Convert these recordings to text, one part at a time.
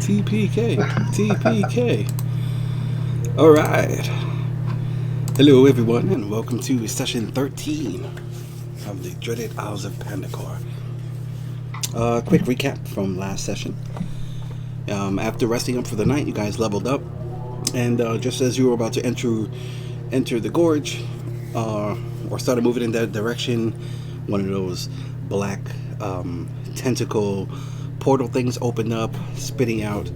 TPK. TPK. All right. Hello, everyone, and welcome to session 13 of the dreaded Isles of Pandakorr. Quick recap from last session. After resting up for the night, you guys leveled up, and just as you were about to enter the gorge, or started moving in that direction, one of those black tentacle portal things opened up, spitting out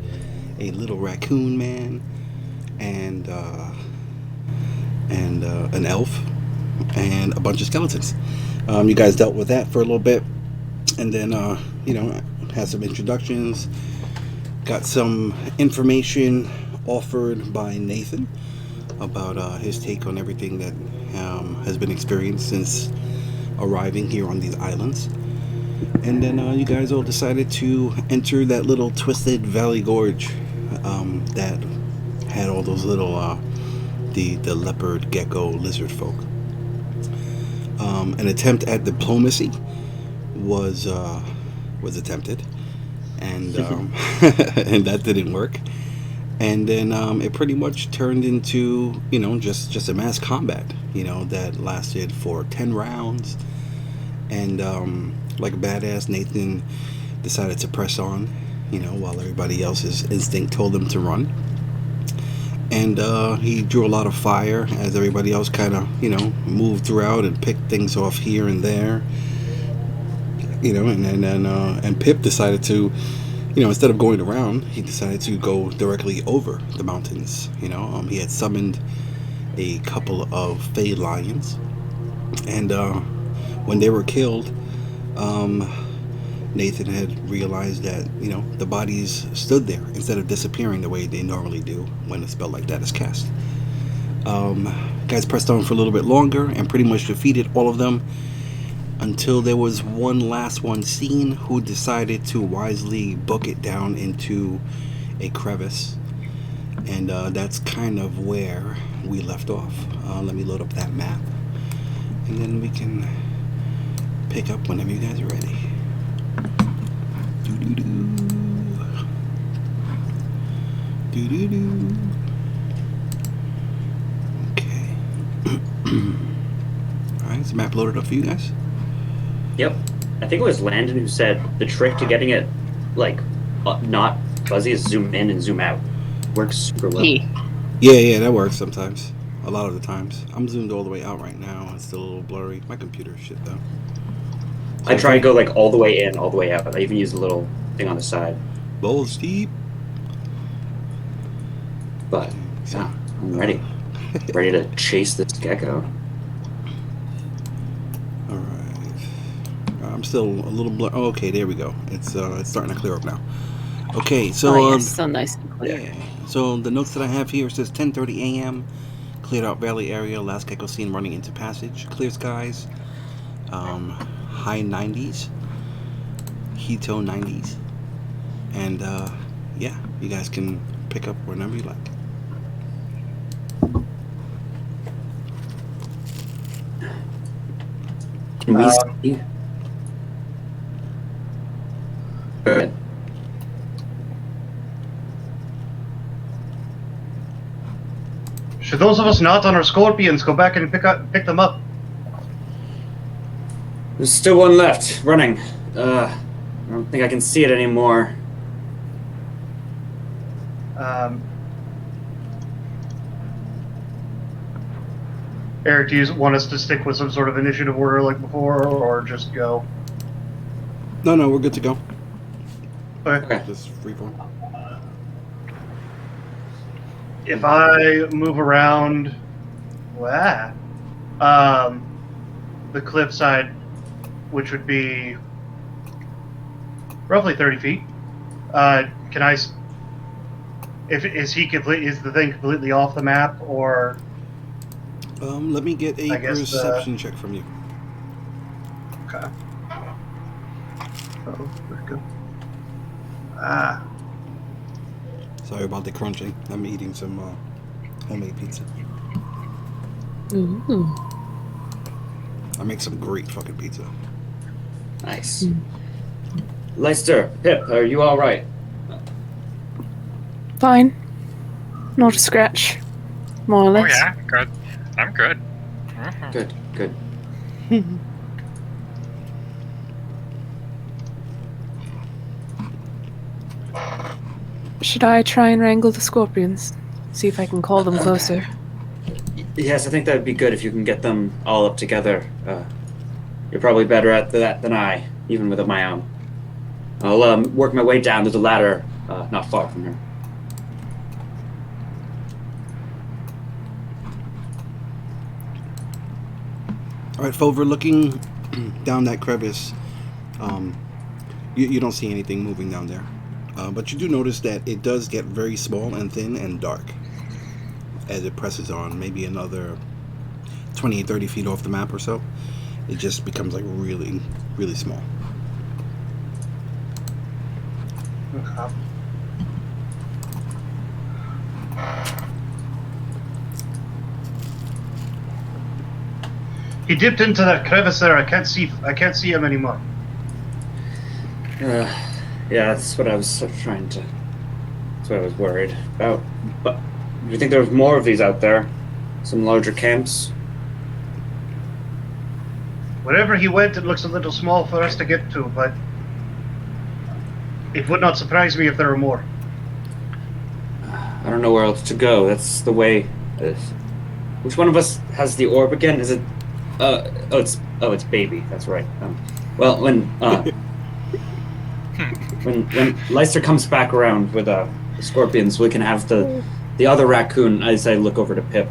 a little raccoon man and an elf and a bunch of skeletons. You guys dealt with that for a little bit, and then had some introductions, got some information offered by Nathan about his take on everything that has been experienced since arriving here on these islands. And then you guys all decided to enter that little twisted valley gorge that had all those little the leopard, gecko, lizard folk. An attempt at diplomacy was attempted, and and that didn't work. And then it pretty much turned into just a mass combat that lasted for 10 rounds, and like a badass, Nathan decided to press on while everybody else's instinct told him to run. And he drew a lot of fire as everybody else kind of moved throughout and picked things off here and there. And Pip decided to instead of going around, he decided to go directly over the mountains. He had summoned a couple of Fey lions, and when they were killed, Nathan had realized that the bodies stood there instead of disappearing the way they normally do when a spell like that is cast. Guys pressed on for a little bit longer and pretty much defeated all of them until there was one last one seen who decided to wisely book it down into a crevice, and that's kind of where we left off. Let me load up that map, and then we can pick up whenever you guys are ready. Okay. Alright, is the map loaded up for you guys? Yep. I think it was Landon who said the trick to getting it, not fuzzy is zoom in and zoom out. Works super well. Yeah, that works sometimes. A lot of the times. I'm zoomed all the way out right now. It's still a little blurry. My computer's shit, though. So I try to go, all the way in, all the way out. I even use the little thing on the side. Balls deep. But, yeah, I'm ready. Ready to chase this gecko. I'm still a little blur. Oh, okay, there we go. It's starting to clear up now. Okay, so yes, so nice and clear. Yeah. So the notes that I have here says 10:30 a.m. Cleared out valley area. Last gecko seen running into passage. Clear skies. High 90s. Heto 90s. And yeah, you guys can pick up whenever you like. Can we see? Go ahead. Should those of us not on our scorpions go back and pick them up? There's still one left, running. I don't think I can see it anymore. Eric, do you want us to stick with some sort of initiative order like before, or just go? No, we're good to go. Okay. Just freeform. If I move around, the cliffside, which would be roughly 30 feet, can I? Is the thing completely off the map, or? Let me get a perception check from you. Okay. Oh, there we go. Sorry about the crunching. I'm eating some homemade pizza. Ooh. I make some great fucking pizza. Nice. Leicester, Pip, are you all right? Fine. Not a scratch. More or Oh less. yeah, good. I'm good. Mhm. Good, good. Should I try and wrangle the scorpions? See if I can call them closer. Yes, I think that would be good if you can get them all up together. You're probably better at that than I, even with my own. I'll work my way down to the ladder, not far from her. All right, Fomher, looking down that crevice, you don't see anything moving down there. But you do notice that it does get very small and thin and dark as it presses on, maybe another 20, 30 feet off the map or so. It just becomes like really, really small. He dipped into that crevice there. I can't see him anymore. Yeah, that's what I was trying to. That's what I was worried about. But do you think there's more of these out there? Some larger camps? Wherever he went, it looks a little small for us to get to, but it would not surprise me if there were more. I don't know where else to go. That's the way. Which one of us has the orb again? Is it? It's baby. That's right. Well, when Leister comes back around with scorpions, we can have the other raccoon. As I look over to Pip.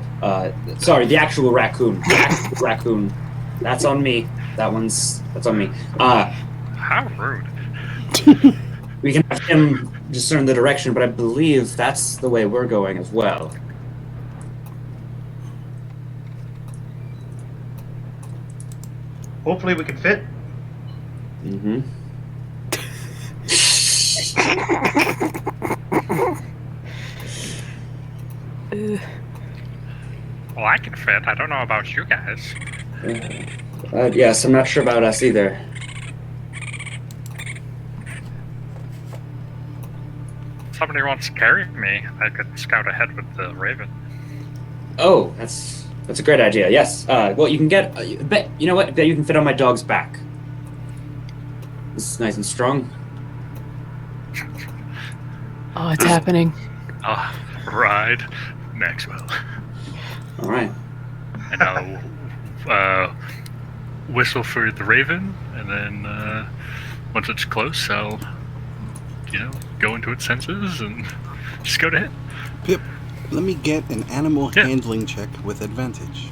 Sorry, the actual raccoon. The actual raccoon. That's on me. That's on me. How rude. We can have him discern the direction, but I believe that's the way we're going as well. Hopefully we can fit. Mm-hmm. Well, I can fit. I don't know about you guys. Yes, I'm not sure about us either. If somebody wants to carry me, I could scout ahead with the Raven. Oh, that's a great idea. Yes. Well, you can get. Bet you know what? Bet you can fit on my dog's back. This is nice and strong. Oh, it's happening. Ride Maxwell. All right. And I'll whistle for the Raven, and then once it's close, I'll, go into its senses and just go to hit. Pip, let me get an animal handling check with advantage.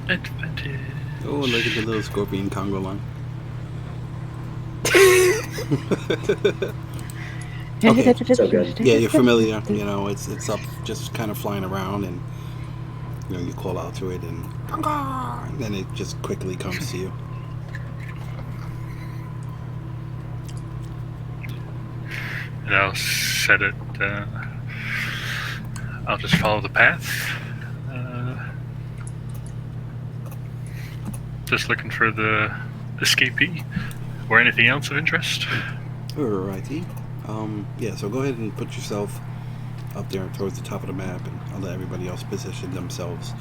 Advantage. Oh, look at the little scorpion Congo line. Okay. So good. Yeah, you're familiar. It's up, just kind of flying around, and you call out to it, and then it just quickly comes to you. And I'll set it. I'll just follow the path. Just looking for the escapee or anything else of interest. Alrighty. So go ahead and put yourself up there towards the top of the map, and I'll let everybody else position themselves.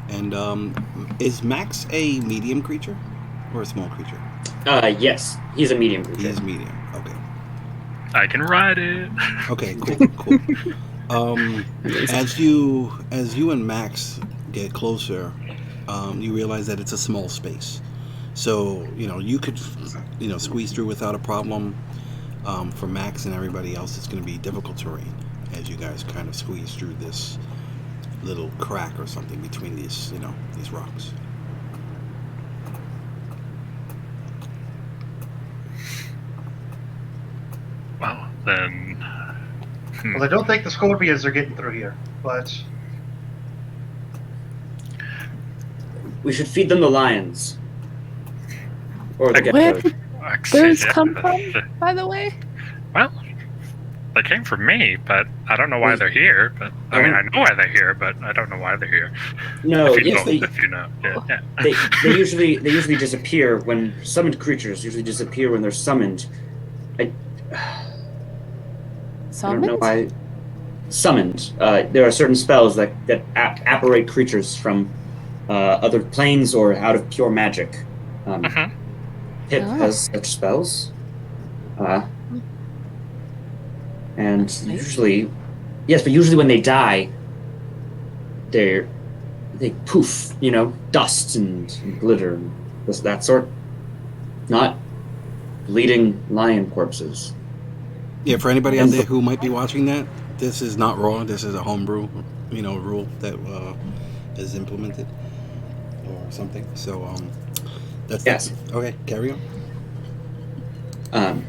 And is Max a medium creature or a small creature? Yes, he's a medium creature. He is medium. Okay. I can ride it. Okay. Cool. As you and Max get closer, you realize that it's a small space. So you could squeeze through without a problem. For Max and everybody else, it's going to be difficult terrain as you guys kind of squeeze through this little crack or something between these rocks. Well, then. Well, I don't think the scorpions are getting through here, but We should feed them the lions. Or the Where geckos. did birds come from, by the way? Well, They came for me, but I don't know why they're here. But I mean, I know why they're here, but I don't know why they're here. No, If you yes, know, if you know, yeah. they usually disappear when summoned creatures usually disappear when they're summoned. I don't know Summoned? why. Summoned. There are certain spells that apparate creatures from other planes or out of pure magic. Pip has such spells. And That's nice. usually, yes, but usually when they die, they poof, dust and glitter and that sort. Not bleeding lion corpses. Yeah, for anybody out there who might be watching that, this is not raw. This is a homebrew, rule that is implemented or something. So, that's Yes. Okay, carry on.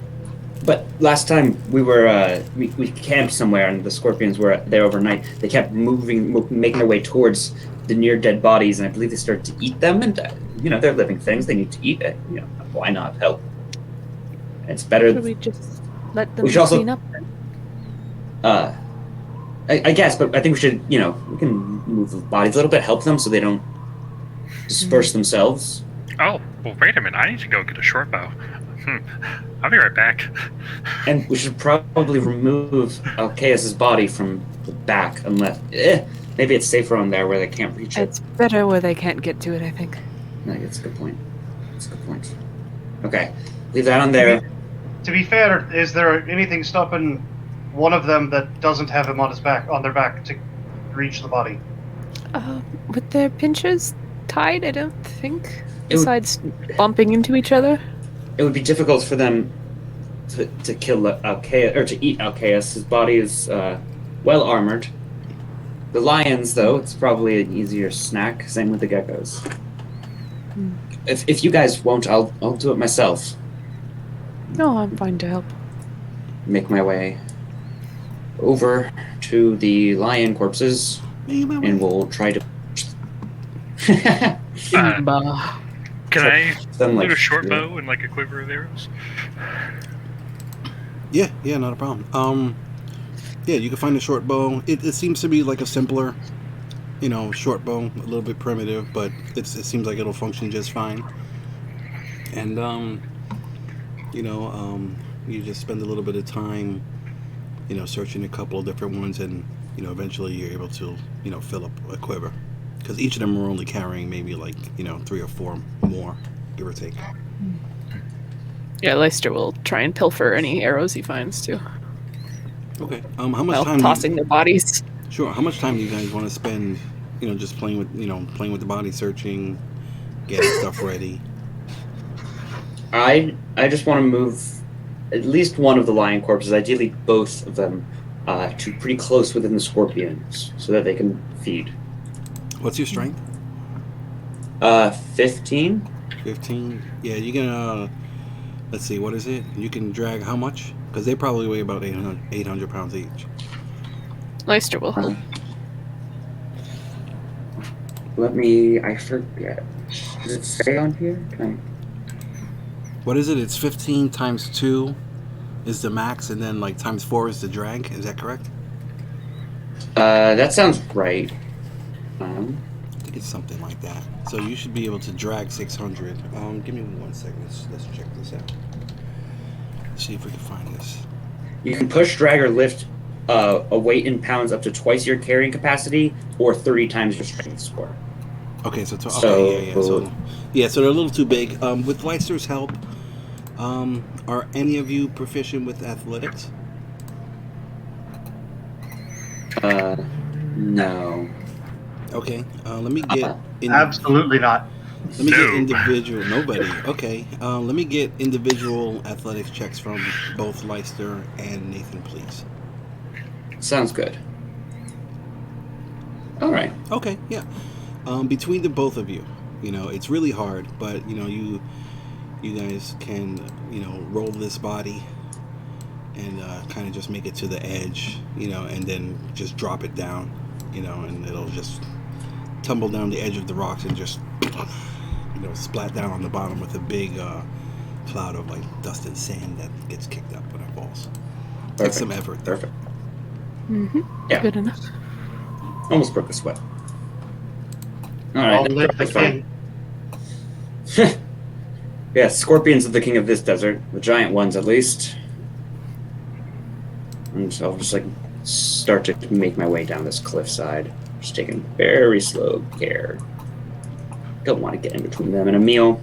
But last time we were we camped somewhere and the scorpions were there overnight. They kept making their way towards the near dead bodies, and I believe they started to eat them. And they're living things; they need to eat it. Why not help? It's better. Should we just let them We should also- clean up? I guess, but I think we should. We can move the bodies a little bit, help them so they don't disperse themselves. Oh, well, wait a minute. I need to go get a short bow. I'll be right back. And we should probably remove Alcaeus' body from the back, unless maybe it's safer on there where they can't reach it. It's better where they can't get to it, I think. No, that's a good point. Okay, leave that on there. To be fair, is there anything stopping one of them that doesn't have him on their back to reach the body? With their pinchers tied, I don't think. Besides bumping into each other. It would be difficult for them to kill Alcaeus or to eat Alcaeus. His body is well armored. The lions, though, it's probably an easier snack. Same with the geckos. If you guys won't, I'll do it myself. No, I'm fine to help. Make my way over to the lion corpses, and we'll try to. Can I Them, loot a short bow and like a quiver of arrows? Yeah, not a problem. Yeah, you can find a short bow. It seems to be like a simpler, short bow, a little bit primitive, but it seems like it'll function just fine. And you just spend a little bit of time, searching a couple of different ones, and eventually you're able to, fill up a quiver, because each of them are only carrying maybe like 3 or 4 more, give or take. Yeah, Leicester will try and pilfer any arrows he finds too. Okay. How much While time? tossing their bodies. Sure. How much time do you guys want to spend, just playing with the body, searching, getting stuff ready? I just want to move at least one of the lion corpses, ideally both of them, to pretty close within the scorpions so that they can feed. What's your strength? 15. 15. Yeah, you can. Let's see. What is it? You can drag how much? Because they probably weigh about 800 pounds each. Leicester will help. I forget. Does it say on here? What is it? It's 15 times 2 is the max, and then like times 4 is the drag. Is that correct? That sounds right. I think it's something like that. So you should be able to drag 600. Give me 1 second. Let's check this out. See if we can find this. You can push, drag, or lift a weight in pounds up to twice your carrying capacity or 30 times your strength score. Okay, so they're a little too big. With Leicester's help, are any of you proficient with athletics? No. Okay, let me get Absolutely not. Let me get individual. Nobody. Okay. Let me get individual athletics checks from both Leicester and Nathan, please. Sounds good. All right. Okay. Yeah. Between the both of you, it's really hard, but you guys can roll this body and kind of just make it to the edge, and then just drop it down, and it'll just tumble down the edge of the rocks and just splat down on the bottom with a big cloud of like dust and sand that gets kicked up when it falls. Takes some effort. Perfect. Mm-hmm. Yeah. Good enough. Almost broke a sweat. All right. Long live the that's fine. king. Yeah, scorpions are the king of this desert. The giant ones, at least. And so I'll just like start to make my way down this cliffside. Just taking very slow care. Don't want to get in between them and a meal.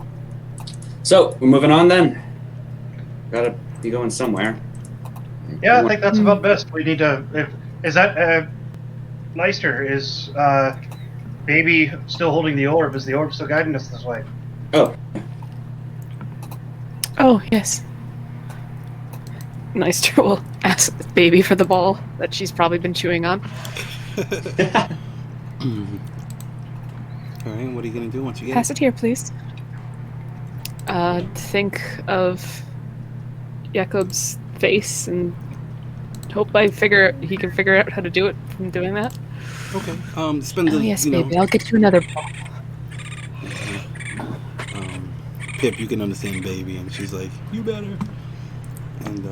So we're moving on then. Gotta be going somewhere. Yeah, I think that's about best. We need to. Is that Leister? Is Baby still holding the orb? Is the orb still guiding us this way? Oh, Oh, yes. Nice will ask Baby for the ball that she's probably been chewing on. All right, what are you gonna do once you get Pass it here, please. Think of Jakob's face and hope he can figure out how to do it from doing that. Okay. Spend the, Oh yes, you know, baby, I'll get you another ball. Pip, you can understand Baby, and she's like, you better. And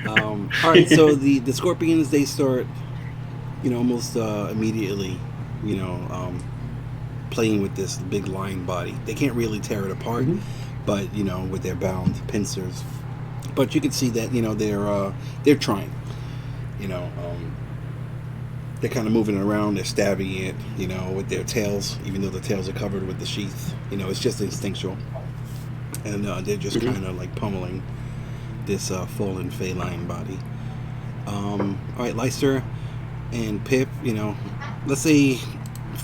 all right, so the scorpions, they start, almost immediately, playing with this big lion body. They can't really tear it apart, but with their bound pincers. But you can see that they're trying. They're kind of moving it around. They're stabbing it, with their tails, even though the tails are covered with the sheath. It's just instinctual, and they're just kind of like pummeling this fallen feline body. All right, Leister and Pip, let's say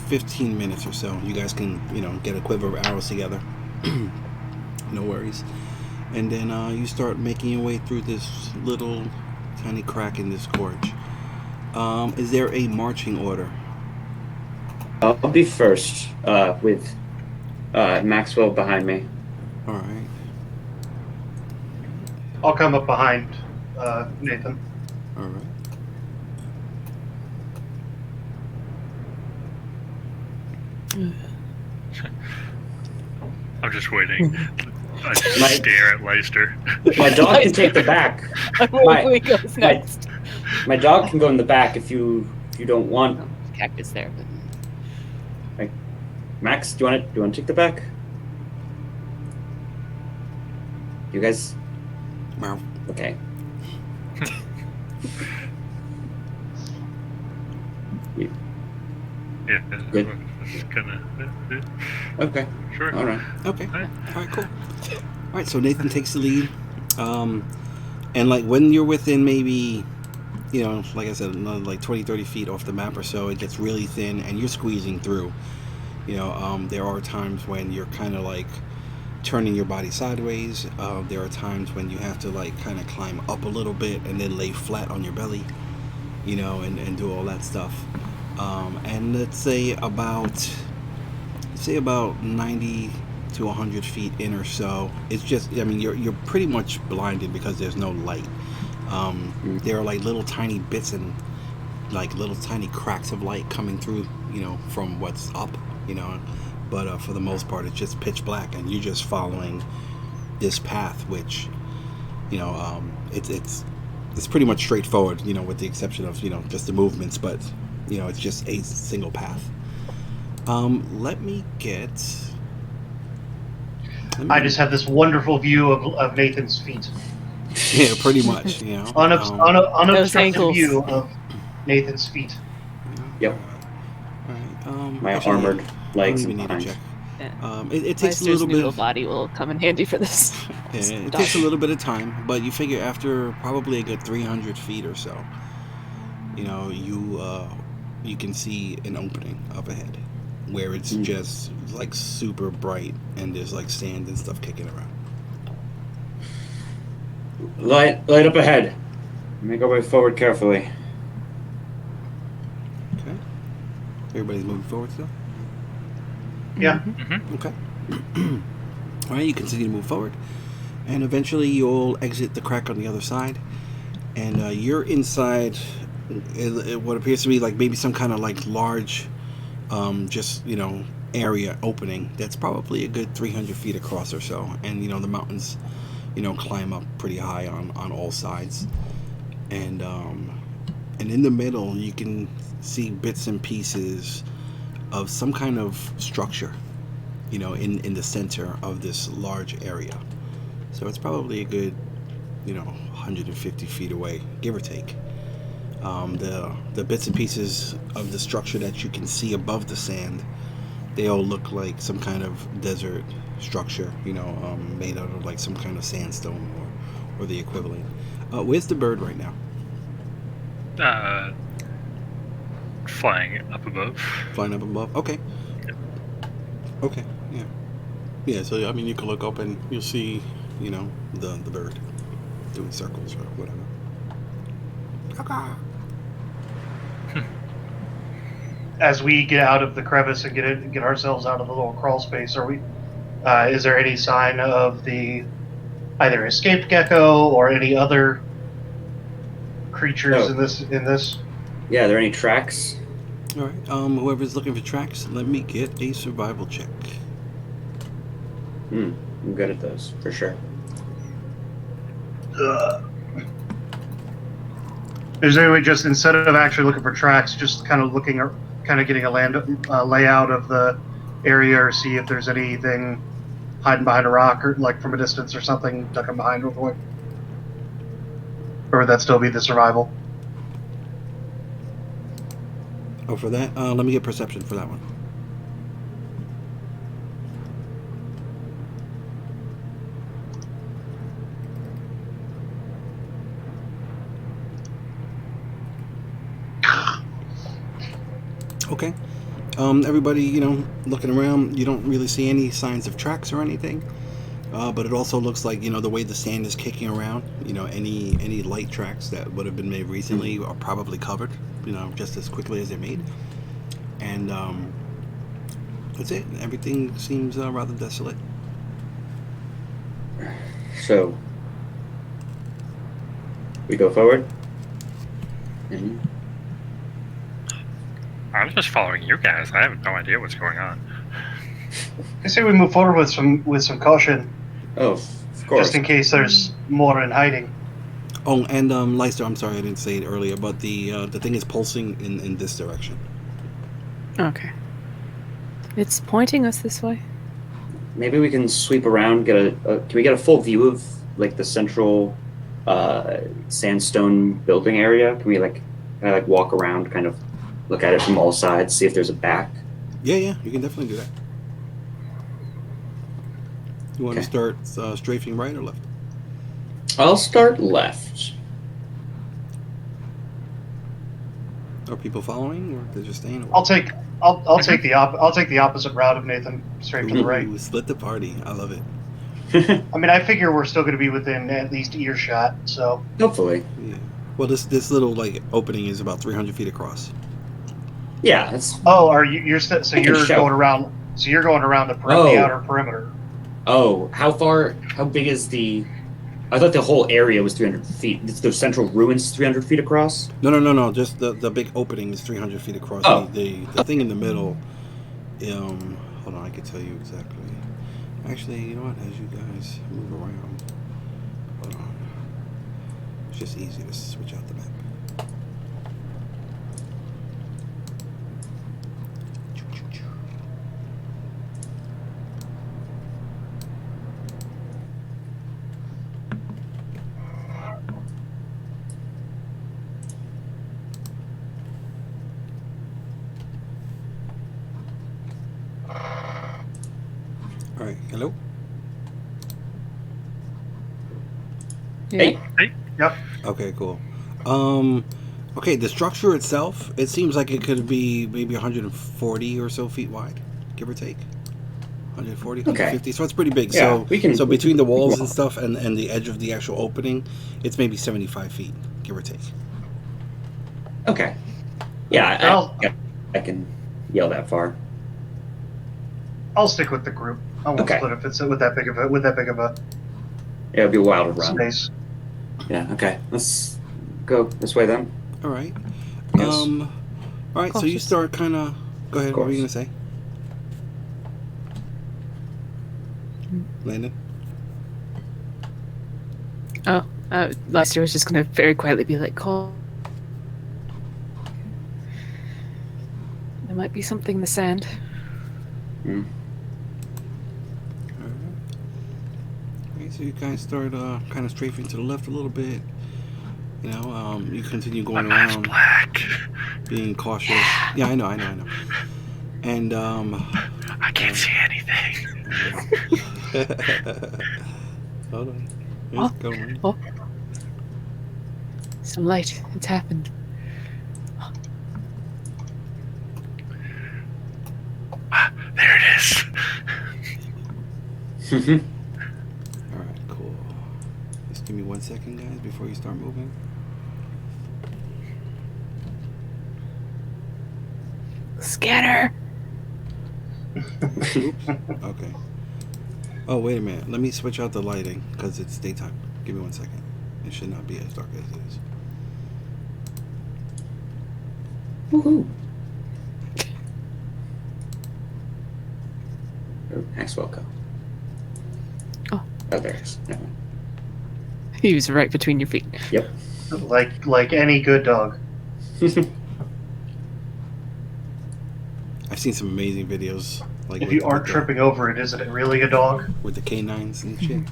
15 minutes or so. You guys can, get a quiver of arrows together. No worries. And then you start making your way through this little tiny crack in this gorge. Is there a marching order? I'll be first with Maxwell behind me. All right. I'll come up behind Nathan. All right. I'm just waiting. I just stare at Leister. My dog can take the back. Who goes next? My dog can go in the back if you don't want. Cactus there, but Max, do you want to take the back? You guys? Wow. Okay. Yeah. Good. Just kind of. Okay. Sure. All right. Okay. All right, cool. All right, so Nathan takes the lead. And like when you're within maybe, like I said, another like 20, 30 feet off the map or so, it gets really thin and you're squeezing through. There are times when you're kind of like turning your body sideways. There are times when you have to like kind of climb up a little bit and then lay flat on your belly, and do all that stuff. And let's say about 90 to 100 feet in or so, it's just, you're pretty much blinded because there's no light. There are like little tiny bits and like little tiny cracks of light coming through, from what's up, but for the most part it's just pitch black and you're just following this path, which it's pretty much straightforward, with the exception of just the movements, but it's just a single path. Let me I just have this wonderful view of Nathan's feet. Yeah, pretty much. Unobstructed view of Nathan's feet. Yep. Alright, My actually, armored legs we and need to behind. check. yeah. It takes a Leister's little bit. noodle body will come in handy for this. Yeah, it takes a little bit of time, but you figure after probably a good 300 feet or so, you can see an opening up ahead, where it's just like super bright and there's like sand and stuff kicking around. Light up ahead. Make our way forward carefully. Okay. Everybody's moving forward still? Yeah. Okay. All right, you continue to move forward, and eventually you'll exit the crack on the other side, and you're inside what appears to be like maybe some kind of like large, area opening that's probably a good 300 feet across or so, and the mountains climb up pretty high on all sides, and in the middle you can see bits and pieces of some kind of structure, in the center of this large area. So it's probably a good, 150 feet away, give or take. The bits and pieces of the structure that you can see above the sand, they all look like some kind of desert structure, made out of like some kind of sandstone or the equivalent. Where's the bird right now? Flying up above. Flying up above? Okay. Okay, yeah. Yeah, so I mean you can look up and you'll see, the bird doing circles or whatever. As we get out of the crevice and get ourselves out of the little crawl space, is there any sign of the either escaped gecko or any other creatures in this? Yeah, are there any tracks? All right. Whoever's looking for tracks, let me get a survival check. I'm good at those for sure. Is there any way, just instead of actually looking for tracks, just kind of getting a layout of the area, or see if there's anything hiding behind a rock, or like from a distance or something ducking behind real quick? Or would that still be the survival? Oh, for that, let me get perception for that one. Okay. Everybody, looking around, you don't really see any signs of tracks or anything. But it also looks like, the way the sand is kicking around, any light tracks that would have been made recently are probably covered, just as quickly as they're made. And that's it. Everything seems rather desolate. So, we go forward? Mm-hmm. I'm just following you guys. I have no idea what's going on. I say we move forward with some caution. Oh, of course. Just in case there's more in hiding. Oh, and Leister, I'm sorry I didn't say it earlier, but the thing is pulsing in this direction. Okay. It's pointing us this way. Maybe we can sweep around. Can we get a full view of like the central sandstone building area? Can we walk around, kind of look at it from all sides, see if there's a back? Yeah, you can definitely do that. You want to start strafing right or left? I'll start left. Are people following, or they're just staying away? I'll take the opposite route of Nathan, straight to the right. Ooh, split the party. I love it. I mean, I figure we're still going to be within at least earshot, so. Hopefully. Yeah. Well, this little opening is about 300 feet across. Yeah, that's. Oh, you're going around? So you're going around the outer perimeter. Oh, how big is the? I thought the whole area was 300 feet. Is the central ruins 300 feet across? No. Just the big opening is 300 feet across. Oh. The thing in the middle. Hold on, I can tell you exactly. Actually, you know what? As you guys move around, hold on. It's just easy to switch out the map. All right, hello? Hey. Yep. Okay, cool. Okay, the structure itself, it seems like it could be maybe 140 or so feet wide, give or take. 140, 150, so it's pretty big. Yeah, so between the walls and stuff and the edge of the actual opening, it's maybe 75 feet, give or take. Okay. Yeah, I can yell that far. I'll stick with the group. I won't split if it's with that big of a Yeah, it'd be wild to run. space. Yeah. Okay. Let's go this way then. All right. Yes. All right. So you start kind of. Go ahead. What were you gonna say, Landon? Oh, Lester was just gonna very quietly be like, "Call." There might be something in the sand. Hmm. Alright. Okay, so you guys start kind of strafing to the left a little bit. You know, you continue My going map's around, black. being cautious. Yeah, I know. And I can't see anything. hold on, Oh. it's going. Oh, some light. It's happened. Ah, there it is. All right, cool. Just give me 1 second, guys, before you start moving. Scanner. Oops. Okay. Oh, wait a minute. Let me switch out the lighting because it's daytime. Give me 1 second. It should not be as dark as it is. Woohoo! Oh, Maxwell go. Oh. Oh, there it is. Never mind. He was right between your feet. Yep. Like any good dog. I've seen some amazing videos. Like If with, you aren't with the- tripping over it, isn't it really a dog? with the canines and shit.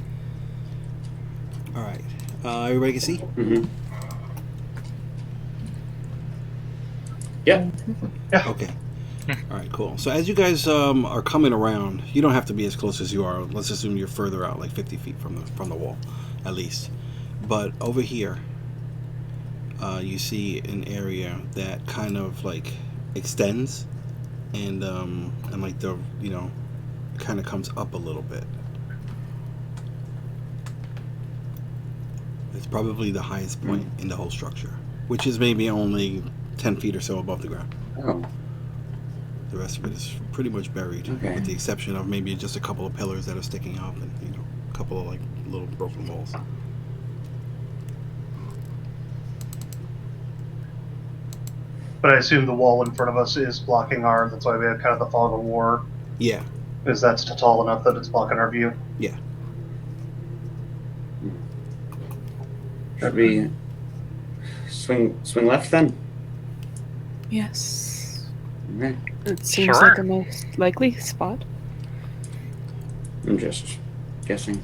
All right. Everybody can see? Mm-hmm. Yep. Okay. All right, cool. So as you guys are coming around, you don't have to be as close as you are. Let's assume you're further out, like 50 feet from the wall, at least. But over here, you see an area that kind of like extends, and like the kind of comes up a little bit. It's probably the highest point in the whole structure, which is maybe only 10 feet or so above the ground. Oh. The rest of it is pretty much buried, Okay. with the exception of maybe just a couple of pillars that are sticking up, and a couple of like little broken walls. But I assume the wall in front of us is blocking our. That's why we have kind of the fog of war. Yeah, Is that's tall enough that it's blocking our view? yeah. Should we swing left then? Yes. Okay. It seems Sure. like a most likely spot. I'm just guessing.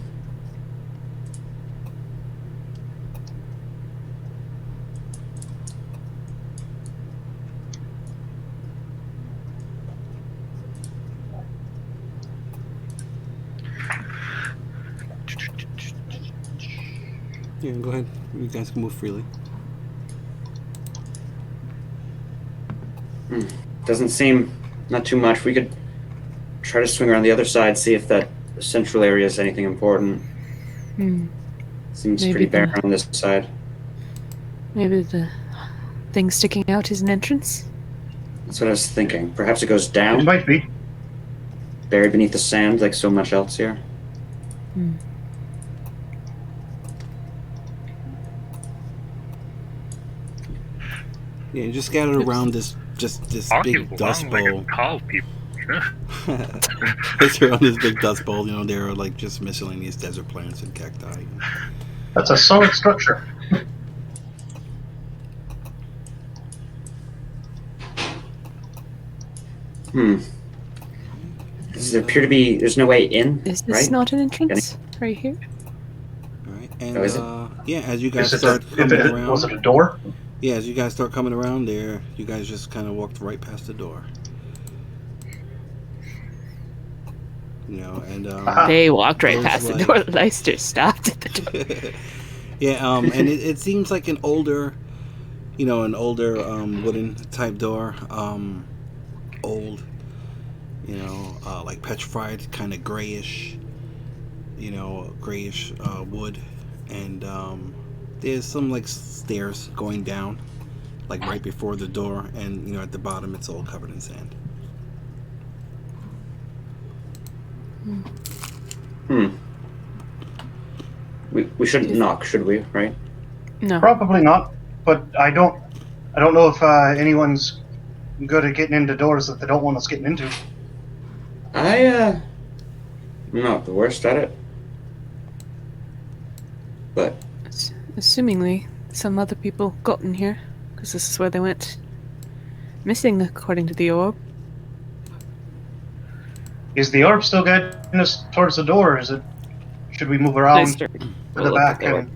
Yeah, go ahead. You guys can move freely. Doesn't seem not too much. We could try to swing around the other side, see if that central area is anything important. Hmm. Seems Maybe pretty barren the- on this side. Maybe the thing sticking out is an entrance. That's what I was thinking. Perhaps it goes It down, might be. buried beneath the sand like so much else here. Hmm. Yeah, just scattered around this Walking big dust along like bowl. a tall people. It's around this big dust bowl. There are like just miscellaneous desert plants and cacti. That's a solid structure. Does there appear to be? There's no way in, Is this right? not an entrance? Right here? All right, and Oh, is it? yeah, as you guys Is it start coming around, was it a door? yeah, as you guys start coming around there, you guys just kind of walked right past the door. And They walked right There's past the like- door. Leicester stopped at the door. yeah, and it seems like an older wooden type door, old, like petrified, kind of grayish, wood, and there's some like stairs going down, like right before the door, and at the bottom it's all covered in sand. We shouldn't knock, should we? Right? No. Probably not. But I don't know if anyone's good at getting into doors that they don't want us getting into. I'm not the worst at it. But Assumingly, some other people got in here, because this is where they went missing, according to the orb. Is the orb still guiding us towards the door? Or is it? Should we move around Leister to will the look at back the orb. and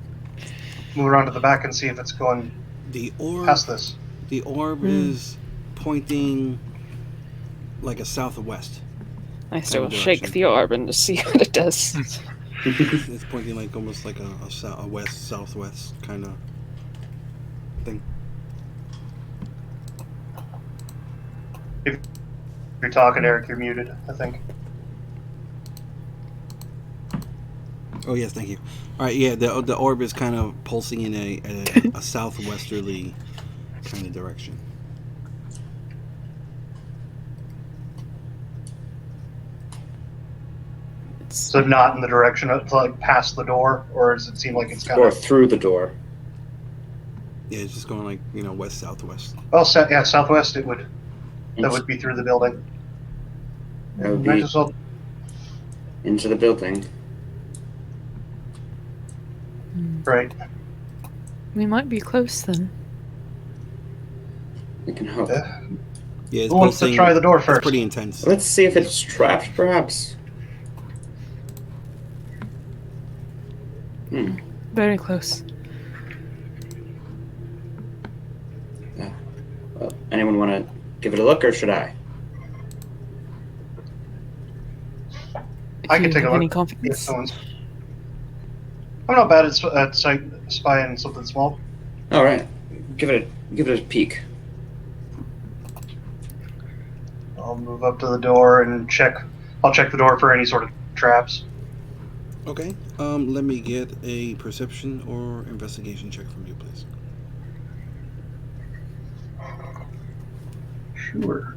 move around to the back and see if it's going The orb. past this? The orb is pointing like a southwest. Leister will Direction. shake the orb and to see what it does. It's pointing like almost like a west southwest kind of thing. If you're talking, Eric, you're muted, I think. Oh yes, thank you. All right, yeah, the orb is kind of pulsing in a southwesterly kind of direction. So not in the direction of like past the door, or does it seem like it's kind Or of? through the door. Yeah, it's just going like west southwest. Well, yeah, southwest. It would. That would be through the building. That would Might be as well. into the building. Right. We might be close then. We can hope. Yeah. Yeah, it's Who wants to pulsing. try the door It's first? pretty intense. Let's see if it's trapped, perhaps. Very close. Well, anyone want to give it a look, or should I? If I you can take a have any look. If confidence. someone's. I'm not bad at spying something small. All right, give it a peek. I'll move up to the door and check. I'll check the door for any sort of traps. Okay. Let me get a perception or investigation check from you, please. Sure.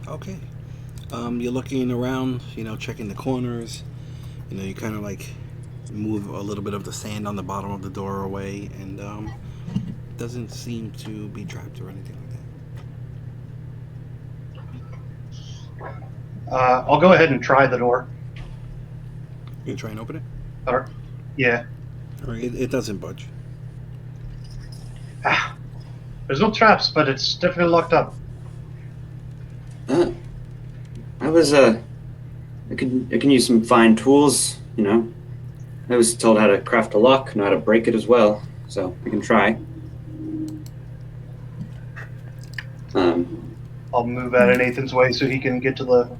Okay. You're looking around, checking the corners. You kind of like move a little bit of the sand on the bottom of the door away, and it doesn't seem to be trapped or anything like that. I'll go ahead and try the door. You try and open it? Or, yeah. All right, it doesn't budge. There's no traps, but it's definitely locked up. I can use some fine tools, I was told how to craft a lock, know how to break it as well, so we can try. I'll move out of Nathan's way so he can get to the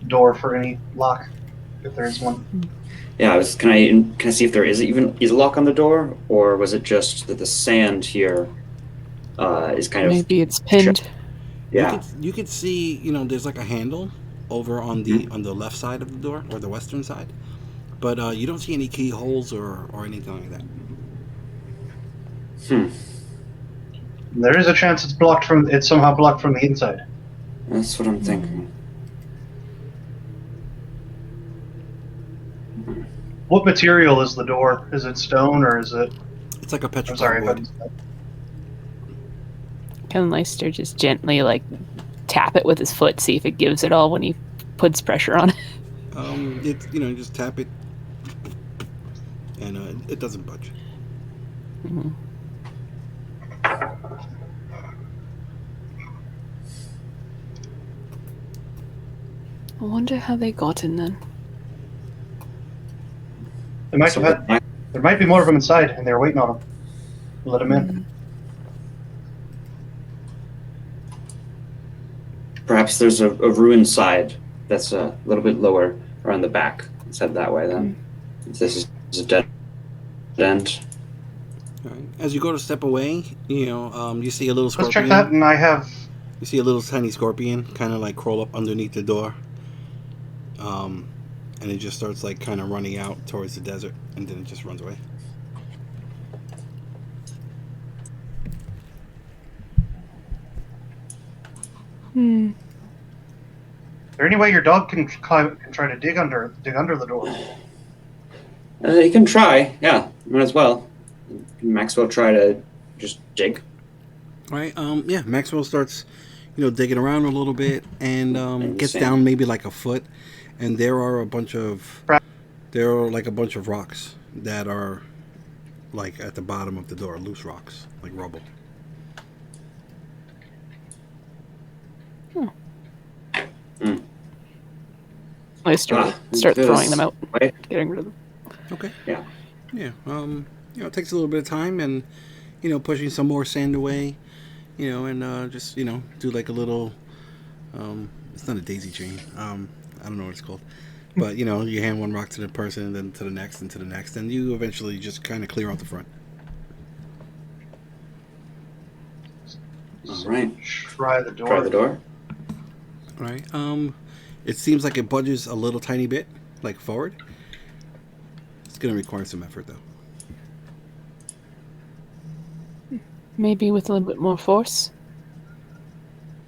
door for any lock, if there is one. Yeah, can I see if there is a lock on the door, or was it just that the sand here is kind of Maybe it's pinned. yeah. You could see, there's like a handle over on the left side of the door, or the western side, but you don't see any keyholes or anything like that. There is a chance it's somehow blocked from the inside. That's what I'm thinking. What material is the door? Is it stone or is it? It's like a I'm petrified sorry, wood. but Can Leister just gently tap it with his foot, see if it gives it all when he puts pressure on it? It's just tap it, and it doesn't budge. Mm-hmm. I wonder how they got in then. they might have had. There might be more of them inside, and they're waiting on them. Let them in. Perhaps there's a ruined side that's a little bit lower around the back. Let's head that way then. If this is a dead end. All right. As you go to step away, you see a little scorpion. Let's check that, and I have. You see a little tiny scorpion kind of crawl up underneath the door. And it just starts kind of running out towards the desert, and then it just runs away. Is there any way your dog can try to dig under the door? You can try, yeah, might as well. Maxwell try to just dig. All right. Yeah. Maxwell starts, digging around a little bit, and gets down maybe like a foot, and there are like a bunch of rocks that are like at the bottom of the door, loose rocks, like rubble. I start throwing them out, getting rid of them. Okay. Yeah. Yeah. It takes a little bit of time, and pushing some more sand away, and just do like a little. It's not a daisy chain. I don't know what it's called, but you hand one rock to the person, and then to the next, and to the next, and you eventually just kind of clear out the front. All right. Try the door. Try the door. All right. It seems like it budges a little tiny bit, like forward. It's going to require some effort, though. Maybe with a little bit more force.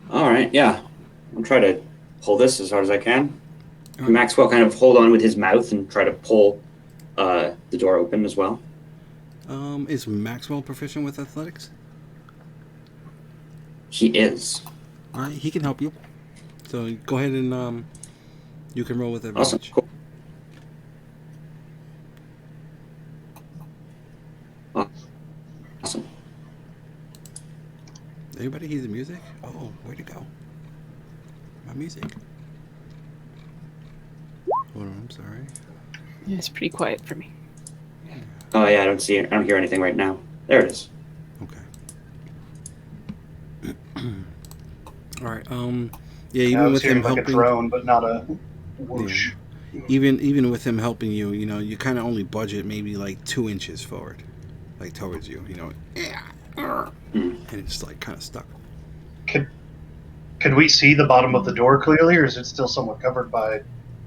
All right. Yeah. I'll try to pull this as hard as I can. All right. Maxwell kind of hold on with his mouth and try to pull the door open as well. Is Maxwell proficient with athletics? He is. All right, he can help you. So go ahead and you can roll with advantage. Awesome. Cool. Awesome. Anybody hear the music? Oh, where'd it go? My music. Hold on, I'm sorry. Yeah, it's pretty quiet for me. Oh yeah, I don't see it. I don't hear anything right now. There it is. Okay. All right. Yeah. Even I was with him hearing like helping, a drone, but not a whoosh. yeah. Even with him helping you, you kind of only budget maybe like 2 inches forward, like towards you. And it's like kind of stuck. Can we see the bottom of the door clearly, or is it still somewhat covered by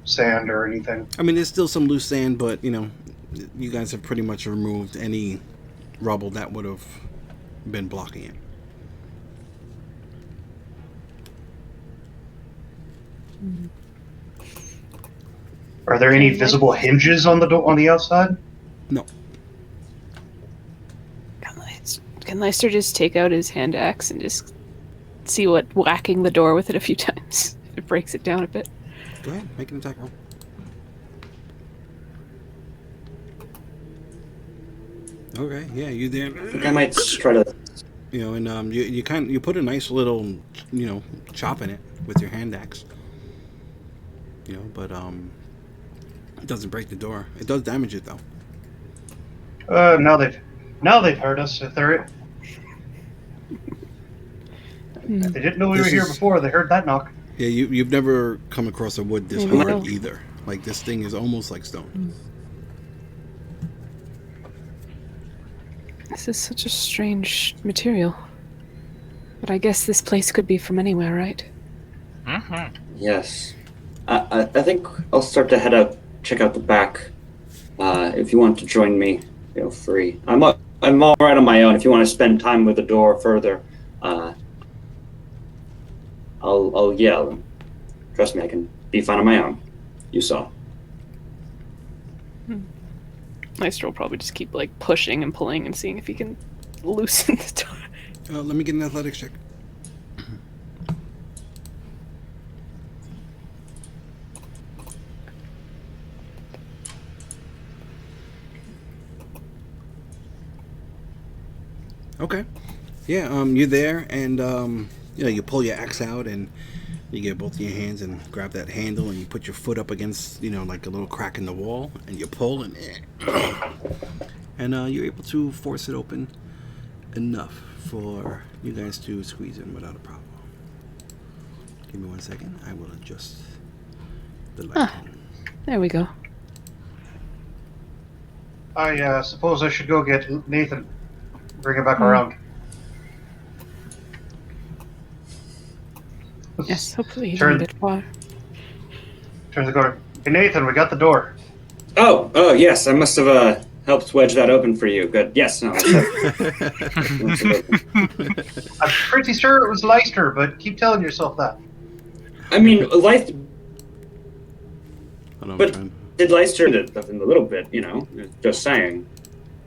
sand or anything? I mean, there's still some loose sand, but you guys have pretty much removed any rubble that would have been blocking it. Are there any visible hinges on the door on the outside? No. Can Leicester just take out his hand axe and just see what whacking the door with it a few times if it breaks it down a bit? Go ahead, make an attack roll. Okay, yeah, you there? I think I might try to. And you put a nice little chop in it with your hand axe. But it doesn't break the door. It does damage it though. Now they've heard us. If they didn't know we were here before, they heard that knock. Yeah, you've never come across a wood this Maybe hard they'll- either. Like this thing is almost like stone. This is such a strange material. But I guess this place could be from anywhere, right? Mm-hmm. Yes. I think I'll start to head out, check out the back. If you want to join me, feel free. I'm all right on my own. If you want to spend time with the door further, I'll yell. Trust me, I can be fine on my own. You saw. Leicester will probably just keep pushing and pulling and seeing if he can loosen the door. Let me get an athletics check. Okay. Yeah, you're there, and you pull your axe out, and you get both of your hands and grab that handle, and you put your foot up against, like a little crack in the wall, and you pull, and you're able to force it open enough for you guys to squeeze in without a problem. Give me 1 second. I will adjust the lighting. There we go. I suppose I should go get Nathan. Bring him back around. Yes, hopefully he's Turn- a bit far. Turn the corner. Hey Nathan, we got the door. Oh, yes. I must have helped wedge that open for you. Good. Yes. No. I'm pretty sure it was Leicester, but keep telling yourself that. I mean, life. Hold on, But did Leicester did a little bit, just saying.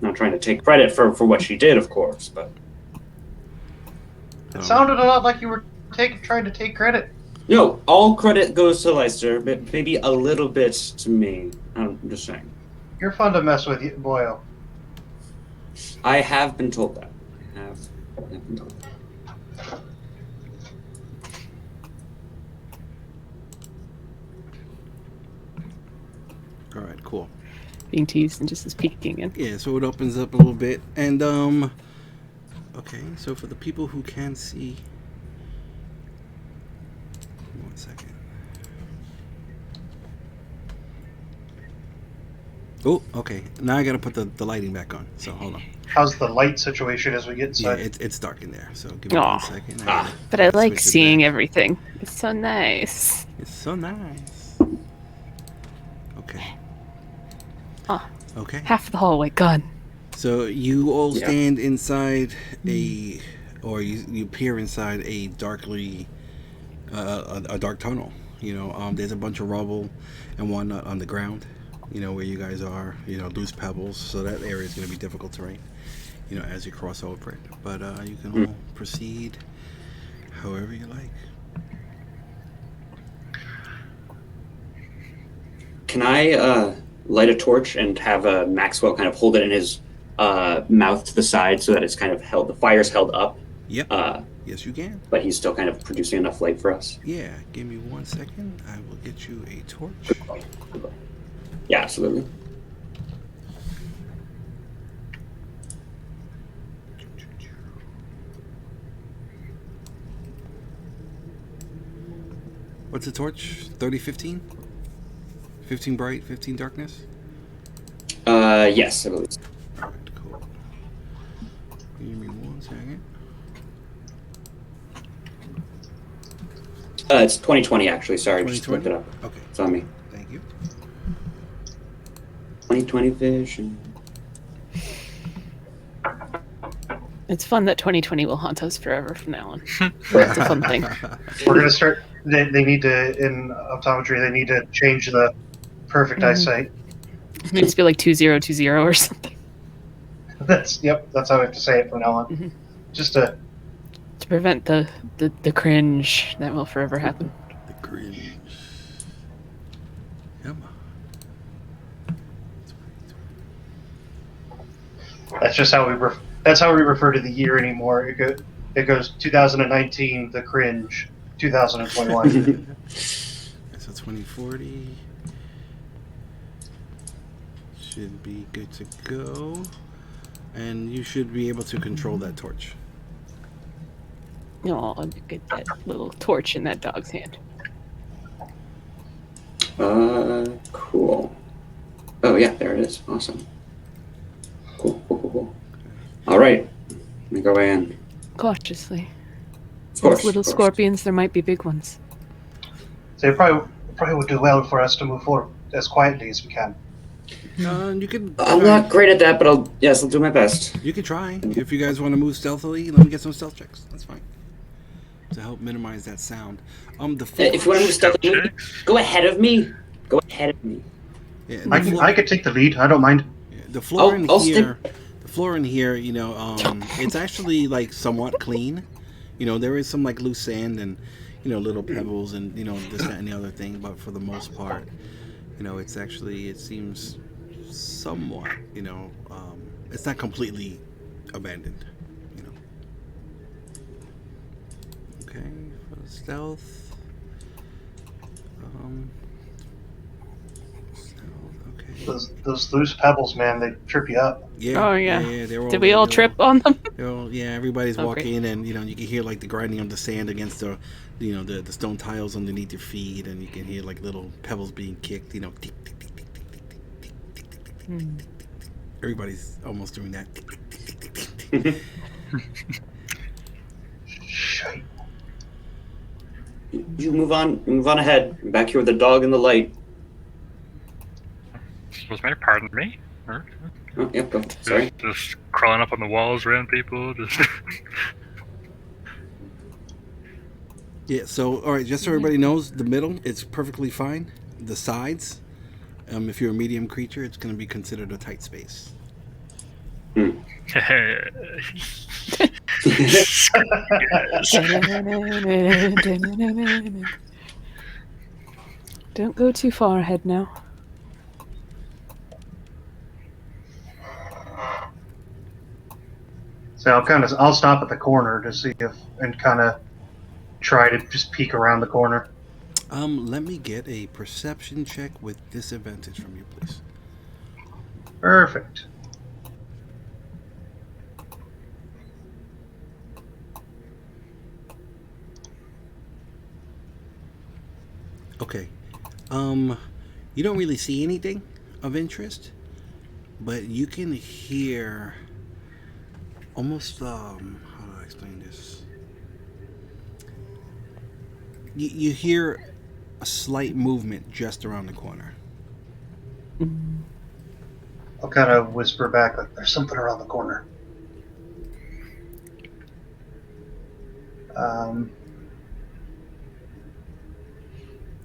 Not trying to take credit for what she did, of course, but It sounded a lot like you were trying to take credit. No, all credit goes to Leicester, but maybe a little bit to me. I'm just saying. You're fun to mess with, boyo. I have been told that. I have been told that. All right, cool. Being teased and just as peeking in. Yeah, so it opens up a little bit, and okay. So for the people who can see, 1 second. Oh, okay. Now I gotta put the lighting back on. So hold on. How's the light situation as we get Yeah, inside? it's dark in there. So give me Aw. 1 second. But I like Switch it seeing back. everything. It's so nice. It's so nice. Okay. Oh, Okay. half the hallway gone. So you all Yeah. stand inside or you peer inside a darkly, a dark tunnel. There's a bunch of rubble and whatnot on the ground. Where you guys are. Loose pebbles. So that area is going to be difficult terrain. As you cross over it. But you can all proceed however you like. Can I light a torch and have Maxwell kind of hold it in his mouth to the side so that it's kind of held, the fire's held up? Yep. Yes, you can. But he's still kind of producing enough light for us? Yeah. Give me 1 second. I will get you a torch. Yeah, absolutely. What's the torch? 30-15? 15 bright, 15 darkness? Yes, I believe so. Alright, cool. Give me 1 second. It's 2020, actually. Sorry, just 2020? looked it up. Okay. It's on me. Thank you. 2020 vision. It's fun that 2020 will haunt us forever from now on. It's a fun thing. We're gonna start. They need to in optometry. They need to change the perfect eyesight. It needs to be like 2020 or something That's how we have to say it from now on. Mhm. Just to to prevent the cringe that will forever happen. The cringe. Come on. that's just how we that's how we refer to the year anymore. It goes 2019, the cringe, 2021. So 2040 should be good to go, and you should be able to control that torch. Oh, get that little torch in that dog's hand. Cool. Oh, yeah, there it is. Awesome. Cool. All right. Let me go in. Cautiously. Of course. Those little of course. scorpions, there might be big ones. So it probably would do well for us to move forward as quietly as we can. You can. I'm not great at that, but I'll do my best. You can try if you guys want to move stealthily. Let me get some stealth checks. That's fine. To help minimize that sound. The floor. If you want to move stealthily, Checks. go ahead of me. Go ahead of me. Yeah, I could take the lead. I don't mind. the floor in I'll here. The floor in here, it's actually like somewhat clean. There is some like loose sand and little pebbles and this, that, and the other thing, but for the most part, it's actually, it seems somewhat, it's not completely abandoned. Okay, for the stealth. Stealth, okay. Those loose pebbles, man, they trip you up. Yeah. Oh, yeah. They're Did we all trip on them? Everybody's Oh, walking, and you can hear like the grinding of the sand against the stone tiles underneath your feet, and you can hear like little pebbles being kicked. Tick, tick, tick, tick, tick, tick, tick, tick, tick, tick, tick. Everybody's almost doing that. Tick, tick, tick, tick, tick, tick. Shite. You move on ahead. I'm back here with the dog and the light. Rosemary, pardon me. Oh, yep, go. Sorry. Just crawling up on the walls around people. Just Yeah. So, all right, just so everybody knows, the middle it's perfectly fine. The sides, if you're a medium creature, it's going to be considered a tight space. Yes. Don't go too far ahead now. So I'll stop at the corner to see if and kind of try to just peek around the corner. Let me get a perception check with disadvantage from you, please. Perfect. Okay. You don't really see anything of interest, but you can hear almost how do I explain this? You hear a slight movement just around the corner. I'll kind of whisper back like, "There's something around the corner."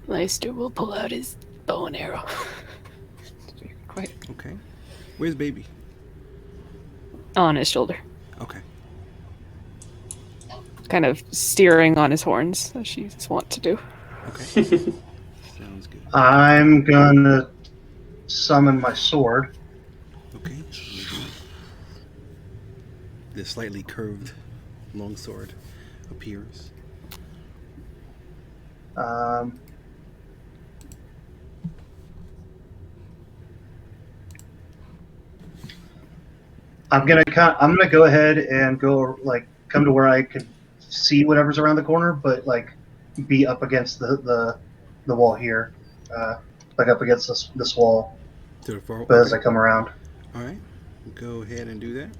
Leicester will pull out his bow and arrow. Quite Okay. Where's baby? on his shoulder, Okay. kind of steering on his horns, as she's wont to do. Okay. Sounds good. I'm gonna summon my sword. Okay. The slightly curved longsword appears. I'm gonna go ahead and go come to where I can see whatever's around the corner, but be up against the wall here, up against this wall. To the far. But as I come around, All right. Go ahead and do that.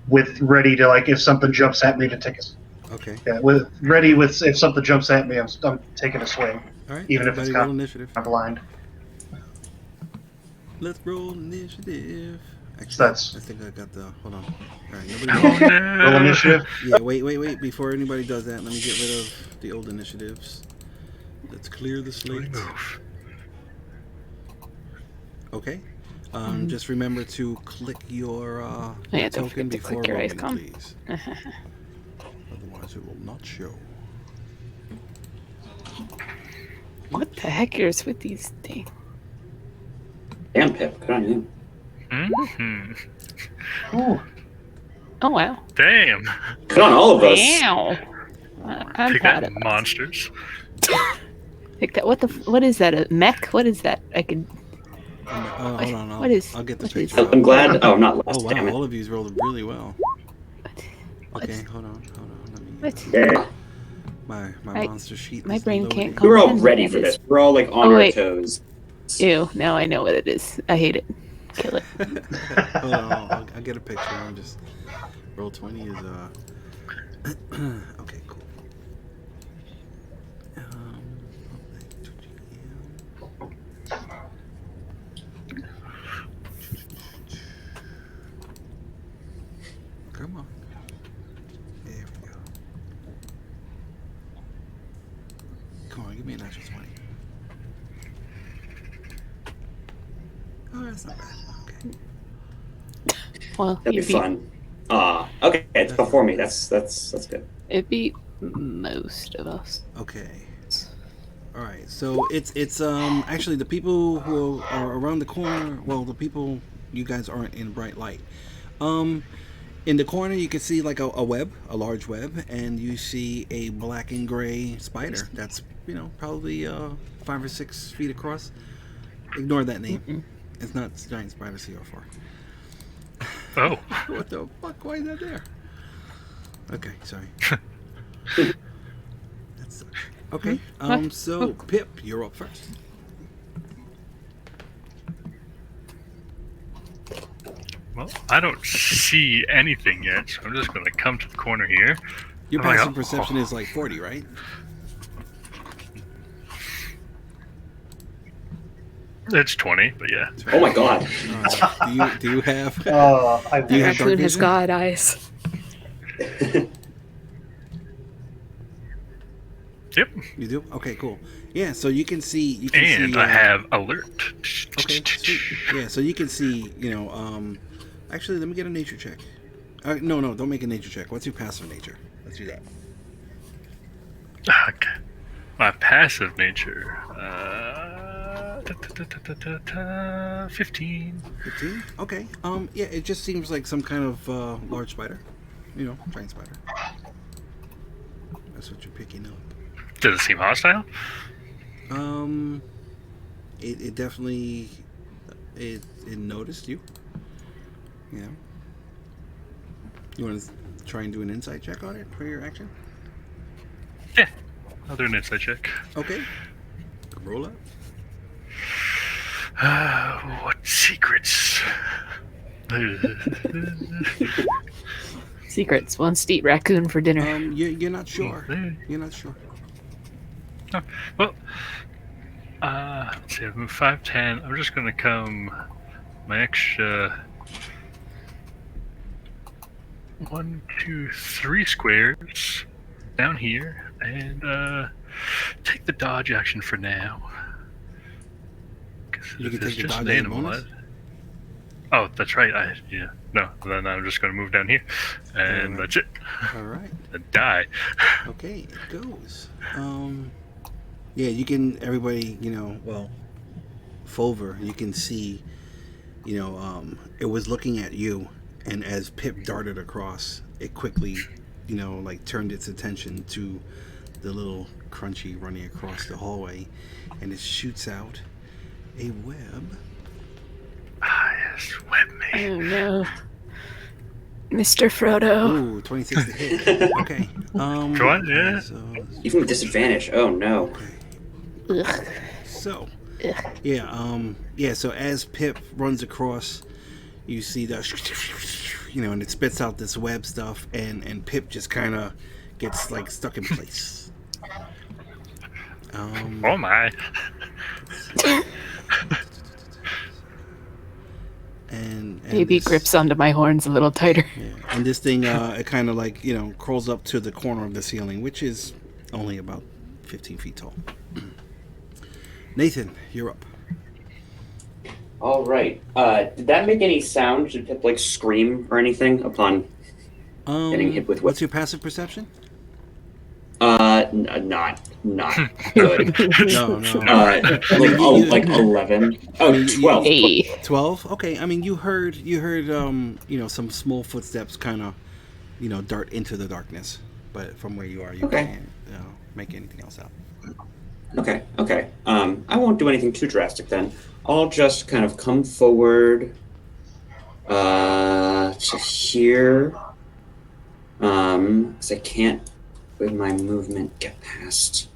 with ready to if something jumps at me to take a Okay. if something jumps at me, I'm taking a swing, All right. even if it's Everybody roll initiative. kind of blind. Let's roll initiative. Actually, That's- I think I got the. Hold on. All right. Oh, Nobody. no. Roll initiative. Yeah. Wait. Before anybody does that, let me get rid of the old initiatives. Let's clear the slate. Move. Okay. Just remember to click your Yeah, don't token forget to before click your rolling, icon. please. Otherwise, it will not show. What the heck is with these things? Damn, Pip. Good on you. Mm-hmm. Oh wow! Damn. Good on all of us. Wow! I'm Take proud that, of us. monsters. Pick that. What is that? A mech? What is that? I can. Hold on. What is- I'll get the what is- picture. I'm glad. Oh, not last. Oh wow! Damn it. All of you rolled really well. What? Okay, hold on. Let me. What? Yeah. My I- monster sheet. my is brain loading. can't We were all comprehend ready what for that this. is. We're all on Oh, our wait. toes. Ew! Now I know what it is. I hate it. Kill it. Hold on. I'll get a picture. I'm just. Roll 20 is okay, cool. Come on. There we go. Come on, give me an extra 20. Oh, that's not bad. Okay. Well, That'd you be beat, fun. Okay, it's before me. That's good. it beat most of us. Okay. All right. So it's actually the people who are around the corner. Well, the people you guys aren't in bright light. In the corner you can see like a web, a large web, and you see a black and gray spider. That's probably 5 or 6 feet across. Ignore that name. It's not giant spider CR4. Oh. What the fuck? Why is that there? Okay, sorry. That sucks. Okay. So Pip, you're up first. Well, I don't see anything yet, so I'm just going to come to the corner here. Your I'm like, passive oh. perception is like 40, right? It's 20, but yeah. Oh my god. Do you have? I Do you have wish. dark Raccoon has vision? god eyes. Yep. You do? Okay, cool. Yeah, so you can see. And I have alert. Okay, sweet. Yeah, so you can see. Actually, let me get a nature check. No, don't make a nature check. What's your passive nature? Let's do that. Okay. My passive nature. 15. 15? Okay. Yeah, it just seems like some kind of large spider. You know, giant spider. That's what you're picking up. Does it seem hostile? It definitely it noticed you. Yeah. You want to try and do an insight check on it for your action? Yeah. I'll do an insight check. Okay. Roll up. What secrets? Secrets. Wants to eat raccoon for dinner. You're not sure. You're not sure. Oh, well, let's see, I've moved 5, 10. I'm just gonna come my extra 1, 2, 3 squares down here and take the dodge action for now. You can take the just dodge an as a animal. bonus? Oh, that's right. No. Then I'm just gonna move down here, and that's it. All right. And die. Okay, it goes. Yeah, you can. Everybody, Fomher, you can see. It was looking at you, and as Pip darted across, it quickly, turned its attention to the little crunchy running across the hallway, and it shoots out a web. Ah, yes, webmate. Oh no. Mr. Frodo. Ooh, 26 to hit. Okay. Go on, yeah. So, Even with disadvantage. Oh no. okay. Ugh. So, yeah, so as Pip runs across, you see the, and it spits out this web stuff, and Pip just kind of gets, stuck in place. Oh my. And Baby this, grips onto my horns a little tighter. yeah, and this thing, it kind of crawls up to the corner of the ceiling, which is only about 15 feet tall. Nathan, you're up. All right. Did that make any sound? Did Pip scream or anything upon getting hit with? What's your passive perception? Not good. No. 11. Oh, 12. Hey. 12. Okay. I mean, you heard some small footsteps kind of dart into the darkness, but from where you are, you can't make anything else out. Okay. I won't do anything too drastic then. I'll just kind of come forward to here. 'Cause I can't with my movement get past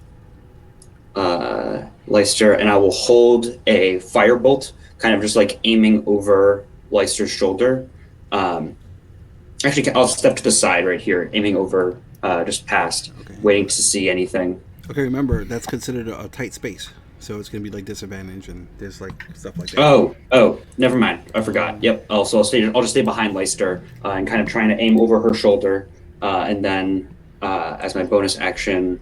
Leicester, and I will hold a firebolt, kind of just aiming over Leicester's shoulder. Actually, I'll step to the side right here, aiming over just past, waiting to see anything. Okay, remember that's considered a tight space, so it's gonna be disadvantage and there's stuff like that. Oh, never mind. I forgot. Yep. I'll just stay behind Leicester and kind of trying to aim over her shoulder, and then as my bonus action,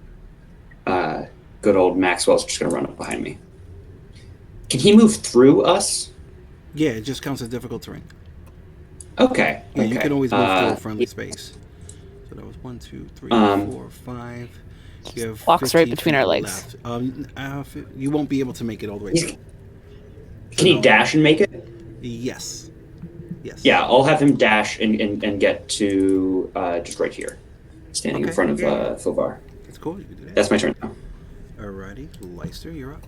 good old Maxwell's just gonna run up behind me. Can he move through us? Yeah, it just counts as difficult terrain. Okay. Yeah, you can always move through a friendly space. So that was 1, 2, 3, 4, 5. You have Walks right 15 between feet our legs. left. You won't be able to make it all the way through. Can he dash and make it? Yes. Yeah, I'll have him dash and get to just right here, standing in front of Fomher. That's cool. You can do that. That's my turn now. Alrighty, Leicester, you're up.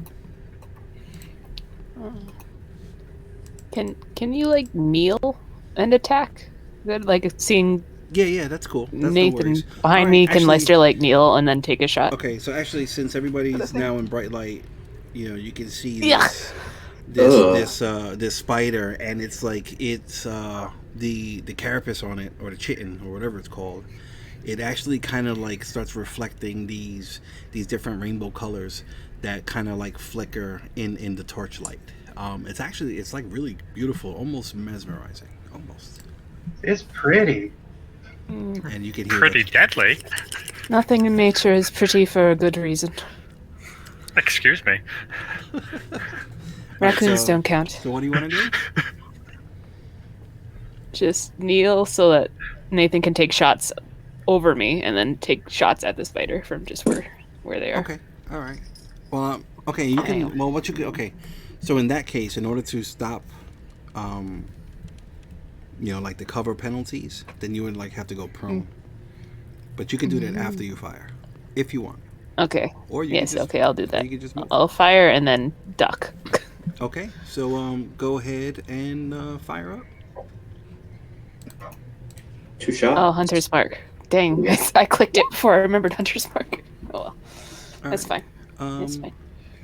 Can you kneel and attack? That seeing Yeah, that's cool. That's no Nathan worries. behind All me, right, can actually- Leicester kneel and then take a shot? Okay, so actually, since everybody's now in bright light, you can see Yeah. this spider, and it's the carapace on it, or the chitin, or whatever it's called. It actually kind of starts reflecting these different rainbow colors that kind of flicker in the torchlight. It's really beautiful, almost mesmerizing, almost. It's pretty. And you can hear Pretty deadly. Nothing in nature is pretty for a good reason. Excuse me. Raccoons so- don't count. So what do you want to do? just kneel so that Nathan can take shots over me, and then take shots at the spider from just where they are. Okay. All right. Well, okay. You can. Well, what you can. Okay. So in that case, in order to stop, like the cover penalties, then you would like have to go prone. But you can do that after you fire, if you want. Okay. Or you yes. can just, okay. I'll do that. You can just move. I'll fire and then duck. Okay. So go ahead and fire up. 2 shots. Oh, Hunter's Mark. Dang, I clicked it before I remembered Hunter's Mark. Oh well, that's right. fine. That's fine.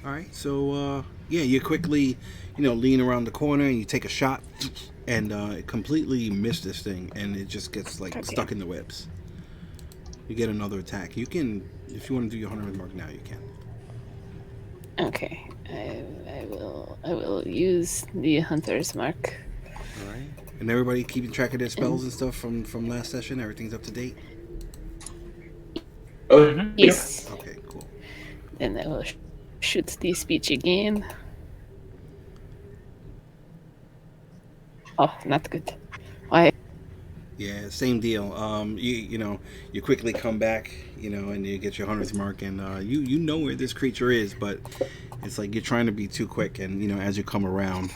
All right. So you quickly, lean around the corner and you take a shot, and completely miss this thing, and it just gets stuck in the webs. You get another attack. You can, if you want to do your Hunter's Mark now, you can. Okay, I will use the Hunter's Mark. All right. And everybody keeping track of their spells and stuff from last session. Everything's up to date. Oh, Yes. Okay. Cool. And I will shoot the speech again. Oh, not good. Why? Yeah, same deal. You quickly come back, and you get your Hunter's Mark, and you know where this creature is, but it's like you're trying to be too quick, and as you come around,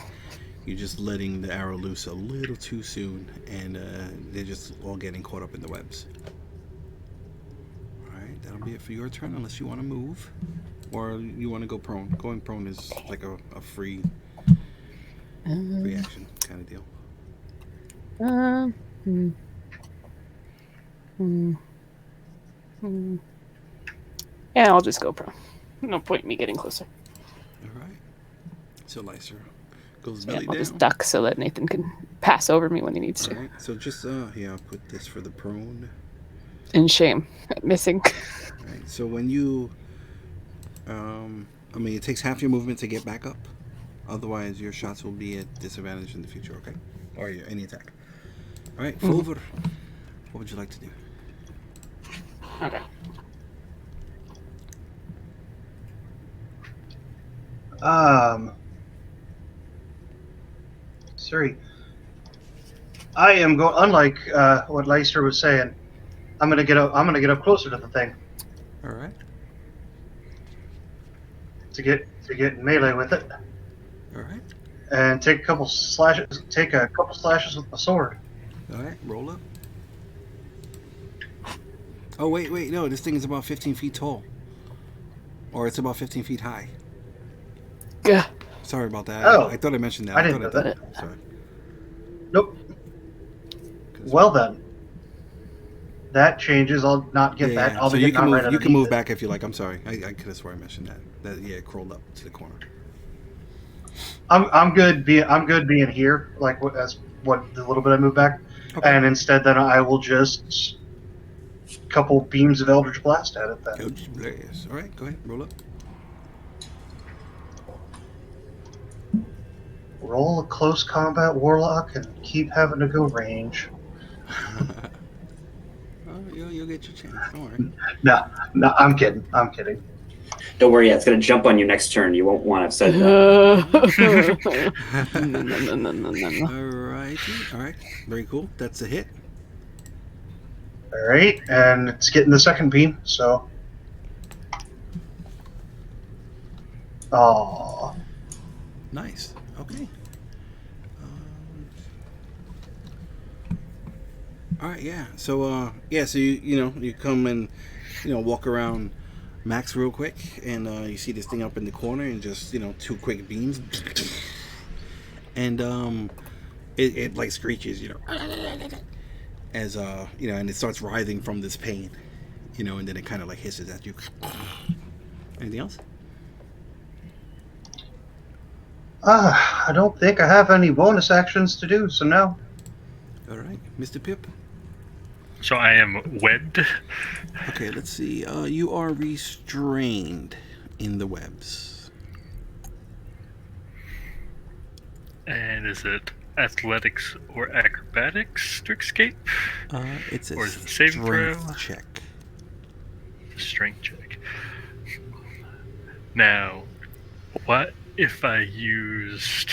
you're just letting the arrow loose a little too soon, and they're just all getting caught up in the webs. All right, that'll be it for your turn, unless you want to move, or you want to go prone. Going prone is like a free reaction kind of deal. Yeah, I'll just go prone. No point in me getting closer. All right. So Lyser goes Yeah, belly I'll down. just duck so that Nathan can pass over me when he needs to. All right. So just I'll put this for the prone. In shame, missing. All right. So when you, it takes half your movement to get back up. Otherwise, your shots will be at disadvantage in the future. Okay. Or any attack. All right, Fomher, what would you like to do? Okay. Sorry. I am going. Unlike what Leicester was saying, I'm gonna get up closer to the thing. All right. To get in melee with it. All right. And take a couple slashes. Take a couple slashes with my sword. All right. Roll up. Oh wait, no! This thing is about 15 feet tall, or it's about 15 feet high. Yeah. Sorry about that. Oh, I thought I mentioned that. I didn't know that. Sorry. Nope. Well then, that changes. I'll not get back. I'll so be you can move. Right You can move it. back if you like. I'm sorry. I could have sworn I mentioned that. It crawled up to the corner. I'm good being here. Like the little bit I move back, Okay. and instead then I will just couple beams of Eldritch Blast at it then. Eldritch Blast. All right. Go ahead. Roll up. Roll a close combat warlock and keep having to go range. You'll get your chance. Don't worry. No, I'm kidding. Don't worry, it's going to jump on you next turn. You won't want to have said that. All right. Very cool. That's a hit. All right, and it's getting the second beam. So, oh, Nice. Okay. All right. Yeah. So So you come and walk around Max real quick, and you see this thing up in the corner, and just 2 quick beams, and it like screeches, as and it starts writhing from this pain, and then it kind of like hisses at you. Anything else? I don't think I have any bonus actions to do. So no. All right, Mr. Pip. So I am wed. Okay, let's see. You are restrained in the webs. And is it athletics or acrobatics to escape? It's a Or is it a saving throw? strength check. Strength check. Now, what if I used...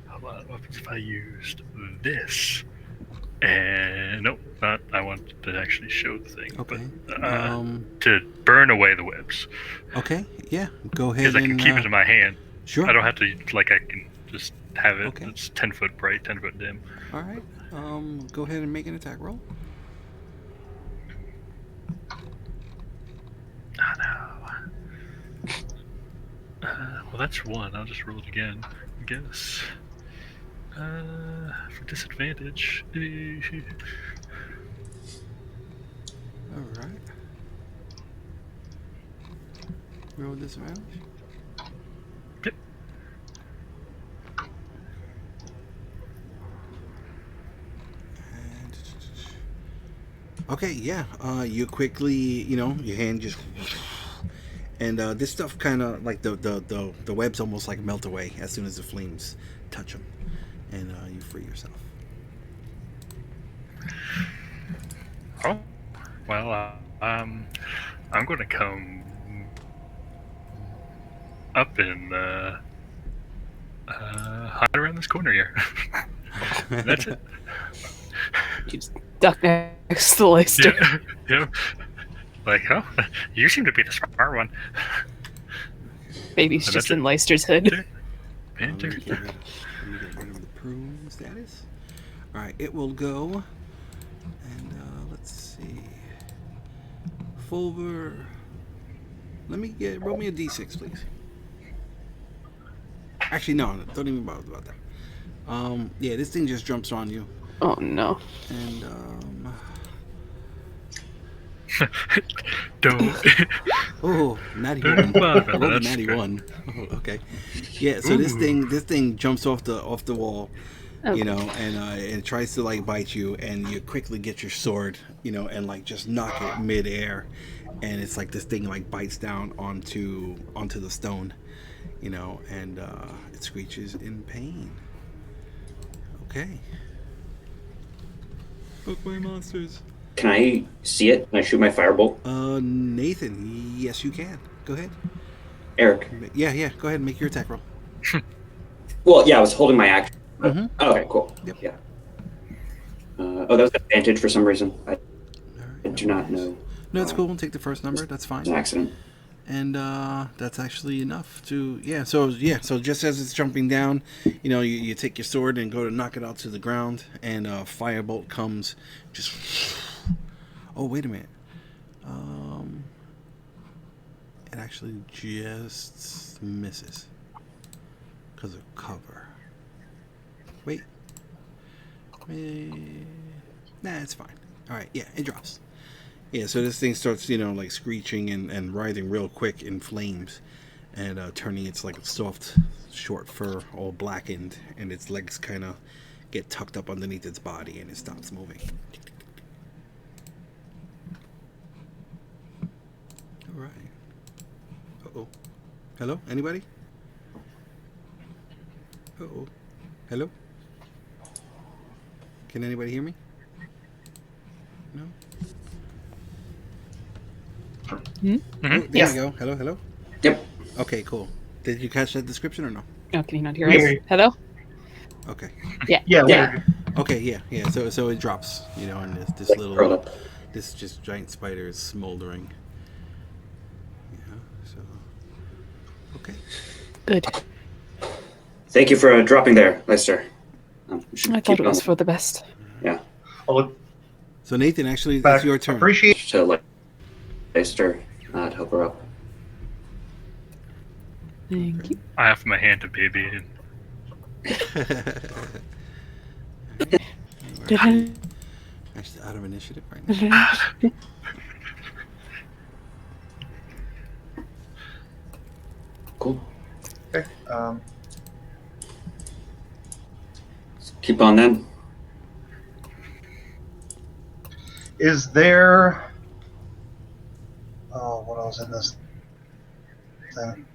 Hold on, what if I used this? And nope, not. I want to actually show the thing. Okay. But, to burn away the webs. Okay. Yeah. Go ahead Because I can and keep it in my hand. sure. I don't have to I can just have it. Okay. It's 10 foot bright, 10 foot dim. All right. Go ahead and make an attack roll. Oh no. Well, that's 1. I'll just roll it again. I guess. For disadvantage. All right. Roll disadvantage. Yep. Okay, yeah. You quickly, your hand just, and this stuff kind of like the webs almost like melt away as soon as the flames touch them, and you free yourself. Oh, well, I'm going to come up and hide around this corner here. That's it. You just duck next to Leicester. Yeah. Yeah. Like, oh, you seem to be the smart one. Baby's And just that's in Leicester's head. Let me get rid of the prune status. All right, it will go, and let's see. Fomher. Roll me a d6, please. Actually, no, don't even bother about that. Yeah, this thing just jumps on you, Oh no. and Don't. oh, natty Don't one. bother, Roll the that's natty good. one. Oh, okay. Yeah, so this thing jumps off the wall, Oh. and it tries to like bite you, and you quickly get your sword, and like just knock it midair, and it's like this thing like bites down onto the stone, and it screeches in pain. Okay. Fuck my monsters. Can I see it? Can I shoot my firebolt? Nathan, yes you can. Go ahead. Eric. Yeah, go ahead and make your attack roll. Well, yeah, I was holding my action. But... Mhm. Oh, okay, cool. Yep. Yeah. That was advantage for some reason. I Alright, do not know. No, it's cool. Take the first number. That's fine. It's an accident. And that's actually enough to So just as it's jumping down, you take your sword and go to knock it out to the ground, and firebolt comes. Just. Oh wait a minute. It actually just misses because of cover. Wait. Nah, it's fine. All right, yeah, it drops. Yeah, so this thing starts, like screeching and writhing real quick in flames, and turning its like soft, short fur all blackened, and its legs kind of get tucked up underneath its body, and it stops moving. All right. Uh-oh. Hello? Anybody? Uh-oh. Hello? Can anybody hear me? No? Mhm. Oh, there you go. Hello? Yep. Okay, cool. Did you catch that description or no? Oh, can you not hear Yeah. us? Hello? Okay. Yeah. Yeah. Okay, yeah. So it drops, and this Curled little, up. this just giant spider is smoldering. Yeah. So. Okay. Good. Thank you for dropping there, Lester. We should I keep thought it on. was for the best. Yeah. I'll look So Nathan, actually, back. it's your turn. Appreciate. To let Lester to help her up. Thank you. I have my hand to baby, and Did I- Actually, out of initiative right now. Cool. Okay. Keep on then. Is there? Oh, what else in this thing?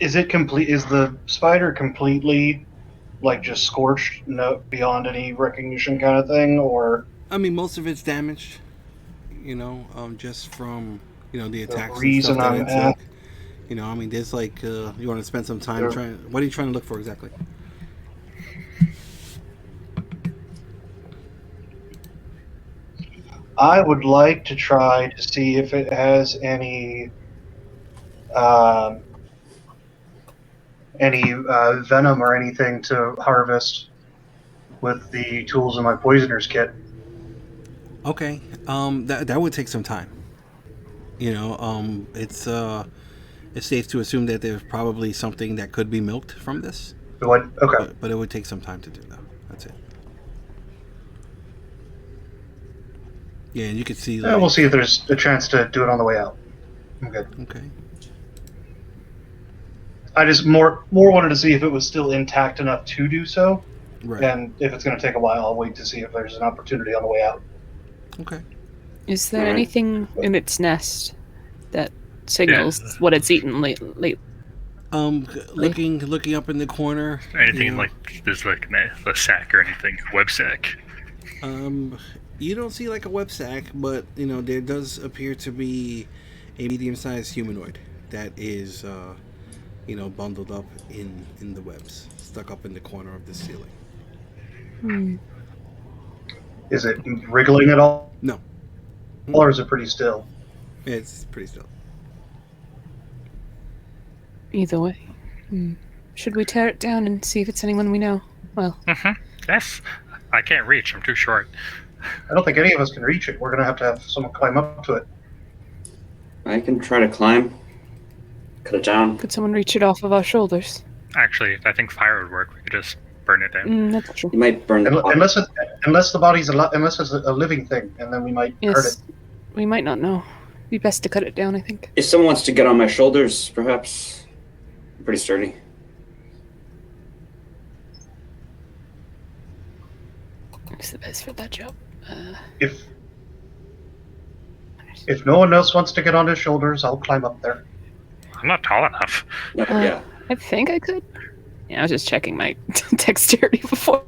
Is it complete? Is the spider completely, like, just scorched, no, beyond any recognition, kind of thing, or? I mean, most of it's damaged, just from the attacks and reason stuff that I'm it at. took. I mean, there's like you want to spend some time Sure. trying. What are you trying to look for exactly? I would like to try to see if it has um, any venom or anything to harvest with the tools in my poisoner's kit. Okay, that would take some time. It's safe to assume that there's probably something that could be milked from this, What? Okay. but it would take some time to do that. That's it. Yeah, and you could see We'll see if there's a chance to do it on the way out. I'm good. Okay. I just more wanted to see if it was still intact enough to do so, Right. and if it's going to take a while, I'll wait to see if there's an opportunity on the way out. Okay. Is there Alright. anything in its nest that signals what it's eaten lately? Looking up in the corner. Anything like there's like a sack or anything, web sack. You don't see like a web sack, but there does appear to be a medium-sized humanoid that is bundled up in the webs, stuck up in the corner of the ceiling. Is it wriggling at all? No. Or is it pretty still? It's pretty still. Either way. Should we tear it down and see if it's anyone we know? Well, Yes. I can't reach. I'm too short. I don't think any of us can reach it. We're going to have someone climb up to it. I can try to climb. Cut it down. could someone reach it off of our shoulders? Actually, I think fire would work. We could just burn it down. That's true. You might burn the body. Unless the body's unless it's a living thing, and then we might hurt it. Yes. We might not know. Be best to cut it down, I think. If someone wants to get on my shoulders, perhaps. I'm pretty sturdy. Who's the best for that job? If no one else wants to get on his shoulders, I'll climb up there. I'm not tall enough. No, yeah. I think I could. Yeah, I was just checking my dexterity before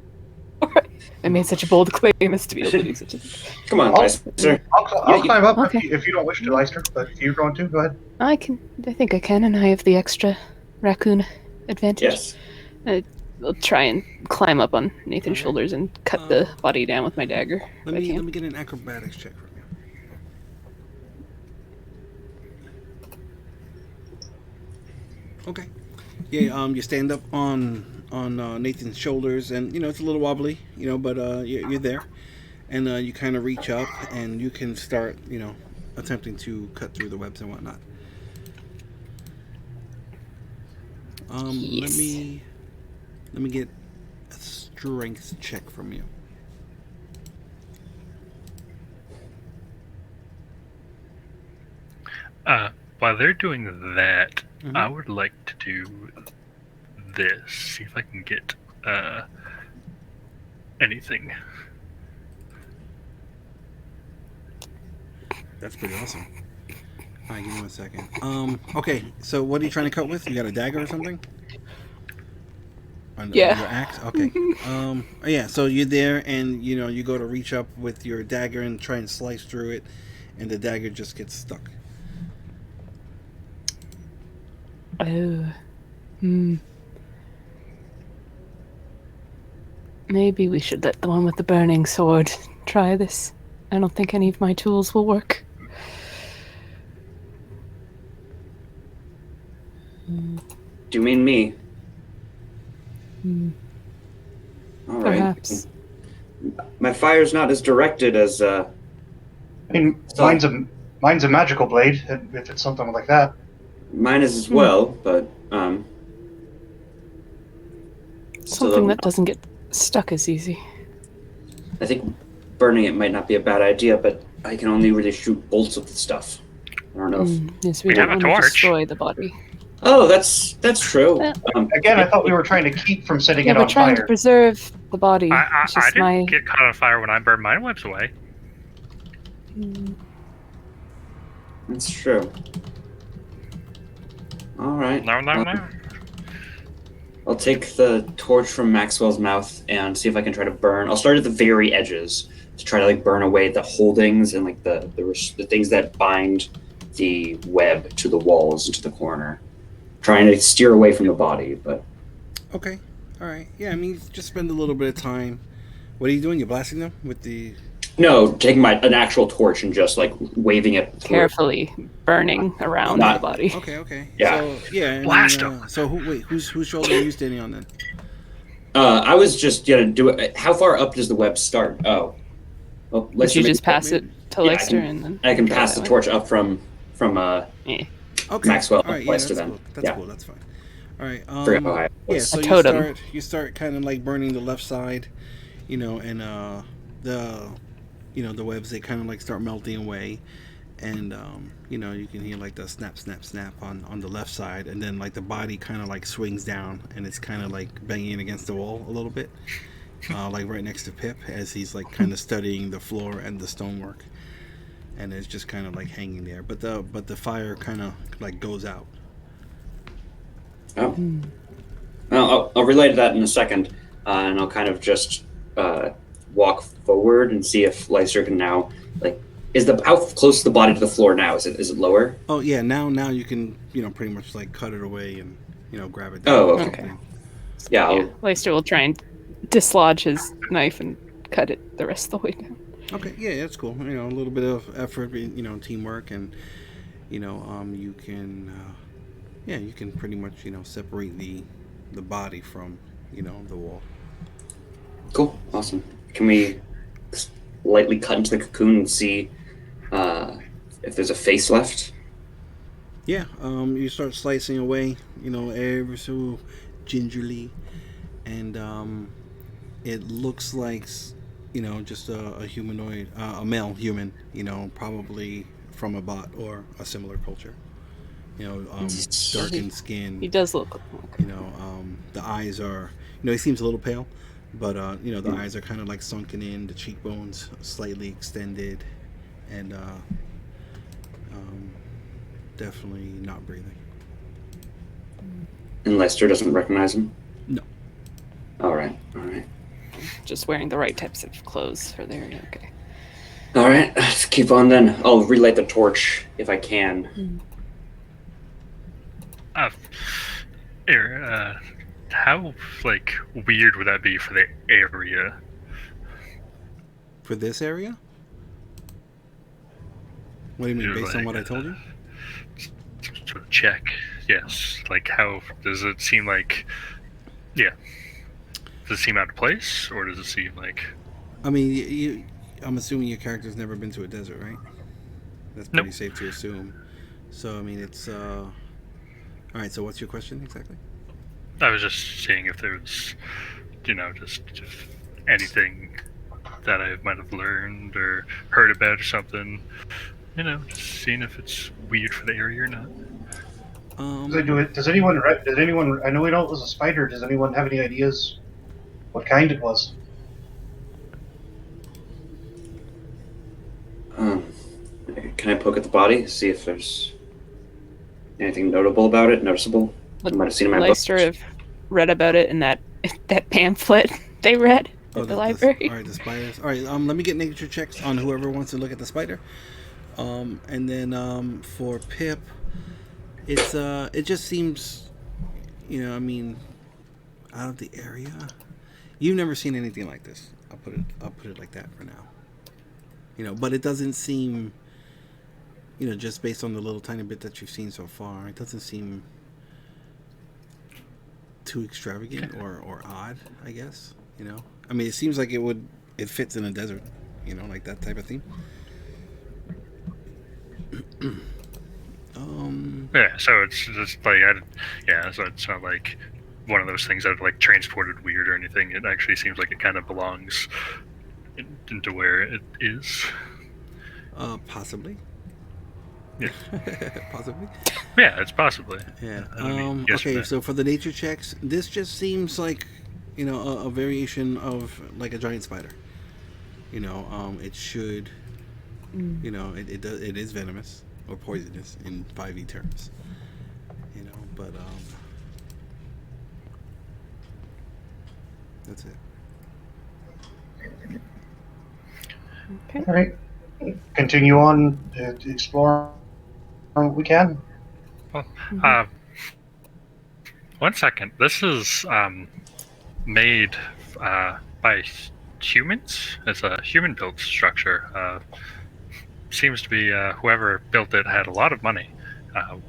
I made such a bold claim as to be able to do such a thing. Come on, Leicester. I'll climb up Okay. if you don't wish to, Leicester. But if you're going to, go ahead. I think I can, and I have the extra raccoon advantage. Yes. I'll try and climb up on Nathan's shoulders and cut the body down with my dagger. Let if I me can. let me get an acrobatics check from you. Okay. Yeah. You stand up on Nathan's shoulders, and it's a little wobbly, but you're there, and you kind of reach up, and you can start, attempting to cut through the webs and whatnot. Yes. Let me get a strength check from you. While they're doing that, Mhm. I would like to do this. See if I can get anything. That's pretty awesome. All right, give me 1 second. Okay, so what are you trying to cut with? You got a dagger or something? Yeah. Your axe? Okay. Yeah, so you're there, and, you go to reach up with your dagger and try and slice through it, and the dagger just gets stuck. Oh. Maybe we should let the one with the burning sword try this. I don't think any of my tools will work. Do you mean me? All right. Perhaps. My fire's not as directed as I mean, So- mine's a magical blade. If it's something like that. mine is as well, but Something that doesn't get stuck as easy. I think burning it might not be a bad idea, but I can only really shoot bolts of the stuff. I don't know. Yes, We we don't have a want to torch. destroy the body. Oh, that's true. Again, I thought we were trying to keep from setting Yeah, it we're on trying to fire. preserve the body. I It's just didn't get caught on fire when I burned my webs away. That's true. All right. No. I'll take the torch from Maxwell's mouth and see if I can try to burn. I'll start at the very edges to try to burn away the holdings and the things that bind the web to the walls, to the corner, trying to steer away from the body. But Okay. All right. Yeah, I mean, just spend a little bit of time. What are you doing? You're blasting them with the. no, taking an actual torch and just like waving it through. Carefully burning around Not- the body. Okay. Okay. Yeah. So yeah. I mean, Blast 'em. so whose shoulder are you standing on then? I was just gonna do it. How far up does the web start? Oh, well, Would let's you just pass it to Yeah, Leicester and then I can go pass that the way? torch up from Yeah. Okay. Maxwell All right. Yeah, Leicester that's then. cool. That's Yeah. cool. That's fine. All right. Forget how high it Yeah. was. So A totem. you start kind of like burning the left side, and the the webs, they kind of like start melting away, and you can hear like the snap snap snap on the left side, and then like the body kind of like swings down, and it's kind of like banging against the wall a little bit, like right next to Pip as he's like kind of studying the floor and the stonework, and it's just kind of like hanging there, but the fire kind of like goes out. Oh. Well, I'll relay to that in a second, and I'll kind of just walk forward and see if Leicester can now, like, how close is the body to the floor now? Is it lower? Oh yeah, now you can pretty much like cut it away and grab it down. Oh, okay. Yeah, Yeah. Leicester will try and dislodge his knife and cut it the rest of the way down. Okay, yeah, that's cool. A little bit of effort, teamwork, and you can you can pretty much separate the body from the wall. Cool, awesome. Can we lightly cut into the cocoon and see if there's a face left? Yeah, you start slicing away, ever so gingerly, and it looks like just a humanoid, a male human, probably from a bot or a similar culture. Darkened skin. He does look. The eyes are, he seems a little pale, but the eyes are kind of like sunken in, the cheekbones slightly extended, and definitely not breathing. And Leicester doesn't recognize him? No. All right. Just wearing the right types of clothes for there. Okay. All right, let's keep on then. I'll relight the torch if I can. How like weird would that be for the area? For this area? What do you mean, You're based on like, what I told you? Sort of check. Yes. Like, how does it seem like? Yeah. Does it seem out of place, or does it seem like? I mean, I'm assuming your character's never been to a desert, right? That's pretty Nope. safe to assume. So, I mean, it's all right. So, what's your question exactly? I was just seeing if there was, just if anything that I might have learned or heard about or something. Just seeing if it's weird for the area or not. Does anyone? I know we know it was a spider. Does anyone have any ideas what kind it was? Can I poke at the body, see if there's anything notable about it, noticeable? I might have seen it in my books. Leicester have read about it in that pamphlet they read at the library. All right, the spiders. All right, let me get nature checks on whoever wants to look at the spider. And then for Pip, it just seems, I mean, out of the area. You've never seen anything like this. I'll put it like that for now. But it doesn't seem, just based on the little tiny bit that you've seen so far, it doesn't seem too extravagant or odd, I guess. I mean, it seems like it fits in a desert, like that type of thing. Yeah, so it's just like so it's not like one of those things that like transported weird or anything. It actually seems like it kind of belongs into where it is. Possibly. Yeah. Possibly. Yeah, it's possibly. Yeah. I mean, yes or Okay, no. so for the nature checks, this just seems like, a variation of like a giant spider. It should, it is venomous or poisonous in 5e terms. But that's it. Okay. All right, continue on to explore. We can. Well, Mhm. uh, 1 second. This is made by humans. It's a human-built structure. Seems to be whoever built it had a lot of money.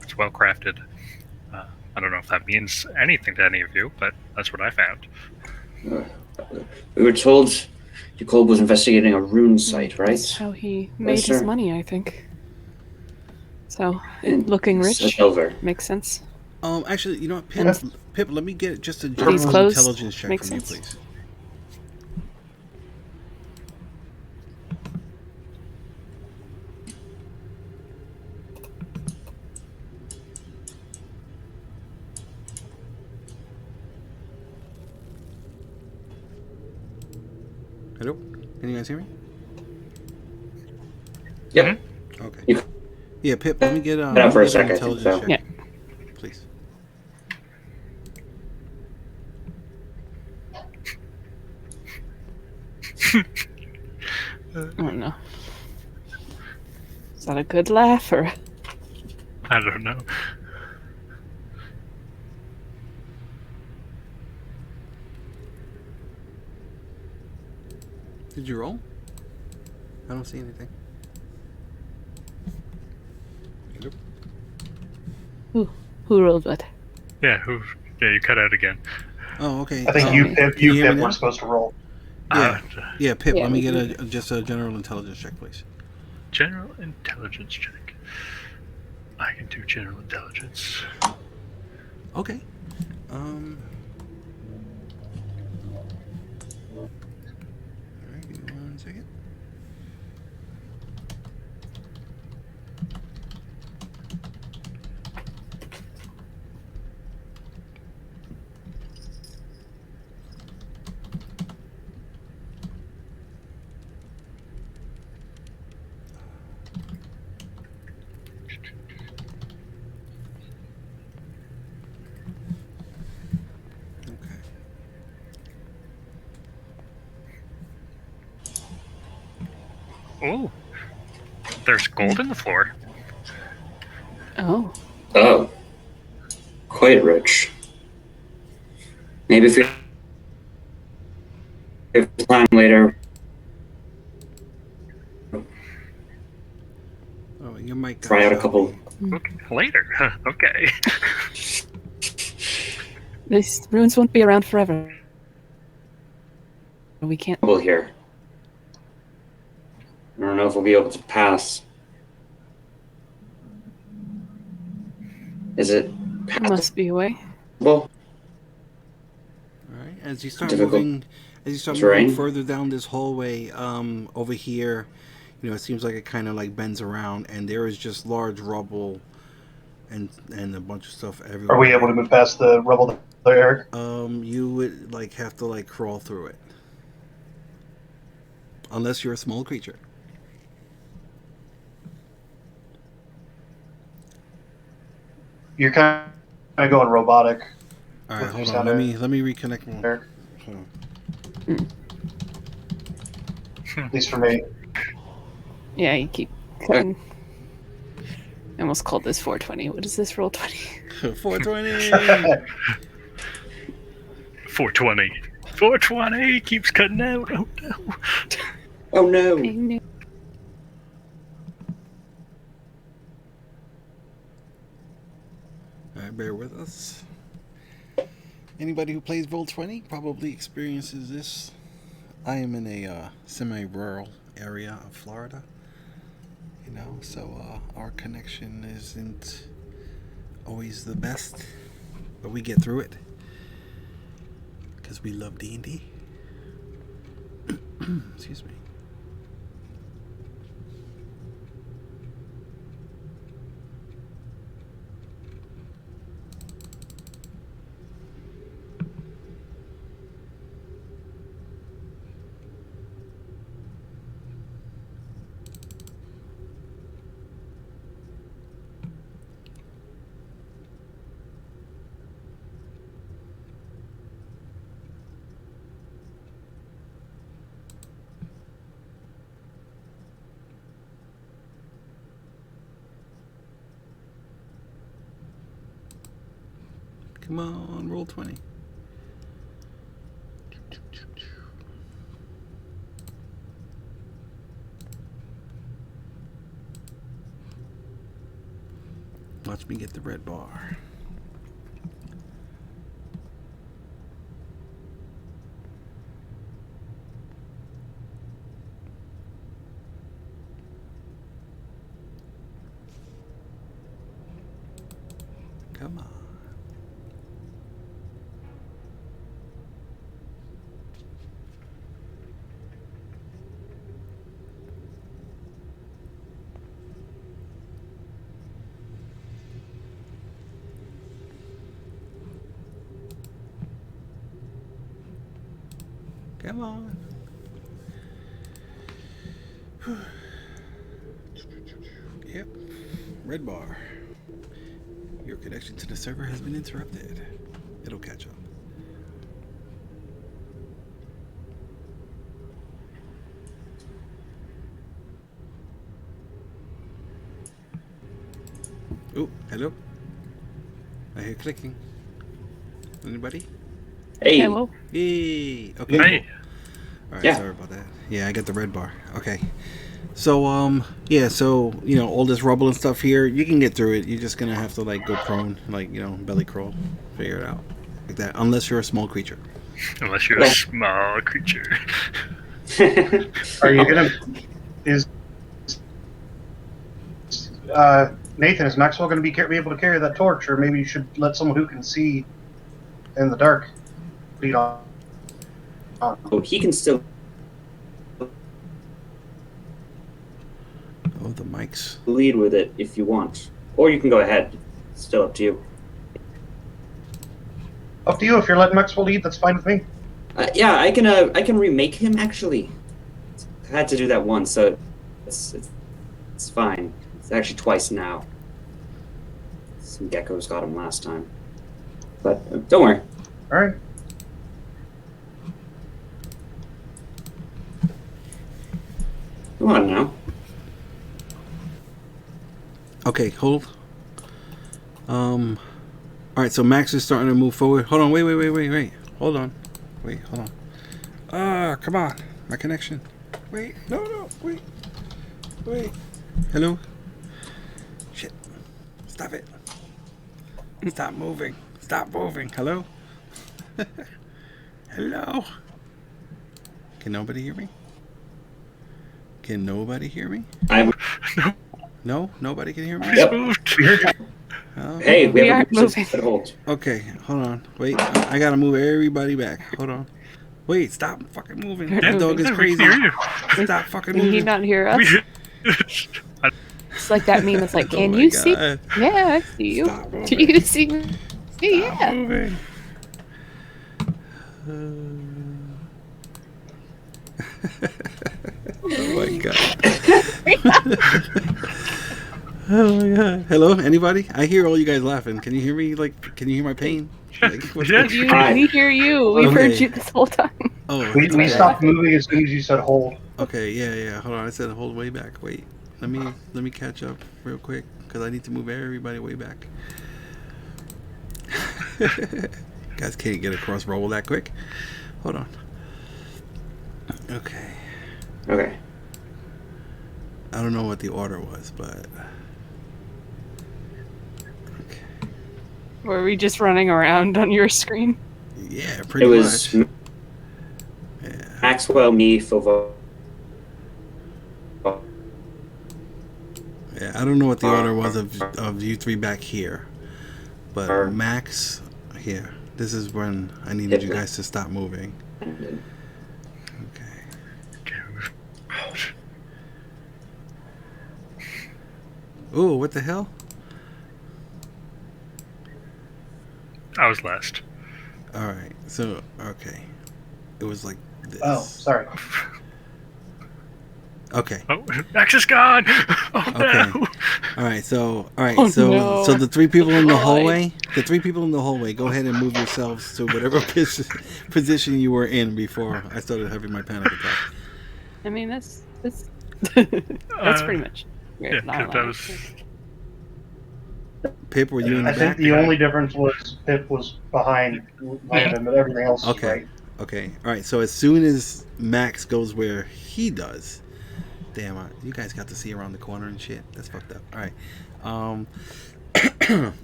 It's well crafted. I don't know if that means anything to any of you, but that's what I found. We were told Jacob was investigating a rune site, right? That's how he made his Lester? money, I think. So, And looking it's a rich silver. makes sense. Actually, you know what, Pip? And Pip, let me get just a that he's general closed intelligence check makes from you, sense. please. Hello? Can you guys hear me? Yep. Okay. You Yeah, Pip, let me get cut out for a an second, intelligence so. check, Yeah. please. I don't know. Is that a good laugh or? I don't know. Did you roll? I don't see anything. Hello? Who rolled what? Yeah, you cut out again. Oh, okay. I think you, Pip, Can you hear me Pip, now? were supposed to roll. Yeah. Yeah, Pip, Yeah, let me we get can- just a general intelligence check, please. General intelligence check. I can do general intelligence. Okay. Um. Alright, give me 1 second. Okay. Oh, there's gold in the floor. Oh, Oh, quite rich. Maybe if we have time later. Oh, your mic got Try out a couple. choppy. Okay, later. Okay. these runes won't be around forever. We can't. Here. I don't know if we'll be able to pass. Is it There must be a way. passable? All right. Difficult As you start moving terrain? further down this hallway, over here, it seems like it kind of like bends around, and there is just large rubble and a bunch of stuff Are we able everywhere. to move past the rubble there, Eric? You would like have to like crawl through it, unless you're a small creature. You're kind of going robotic. All right, With your hold on. sound, Let me reconnect. Eric. Hold on. At least for me. Yeah, you keep cutting. I almost called this 420. What is this? Roll 20. 420. 420. 420 keeps cutting out. Oh no. Oh no! I knew. All right, bear with us. Anybody who plays Roll20 probably experiences this. I am in a semi-rural area of Florida, so our connection isn't always the best, but we get through it because we love D&D. Excuse me. Come on, roll 20. Watch me get the red bar. Come on. Come on. Yep. Red bar. Your connection to the server has been interrupted. It'll catch up. Oh, hello. I hear clicking. Anybody? Hey. Hello. Hey. Okay. Hey. Cool. All right. Yeah. Sorry about that. Yeah, I got the red bar. Okay. So yeah. So all this rubble and stuff here, you can get through it. You're just gonna have to like go prone, like belly crawl, figure it out like that. Unless you're a small creature. Unless you're a small creature. Are you gonna? Is Nathan? Is Maxwell going to be able to carry that torch, or maybe you should let someone who can see in the dark lead on? Oh, he can still. Oh, the mics. Lead with it if you want, or you can go ahead. Still up to you. Up to you. If you're letting Maxwell lead, that's fine with me. Yeah, I can remake him actually. I had to do that once, so it's fine. It's actually twice now. Some geckos got him last time, but don't worry. All right. Come on now. Okay, hold. All right, so Max is starting to move forward. Hold on, wait. Hold on. Wait, hold on. Come on. My connection. Wait, no, wait. Hello? Shit. Stop it. Stop moving. Hello? Hello? Can nobody hear me? I'm. No? Nobody can hear me? He's Yep. moved. We heard you. Oh. Hey, We we have aren't a moving. hold. Okay, hold on. Wait, I gotta move everybody back. Hold on. Wait, stop fucking moving. You're That dog moving. is Yeah, we crazy. can hear you. Stop fucking Can he moving. not hear us? I- It's like that meme. It's like, Oh can my you see? God. Yeah, I see you. Stop Do moving. you see me? Stop Yeah. moving. Oh my god. Oh my god. Hello, anybody? I hear all you guys laughing. Can you hear me? Can you hear my pain? Like, what's Yeah. going- Hi. We hear you. We've Okay. heard you this whole time. Oh, We okay. stopped moving as soon as you said hold. Okay, yeah. Hold on. I said hold way back. Wait. Let me catch up real quick because I need to move everybody way back. Guys can't get across roll that quick. Hold on. Okay. Okay. I don't know what the order was, but okay. Were we just running around on your screen? Yeah, It pretty was much. Yeah. Maxwell, me, Fomher. Yeah, I don't know what the order was of you three back here, but Max here. This is when I needed you guys to stop moving. Okay. Ooh, what the hell? I was last. All right, so okay, it was like this. Oh, sorry. Okay. Oh, Max is gone. Oh Okay. no. All right. So Oh, no. so the three people in the Oh, hallway, go ahead and move yourselves to whatever position you were in before I started having my panic attack. I mean, that's that's pretty much. Yeah, not that allowed. was. Pip, were you in the I think back? the only difference was Pip was behind Landon, but everything else is Okay. right. Okay. All right. So as soon as Max goes where he does, damn, you guys got to see around the corner and shit. That's fucked up. All right.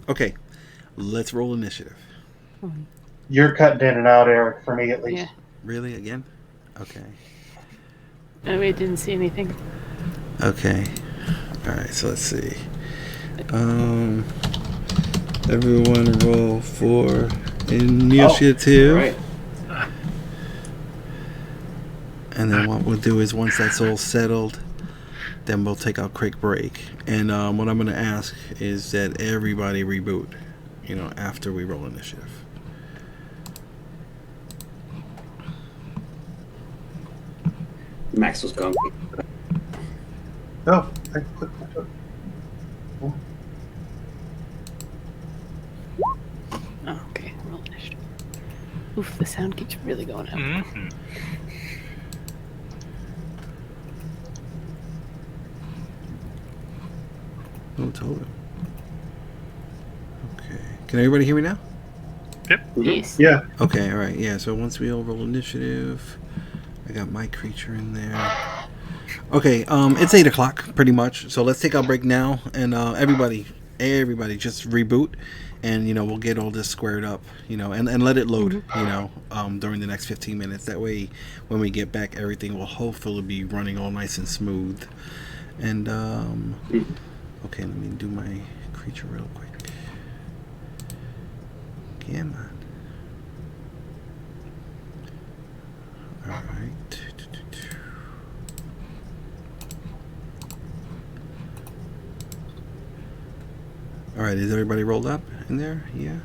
Okay. Let's roll initiative. You're cutting in and out, Eric, for me at least. Yeah. Really? Again? Okay. Oh, we didn't see anything. Okay. All right. So let's see. Everyone roll for initiative. Right. And then what we'll do is once that's all settled, then we'll take our quick break. And what I'm going to ask is that everybody reboot, after we roll initiative. Max was gone. Oh, I clicked my foot. Oh, okay. Roll initiative. Oof, the sound keeps really going up. Mm-hmm. Oh, total. Okay. Can everybody hear me now? Yes. Yeah. Okay, all right. Yeah, so once we all roll initiative, I got my creature in there. Okay, it's 8 o'clock pretty much. So let's take our break now, and everybody just reboot, and we'll get all this squared up, and let it load, during the next 15 minutes. That way, when we get back, everything will hopefully be running all nice and smooth. And okay, let me do my creature real quick. Come on. All right. All right, is everybody rolled up in there? Yeah.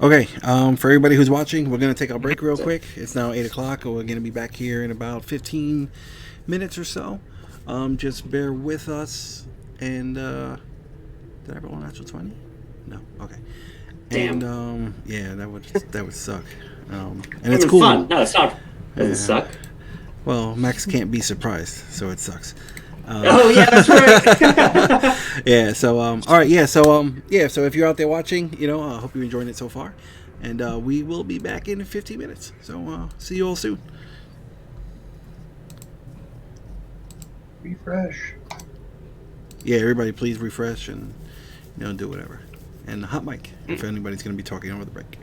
Okay, for everybody who's watching, we're going to take our break real quick. It's now 8 o'clock, and we're going to be back here in about 15 minutes or so. Just bear with us. And, did I roll a natural 20? No. Okay. Damn. And, yeah, that would suck. And It it's was cool. fun. No, it's not. Doesn't suck. Well, Max can't be surprised, so it sucks. Oh yeah, that's right. Yeah. So all right. Yeah. So yeah. So if you're out there watching, I hope you're enjoying it so far, and we will be back in 15 minutes. So see you all soon. Refresh. Yeah. Everybody, please refresh and do whatever. And hot mic if anybody's going to be talking over the break.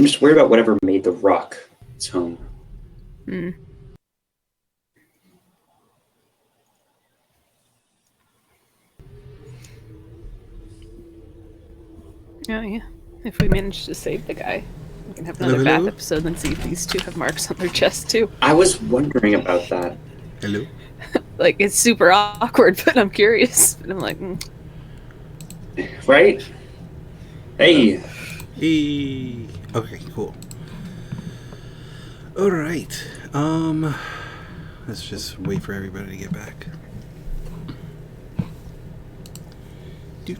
just worried about whatever made the rock its home. Hmm. Oh, yeah. If we manage to save the guy, we can have another Hello? bath episode and see if these two have marks on their chest, too. I was wondering about that. Hello? Like, it's super awkward, but I'm curious. But I'm like, Right? Hey. Hey. Okay, cool. Alright. Let's just wait for everybody to get back. Do.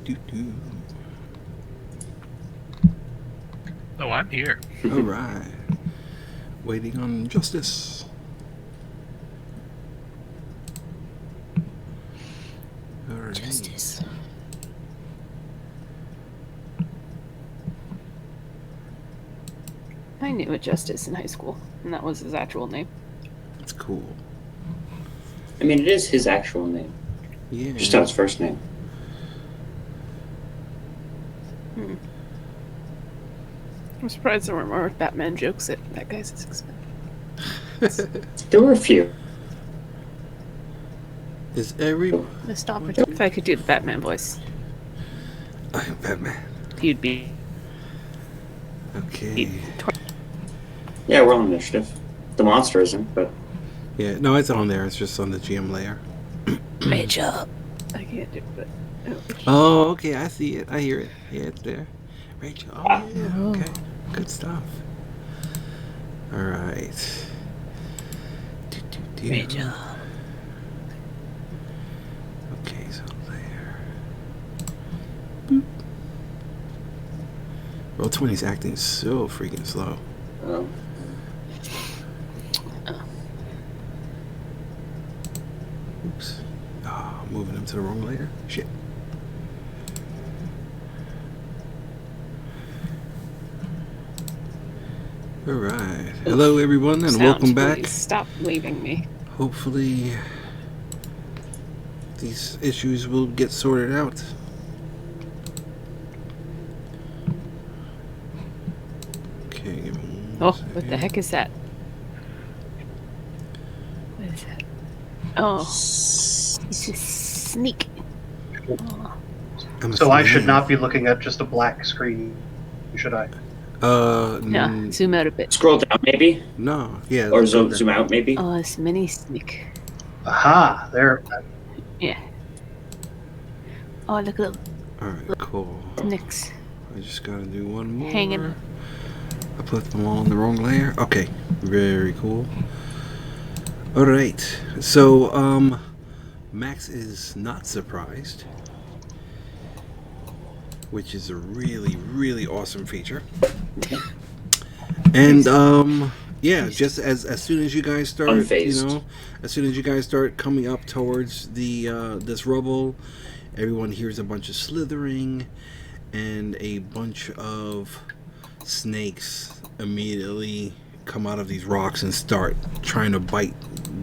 Oh, I'm here. Alright. Waiting on justice. Alright. justice. I knew a Justice in high school, and that was his actual name. That's cool. I mean, it is his actual name. Yeah. Just not his first name. I'm surprised there weren't more Batman jokes at that guy's expense. There were a few. Is every... If I could do the Batman voice, I'm Batman. he'd be. Okay. Yeah, we're on initiative. The monster isn't, but Yeah, no, it's on there. It's just on the GM layer. Rage up. I can't do it. Oh, okay. I see it. I hear it. Yeah, it's there. Rachel. Oh, yeah. Okay. Good stuff. All right. Rage up. Okay, so there. Boop. Roll20's acting so freaking slow. Oops. Oh, moving him to the wrong layer. Shit. All right. Hello, everyone, and welcome back. Please stop leaving me. Hopefully, these issues will get sorted out. Okay. Give me one Oh, second. what the heck is that? What is that? Oh, it's a sneak. Oh. I'm So I should afraid. not be looking at just a black screen, should I? Yeah, zoom out a bit. scroll down maybe, No. Yeah. or let's go zoom out maybe. Oh, it's mini sneak. Aha! There. Yeah. Oh, look at All right. Cool. the nicks I just gotta do one more. hanging. I put them all on the wrong layer. Okay, very cool. All right, so Max is not surprised, which is a really awesome feature. And yeah, just as soon as you guys start, Unfazed. as soon as you guys start coming up towards the this rubble, everyone hears a bunch of slithering, and a bunch of snakes immediately come out of these rocks and start trying to bite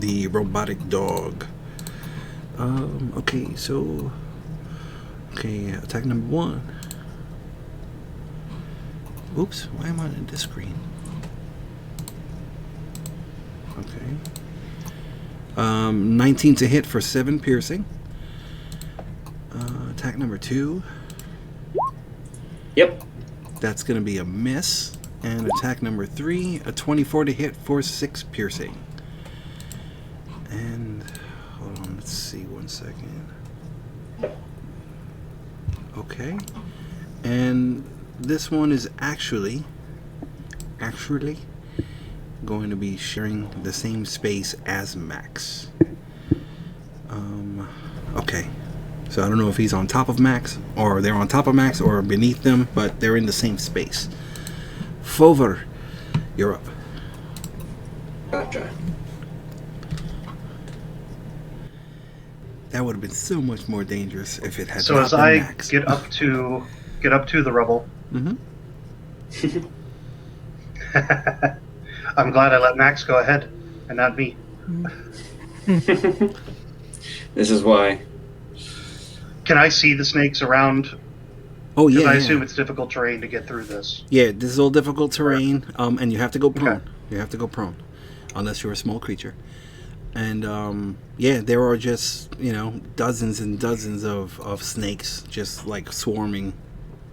the robotic dog. Okay, so attack number 1. Oops, why am I on this screen? Okay. 19 to hit for 7 piercing. Attack number 2. Yep. That's going to be a miss. And attack number 3, a 24 to hit for 6 piercing. And hold on, let's see 1 second. Okay. And this one is actually going to be sharing the same space as Max. Okay. So I don't know if he's on top of Max, or they're on top of Max, or beneath them, but they're in the same space. Fomher, you're up. Gotcha. That would have been so much more dangerous if it had So not as been I Max. get up to the rubble, Mm-hmm. I'm glad I let Max go ahead and not me. This is why. Can I see the snakes around Oh Because yeah, I yeah. assume it's difficult terrain to get through this. Yeah, this is all difficult terrain, and you have to go prone. Okay. You have to go prone, unless you're a small creature. And yeah, there are just dozens and dozens of snakes just like swarming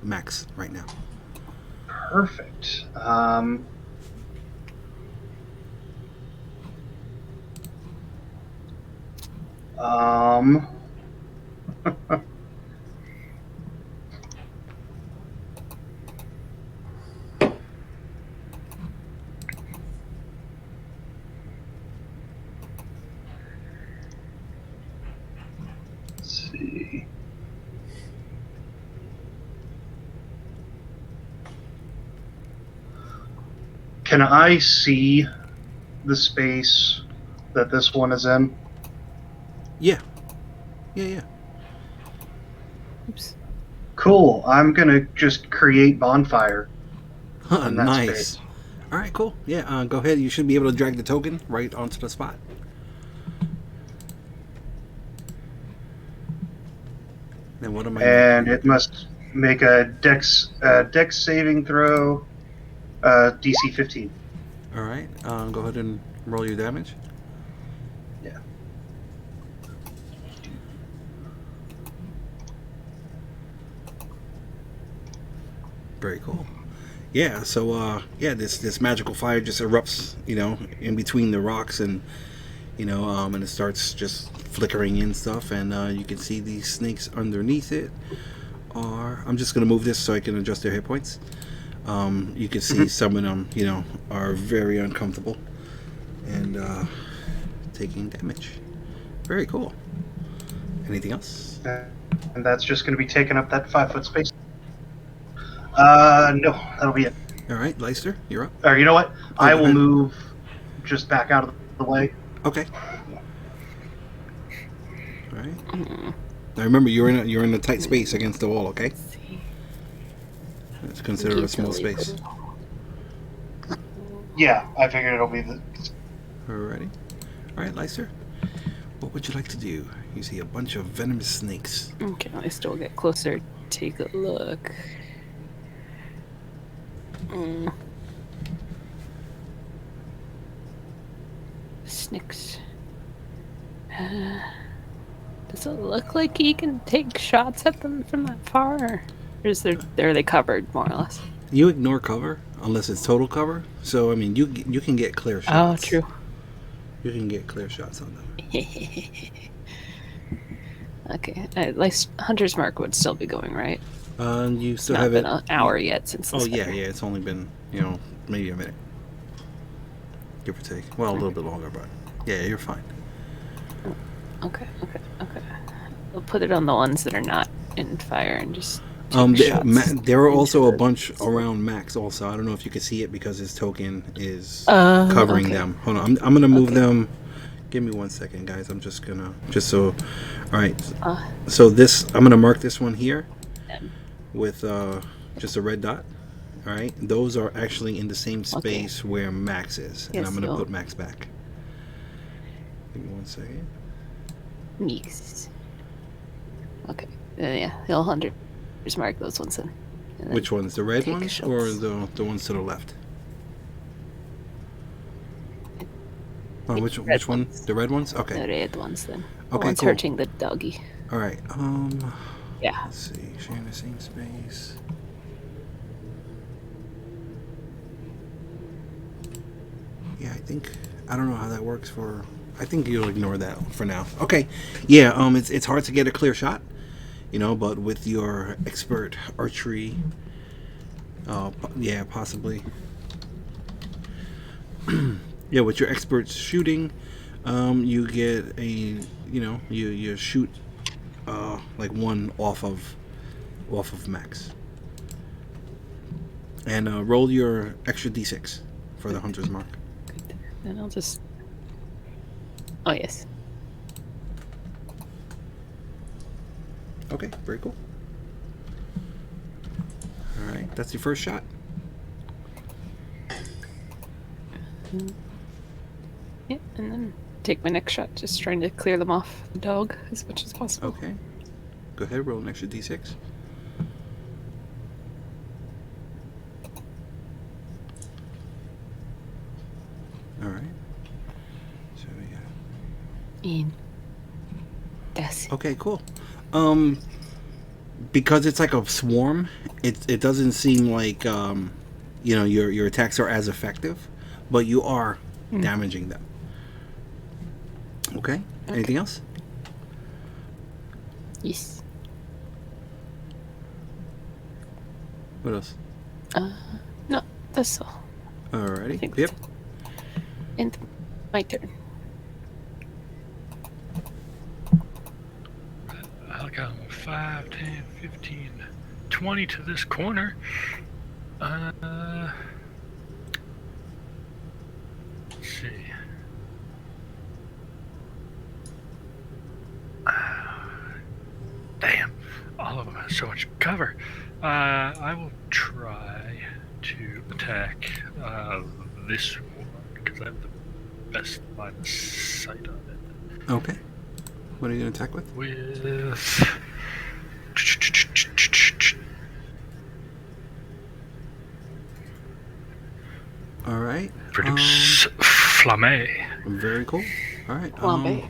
Max right now. Perfect. Um, let's see. Can I see the space that this one is in? Yeah, yeah. Oops. Cool. I'm gonna just create bonfire in that Nice. space. All right, cool. Yeah, go ahead. You should be able to drag the token right onto the spot. Then what am I? And it must make a dex saving throw, DC 15. All right. Go ahead and roll your damage. Yeah. Very cool. Yeah. So yeah, this magical fire just erupts, in between the rocks, and and it starts just flickering and stuff, and you can see these snakes underneath it. I'm just gonna move this so I can adjust their hit points. You can see some of them, are very uncomfortable and taking damage. Very cool. Anything else? And that's just going to be taking up that 5-foot space. No, that'll be it. All right, Leister, you're up. Or you know what? I go will ahead. move just back out of the way. Okay. All right. Now remember, you're in a tight space against the wall. Okay. Let's see. It's considered a small space. Yeah, I figured it'll be the. Alrighty. All right, Leister. What would you like to do? You see a bunch of venomous snakes. Okay, I still get closer. Take a look. Snakes. Does it look like he can take shots at them from that far? Or are they covered, more or less? You ignore cover unless it's total cover. So I mean, you can get clear Oh, shots. true. You can get clear shots on them. Okay, at least Hunter's Mark would still be going, right? You still Not have been it. an hour yet since. Oh this yeah, fire. yeah. It's only been maybe a minute, give or take. Well, a little bit longer, but yeah, you're fine. Okay. We'll put it on the ones that are not in fire and just. Take shots there are also a into bunch the- around Max. Also, I don't know if you can see it because his token is covering okay. them. Hold on, I'm gonna move Okay. them. Give me 1 second, guys. I'm just so. All right. Uh, So I'm gonna mark this one here Um, with just a red dot. All right. Those are actually in the same Okay. space where Max is, and Yes, I'm gonna you'll- put Max back. Give me 1 second. Mix. Okay. Yeah, he'll Hunter's Mark those ones in. And then Which ones? The red take ones or shots. the ones to the left? Oh, The which red one? ones. The red ones? The Okay. red ones then. The Okay, ones cool. hurting the doggy. All right. Yeah. Let's see. Sharing the same space. Yeah, I don't know how that works for. I think you'll ignore that for now. Okay. Yeah. It's hard to get a clear shot, but with your expert archery, yeah, possibly. Yeah, with your expert shooting, you get a, you shoot, like one off of Max, and roll your extra d6 for the Hunter's Mark. Good. Then I'll just. Oh yes. Okay, very cool. All right, that's your first shot. Yeah, and then take my next shot, just trying to clear them off the dog as much as possible. Okay, go ahead, roll an extra d6. All right. So we got. In. That's it. Okay, cool. Um, because it's like a swarm, it doesn't seem like your attacks are as effective, but you are damaging them. Okay. Anything else? Yes. What else? No, that's all. Alrighty. think Yep. that's And my turn. I'll go 5, 10, 15, 20 to this corner. Let's see. Damn, all of them have so much cover. I will try to attack this one because I have the best line of sight on it. Okay. What are you gonna attack with? With All right. produce flamme. Very cool. All right. Flambe.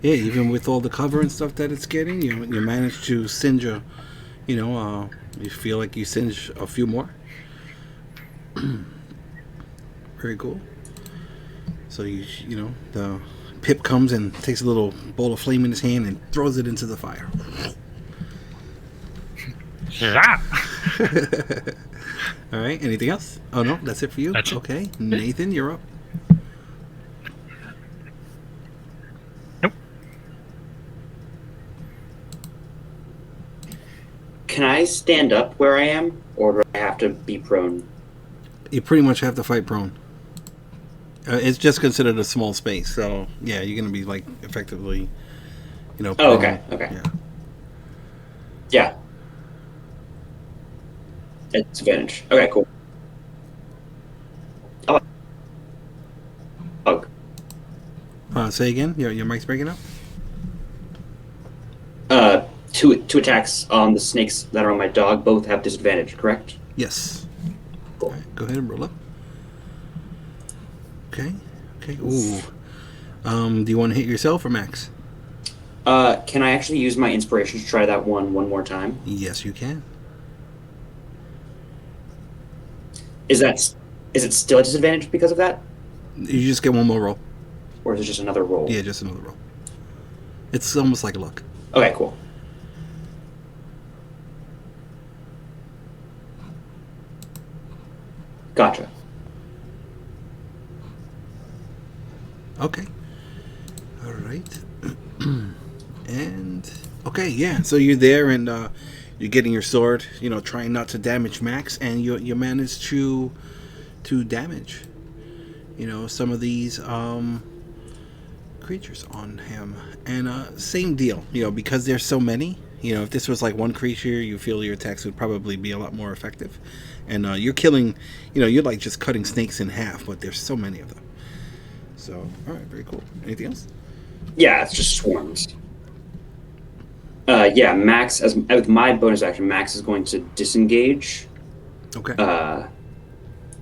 Yeah, even with all the cover and stuff that it's getting, you manage to singe you feel like you singe a few more. Very cool. So the Pip comes and takes a little bowl of flame in his hand and throws it into the fire. Yeah. All right. Anything else? Oh no, that's it for you. That's it. Okay, Nathan, you're up. Nope. Can I stand up where I am, or do I have to be prone? You pretty much have to fight prone. It's just considered a small space, so yeah, you're gonna be like effectively, Oh, prone. okay, okay. Yeah. Yeah. It's advantage. Okay, cool. Oh. Say again. Your mic's breaking up. Two attacks on the snakes that are on my dog both have disadvantage, correct? Yes. Cool. All right, go ahead and roll up. Okay. Okay. Ooh. Do you want to hit yourself or Max? Can I actually use my inspiration to try that one more time? Yes, you can. Is it still a disadvantage because of that? You just get one more roll. Or is it just another roll? Yeah, just another roll. It's almost like luck. Okay, cool. Gotcha. Okay. All right. And okay, yeah. So you're there, and you're getting your sword. Trying not to damage Max, and you manage to damage. Some of these creatures on him, and same deal. Because there's so many. If this was like one creature, you feel your attacks would probably be a lot more effective. And you're killing. You're like just cutting snakes in half, but there's so many of them. So, all right, very cool. Anything else? Yeah, it's just swarms. Yeah, Max, with my bonus action, Max is going to disengage. Okay.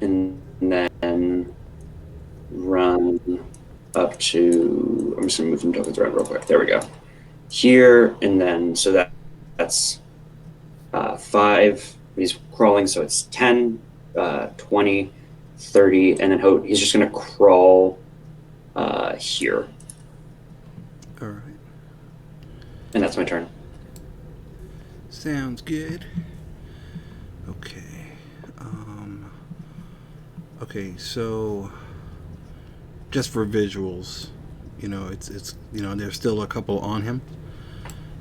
And then run up to. I'm just gonna move some tokens around real quick. There we go. Here and then, so that's 5. He's crawling, so it's 10, 20, 30, and then he's just gonna crawl here. All right. And that's my turn. Sounds good. Okay. Okay, so just for visuals, it's there's still a couple on him,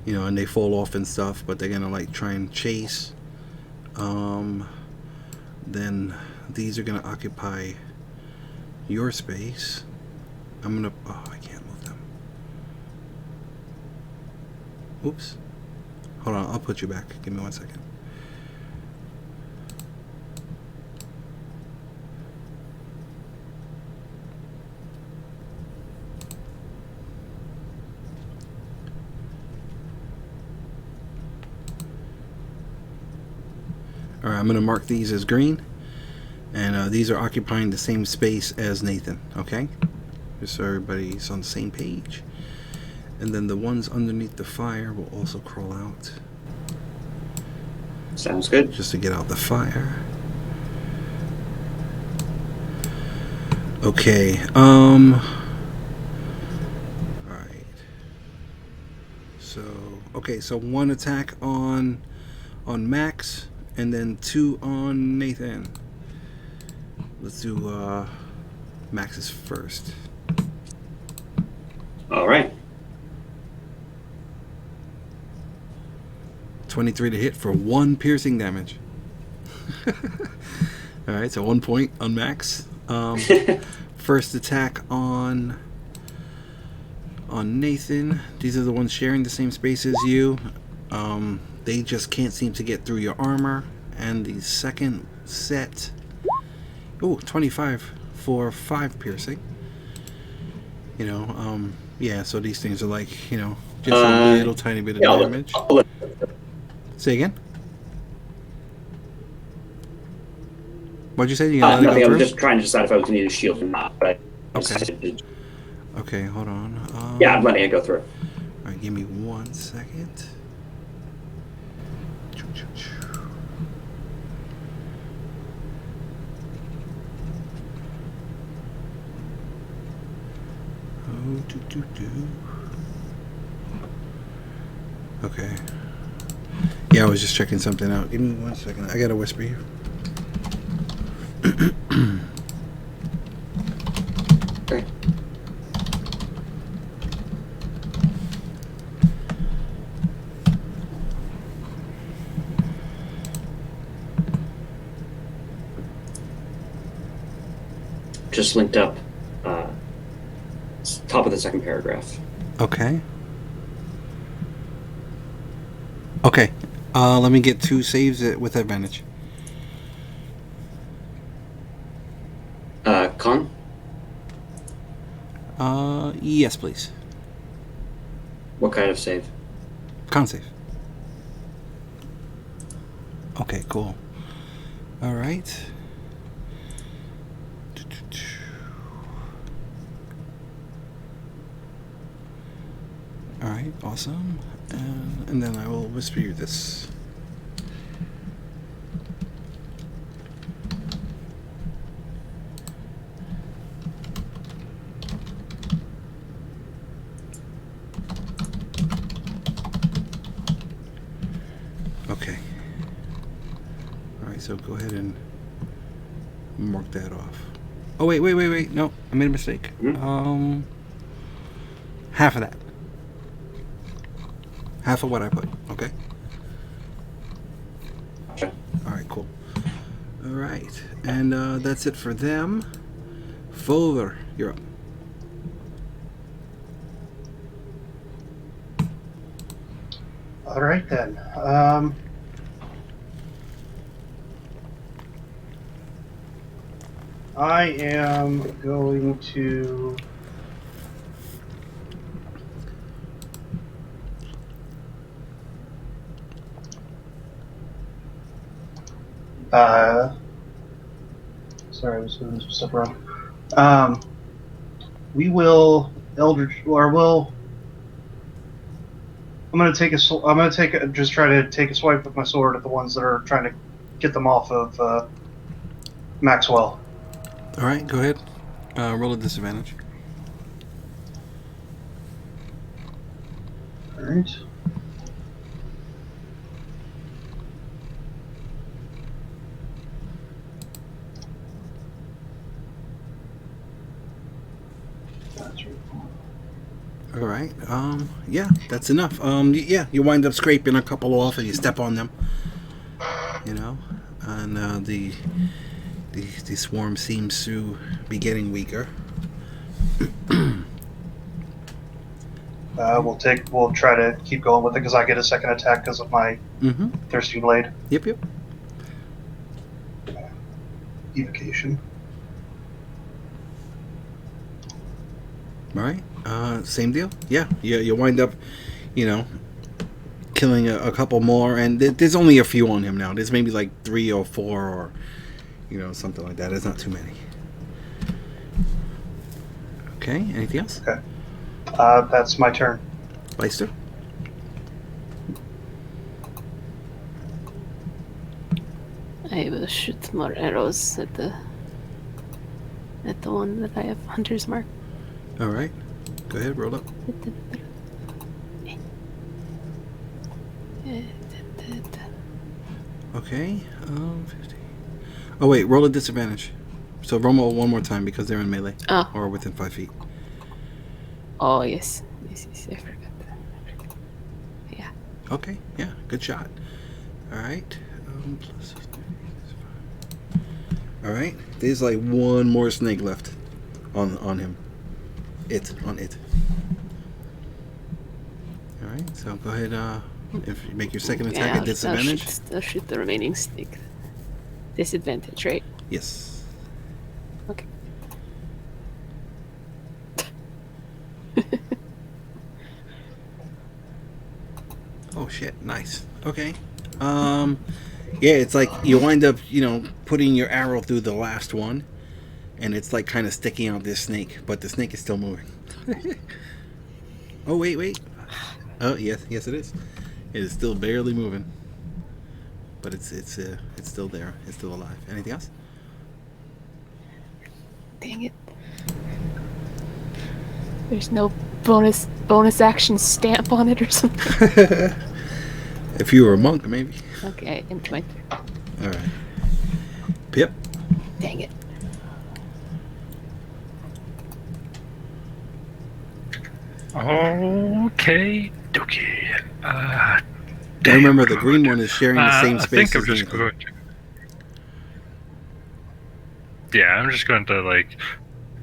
and they fall off and stuff, but they're gonna like try and chase. Then these are gonna occupy your space. I can't move them. Oops. Hold on, I'll put you back. Give me 1 second. Alright, I'm going to mark these as green. And these are occupying the same space as Nathan, okay? Just so everybody's on the same page. And then the ones underneath the fire will also crawl out. Sounds good. Just to get out the fire. Okay, alright. So one attack on Max, and then 2 on Nathan. Let's do Max's first. All right. 23 to hit for 1 piercing damage. Alright, so 1 point on Max. First attack on Nathan. These are the ones sharing the same space as you. They just can't seem to get through your armor. And the second set, 25 for 5 piercing. Yeah, so these things are like, just a little tiny bit of damage. Say again? What'd you say? You gonna let it nothing. go I was through? just trying to decide if I was going to use a shield or not. But Okay, hold on. Yeah, I'm letting it go through. Alright, give me 1 second. Okay. Yeah, I was just checking something out. Give me 1 second. I gotta whisper you. Okay. Just linked up. Top of the second paragraph. Okay. Okay. Let me get 2 saves with advantage. Con? Yes, please. What kind of save? Con save. Okay, cool. All right. All right, awesome. And then I will whisper you this. Okay. All right, so go ahead and mark that off. Oh, wait. No, I made a mistake. Mm-hmm. Half of that. Half of what I put, okay? Gotcha. Alright, cool. Alright, and that's it for them. Fomher, you're up. Alright then. I am going to... sorry, I was moving some stuff around. We will Eldritch, or will. I'm gonna just try to take a swipe with my sword at the ones that are trying to get them off of Maxwell. Alright, go ahead. Roll a disadvantage. Alright. All right. Yeah, that's enough. Yeah, you wind up scraping a couple off, and you step on them. And the swarm seems to be getting weaker. We'll try to keep going with it because I get a second attack because of my thirsty blade. Yep. Evocation. All right. Same deal. Yeah. You wind up, killing a couple more, and there's only a few on him now. There's maybe like 3 or 4, or something like that. It's not too many. Okay, anything else? Okay. That's my turn. Leister? I will shoot more arrows at the one that I have hunter's mark. All right. Go ahead, roll up. Okay. 50. Oh wait, roll a disadvantage. So roll one more time because they're in melee Oh. or within 5 feet. Oh yes, I forgot that. Yeah. Okay. Yeah. Good shot. All right. Plus. All right. There's like one more snake left on him. On it. All right. So go ahead. If you make your second attack at disadvantage. I'll shoot the remaining snake. Disadvantage, right? Yes. Okay. Oh shit! Nice. Okay. Yeah, it's like you wind up, putting your arrow through the last one, and it's like kind of sticking out this snake, but the snake is still moving. Oh wait. Oh yes, it is. It is still barely moving, but it's still there. It's still alive. Anything else? Dang it. There's no bonus action stamp on it or something. If you were a monk, maybe. Okay, into my turn. All right. Pip. Dang it. Okay, dokie. I remember the green one is sharing the same space. I think I'm just going to. Yeah, I'm just going to like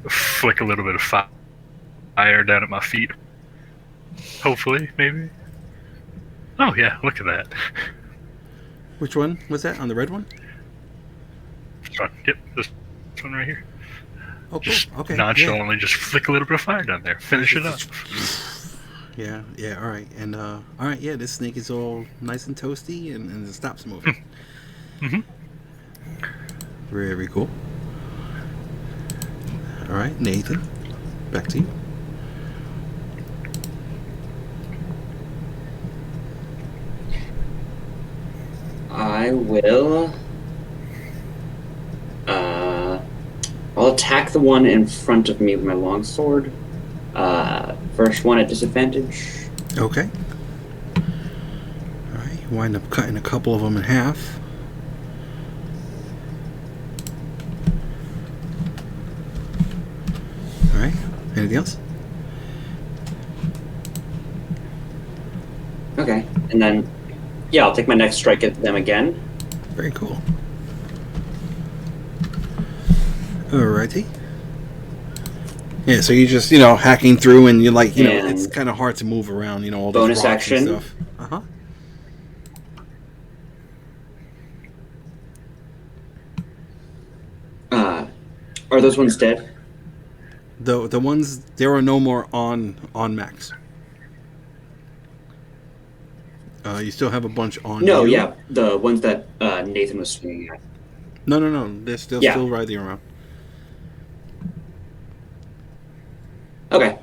flick a little bit of fire down at my feet. Hopefully, maybe. Oh yeah, look at that. Which one was that? On the red one? Yep, this one right here. Oh, cool. Just Okay. nonchalantly just flick a little bit of fire down there. Finish it up. Yeah, all right. And all right, yeah, this snake is all nice and toasty and it stops moving. Mm-hmm. Very cool. All right, Nathan, back to you. I will. I'll attack the one in front of me with my longsword. First one at disadvantage. Okay. All right, you wind up cutting a couple of them in half. All right. Anything else? Okay, and then I'll take my next strike at them again. Very cool. Alrighty. Yeah, so you're just, hacking through and you're like, And it's kind of hard to move around, all these bonus rocks action. and stuff. Uh-huh. Are those ones dead? The ones, there are no more on Max. You still have a bunch on No, you. yeah, the ones that Nathan was swinging at. No. They're still writhing around. Okay,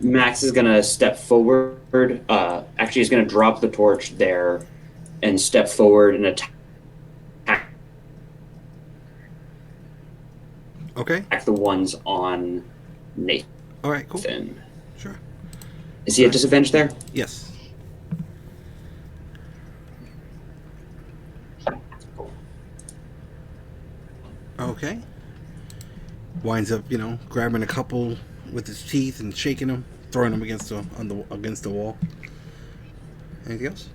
Max is gonna step forward. Actually, he's gonna drop the torch there and step forward and attack Okay. the ones on Nathan. All right, cool. Sure. Is he at disadvantage there? Yes. Okay. Winds up, grabbing a couple with his teeth and shaking them, throwing them against the wall. Anything else?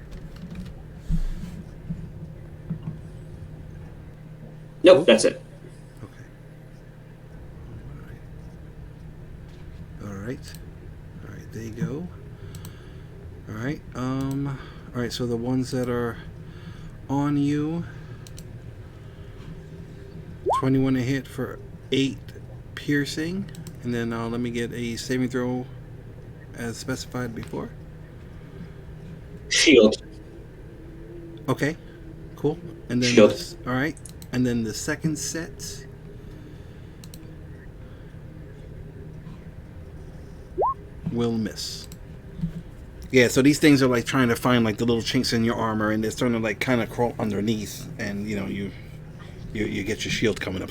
Nope, that's it. Okay. All right. There you go. All right. All right. So the ones that are on you, 21 to hit for 8 piercing, and then let me get a saving throw as specified before. Shield. Okay. Cool. And then Shield. all right. And then the second set will miss. Yeah, so these things are like trying to find like the little chinks in your armor, and they're starting to like kind of crawl underneath, and you know you get your shield coming up,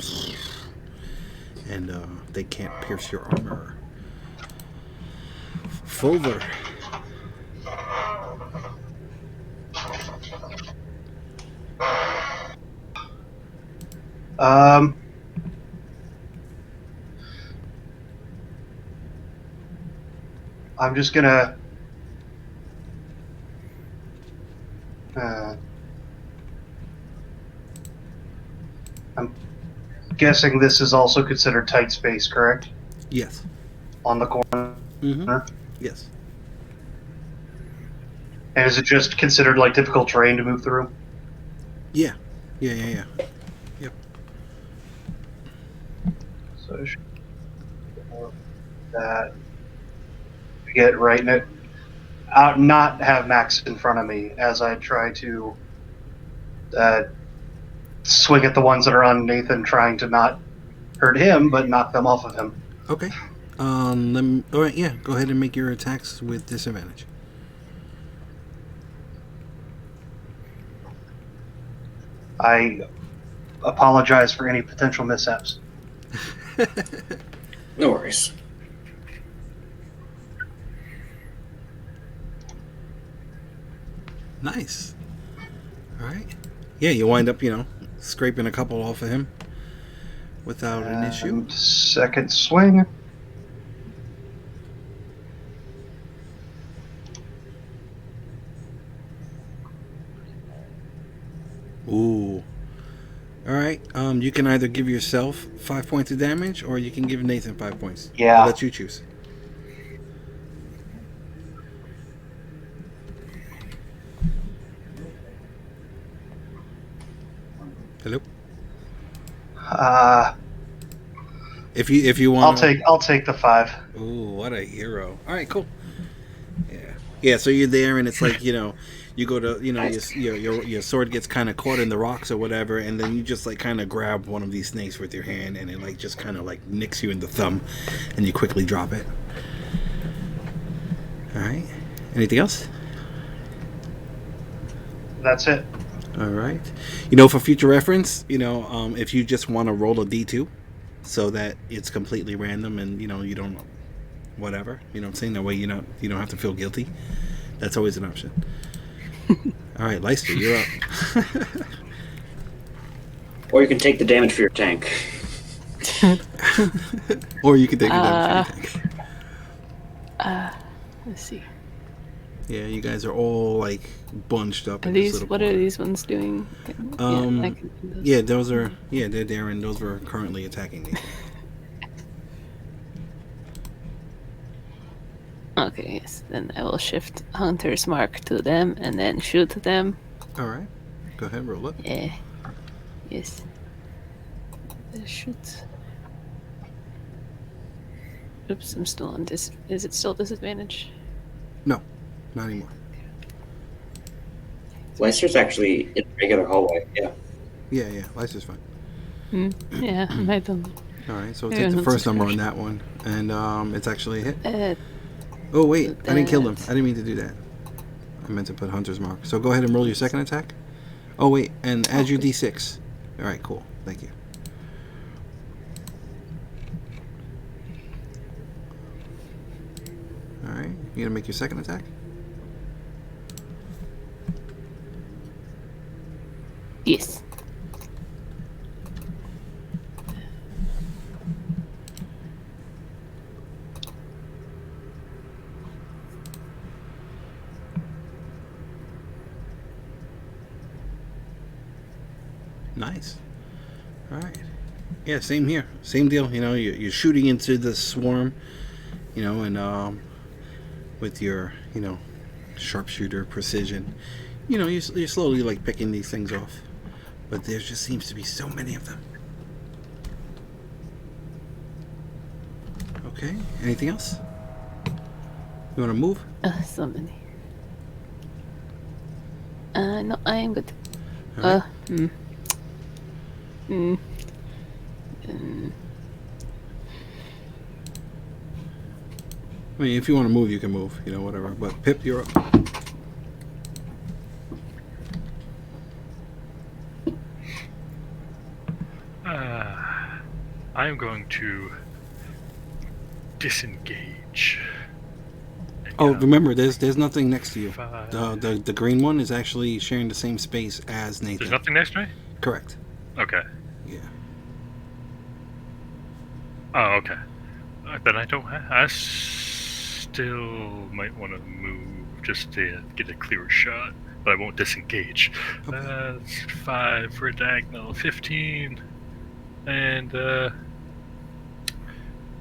and they can't pierce your armor. Fomher. I'm just gonna. I'm guessing this is also considered tight space, correct? Yes. On the corner. Mm-hmm. Yes. And is it just considered like difficult terrain to move through? Yeah. Yep. So that get right in it. Not have Max in front of me as I try to swing at the ones that are on Nathan, trying to not hurt him but knock them off of him. Okay. All right. Yeah. Go ahead and make your attacks with disadvantage. I apologize for any potential mishaps. No worries. Nice. All right. Yeah, you wind up, scraping a couple off of him without an issue. Second swing. Ooh. All right. You can either give yourself 5 points of damage, or you can give Nathan 5 points. Yeah. I'll let you choose. Hello. If you want, I'll take the 5. Ooh, what a hero! All right, cool. Yeah. So you're there, and it's like you go to your sword gets kind of caught in the rocks or whatever, and then you just like kind of grab one of these snakes with your hand, and it like just kind of like nicks you in the thumb, and you quickly drop it. All right. Anything else? That's it. All right. For future reference, if you just want to roll a d2, so that it's completely random, and you don't whatever. You know what I'm saying? That way you don't have to feel guilty. That's always an option. All right, Leicester, you're up. Or you can take the damage for your tank. Or you can take the damage for your tank. Let's see. Yeah, you guys are all like bunched up. What are these ones doing? Yeah, those are. Yeah, they're there, and those were currently attacking me. Okay, yes. Then I will shift Hunter's Mark to them and then shoot them. All right, go ahead, roll it. Yeah. Yes. Shoot. Oops, I'm still on this. Is it still disadvantage? No, not anymore. Leicester's actually in the regular hallway, yeah. Yeah, Leicester's fine. Yeah, I might have. All right, so we'll take the first number on that one, and it's actually a hit. Oh wait, I didn't kill him. I didn't mean to do that. I meant to put Hunter's Mark. So go ahead and roll your second attack. Oh wait, and add your d6. All right, cool. Thank you. All right, you gonna make your second attack? Yes. Nice. All right. Yeah, same here. Same deal. You're shooting into the swarm, and with your, sharpshooter precision, you're slowly like picking these things off. But there just seems to be so many of them. Okay. Anything else? You want to move? So many. No, I am good. All right. Mm. I mean, if you want to move, you can move. You know, whatever. But Pip, you're up. I am going to disengage. And Oh, come remember, there's nothing next to you. 5. The green one is actually sharing the same space as Nathan. There's nothing next to me? Correct. Okay. Yeah. Oh, okay. Then I don't I still might want to move just to get a clearer shot, but I won't disengage. Okay. That's 5 for a diagonal, 15. And,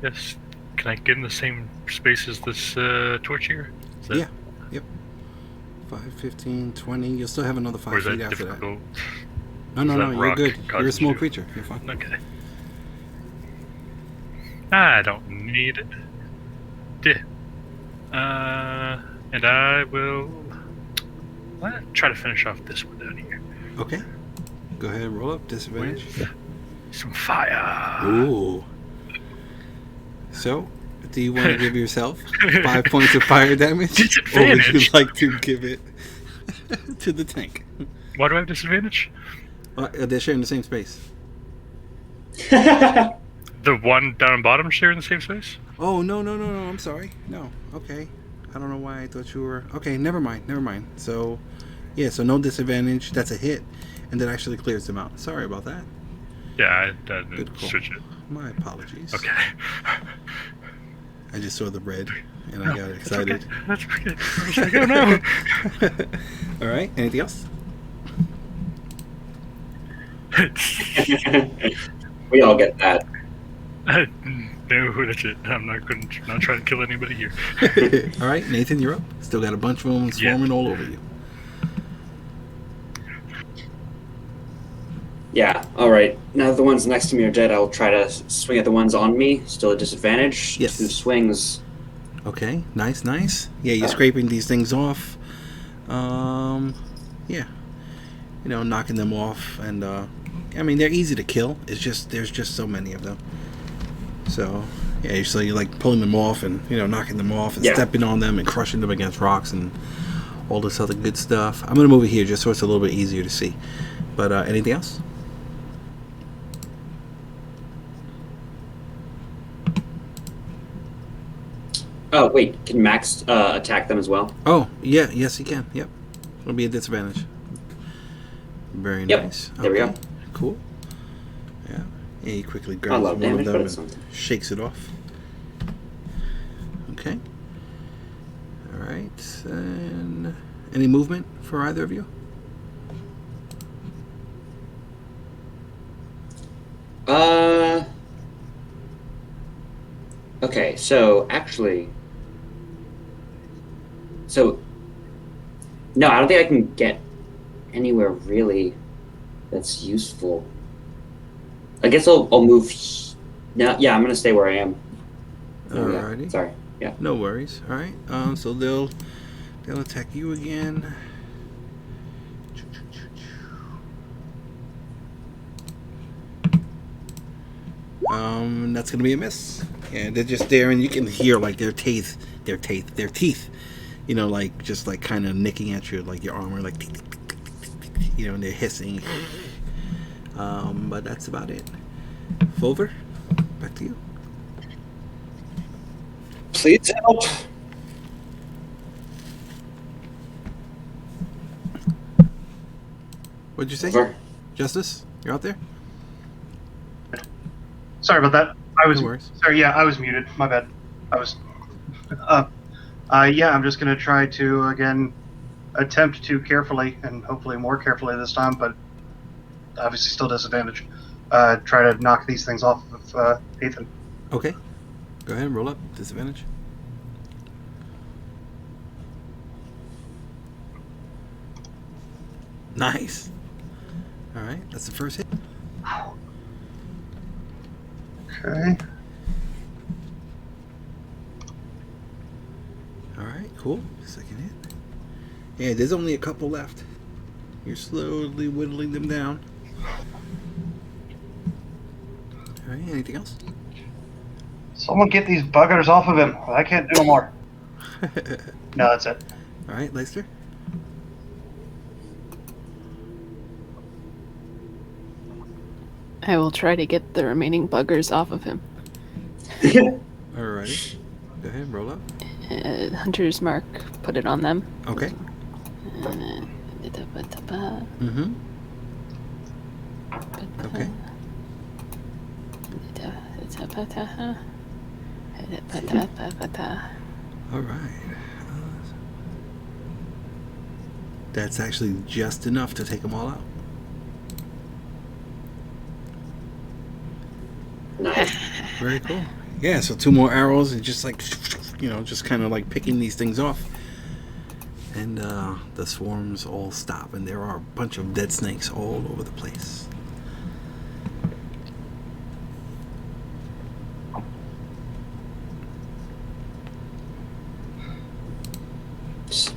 yes, can I get in the same space as this torch here? Is that, Yeah. Yep. 5, 15, 20. You'll still have another 5 Or is feet that after difficult? that. No, Is that you're rock good. You're a causes small you- creature. You're fine. Okay. I don't need it. And I will try to finish off this one down here. Okay. Go ahead and roll up. Disadvantage. With some fire. Ooh. So, do you want to give yourself 5 points of fire damage? Or would you Disadvantage? like to give it to the tank? Why do I have disadvantage? They're sharing the same space. The one down and bottom share in the same space? Oh, no. I'm sorry. No. Okay. I don't know why I thought you were... Okay, never mind. So, yeah, so no disadvantage. That's a hit. And that actually clears them out. Sorry about that. Yeah, I didn't Good call. switch it. My apologies. Okay. I just saw the red and I got excited. That's okay. I was like, oh no. All right. Anything else? We all get that. No, that's it. I'm not trying to kill anybody here. All right, Nathan, you're up. Still got a bunch of them swarming all over you. Yeah, alright. Now that the ones next to me are dead, I'll try to swing at the ones on me. Still a disadvantage. Yes. 2 swings. Okay, nice. Yeah, you're scraping these things off. Yeah. You know, knocking them off. And, I mean, they're easy to kill. It's just, there's just so many of them. So, yeah, so you're like pulling them off and, you know, knocking them off and stepping on them and crushing them against rocks and all this other good stuff. I'm going to move it here just so it's a little bit easier to see. But, anything else? Oh, wait. Can Max attack them as well? Oh, yeah, yes, he can. Yep. It'll be a disadvantage. Very Yep, nice. there we go. Cool. Yeah. And he quickly I grabs love one of damage, but them it's and something. shakes it off. Okay. All right. And any movement for either of you? Okay, so actually, no, I don't think I can get anywhere really that's useful. I guess I'll move. No, yeah, I'm gonna stay where I am. Oh, yeah. Alrighty. Sorry. Yeah. No worries. All right. So they'll attack you again. That's gonna be a miss. Yeah, they're just there, and you can hear like their teeth. You know, like just like kind of nicking at you, like your armor, like you know, and they're hissing. But that's about it. Fomher, back to you. Please help. What'd you say? Over. Justice, you're out there. Sorry about that. I was No worries. sorry. Yeah, I was muted. My bad. I was. Yeah, I'm just gonna try to again attempt to carefully and hopefully more carefully this time, but obviously still disadvantage. Try to knock these things off of Ethan. Okay. Go ahead and roll up. Disadvantage. Nice. All right, that's the first hit. Okay. All right, cool. Second hit. Yeah, there's only a couple left. You're slowly whittling them down. right. Anything else? Someone get these buggers off of him. I can't do more. No, that's it. All right, Leicester. I will try to get the remaining buggers off of him. All right. Go ahead, roll up. Hunter's mark, put it on them. Okay. Mm-hmm. Okay. All right. That's actually just enough to take them all out. Nice. Very cool. Yeah, so 2 more arrows and just like, just kind of like picking these things off. And the swarms all stop, and there are a bunch of dead snakes all over the place.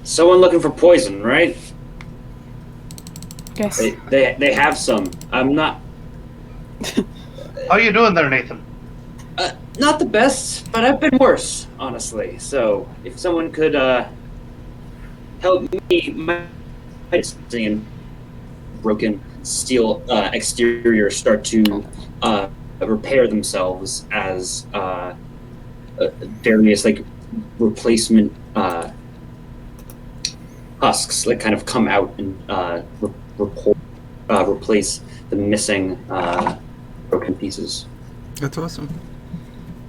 Someone looking for poison, right? Yes. They have some. I'm not How you doing there, Nathan? not the best, but I've been worse, honestly. So if someone could help me, my seeing broken steel exterior start to repair themselves as various like replacement husks like kind of come out and replace the missing broken pieces. That's awesome.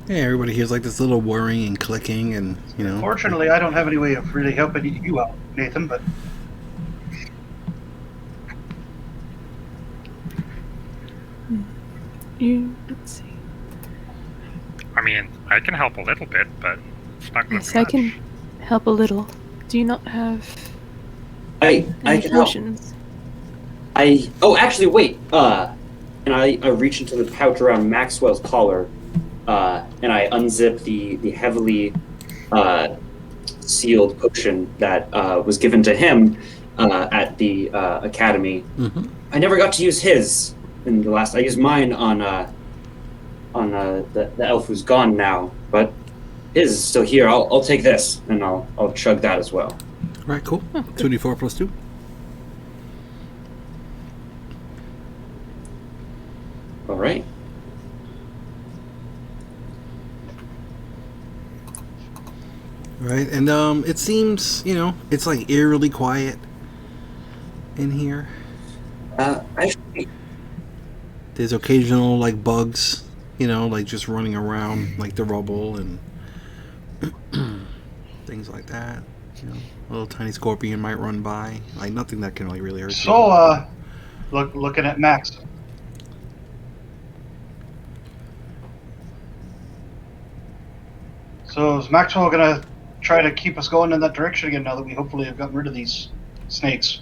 Yeah, everybody hears like this little whirring and clicking, and Fortunately, I don't have any way of really helping you out, Nathan, but Let's see. I mean, I can help a little bit, but it's not going to Yes, be I much. can help a little. Do you not have I any can help. potions? Actually wait. And I reach into the pouch around Maxwell's collar, and I unzip the heavily sealed potion that was given to him at the academy. Mm-hmm. I never got to use his in the last. I used mine on the elf who's gone now, but his is still here. I'll take this and I'll chug that as well. All right, cool. Oh, good. 2d4 plus 2. All right. Right, and it seems it's like eerily quiet in here. Actually, There's occasional like bugs, like just running around like the rubble and things like that. A little tiny scorpion might run by, like nothing that can like really hurt you. so looking at Max. So is Maxwell gonna try to keep us going in that direction again now that we hopefully have gotten rid of these snakes?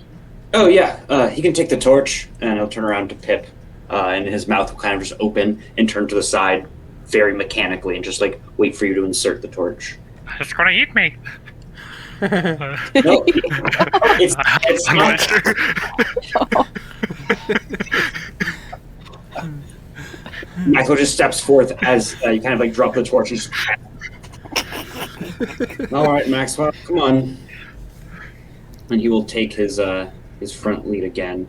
oh yeah, he can take the torch and he'll turn around to Pip, and his mouth will kind of just open and turn to the side very mechanically and just like wait for you to insert the torch. It's going to eat me. No, it's I'm not. not sure. Maxwell just steps forth as you kind of like drop the torch and just... All right, Maxwell, come on. And he will take his front lead again.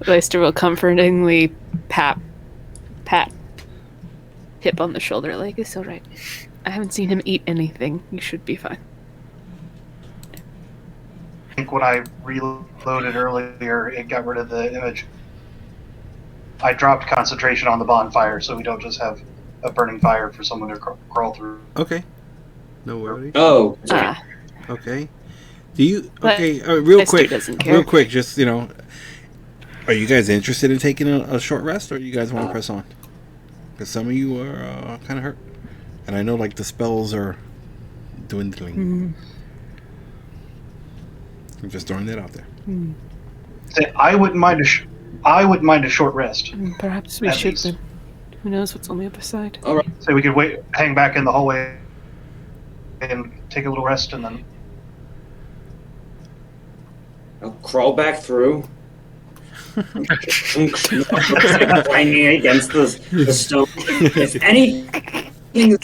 Leicester will comfortingly pat Pip on the shoulder, like, it's all right. I haven't seen him eat anything. You should be fine. I think when I reloaded earlier, it got rid of the image. I dropped concentration on the bonfire, so we don't just have a burning fire for someone to crawl through. Okay. No worries. Oh, Okay. Do you? But Okay. Real Leicester quick. doesn't care. Real quick. Just are you guys interested in taking a short rest, or do you guys want to press on? Because some of you are kind of hurt, and I know like the spells are dwindling. I'm just throwing that out there. Say, I wouldn't mind a short rest. Perhaps we At should least. then. Who knows what's on the other side? all right. Say we could hang back in the hallway and take a little rest, and then I'll crawl back through. Banging against the stone. If anything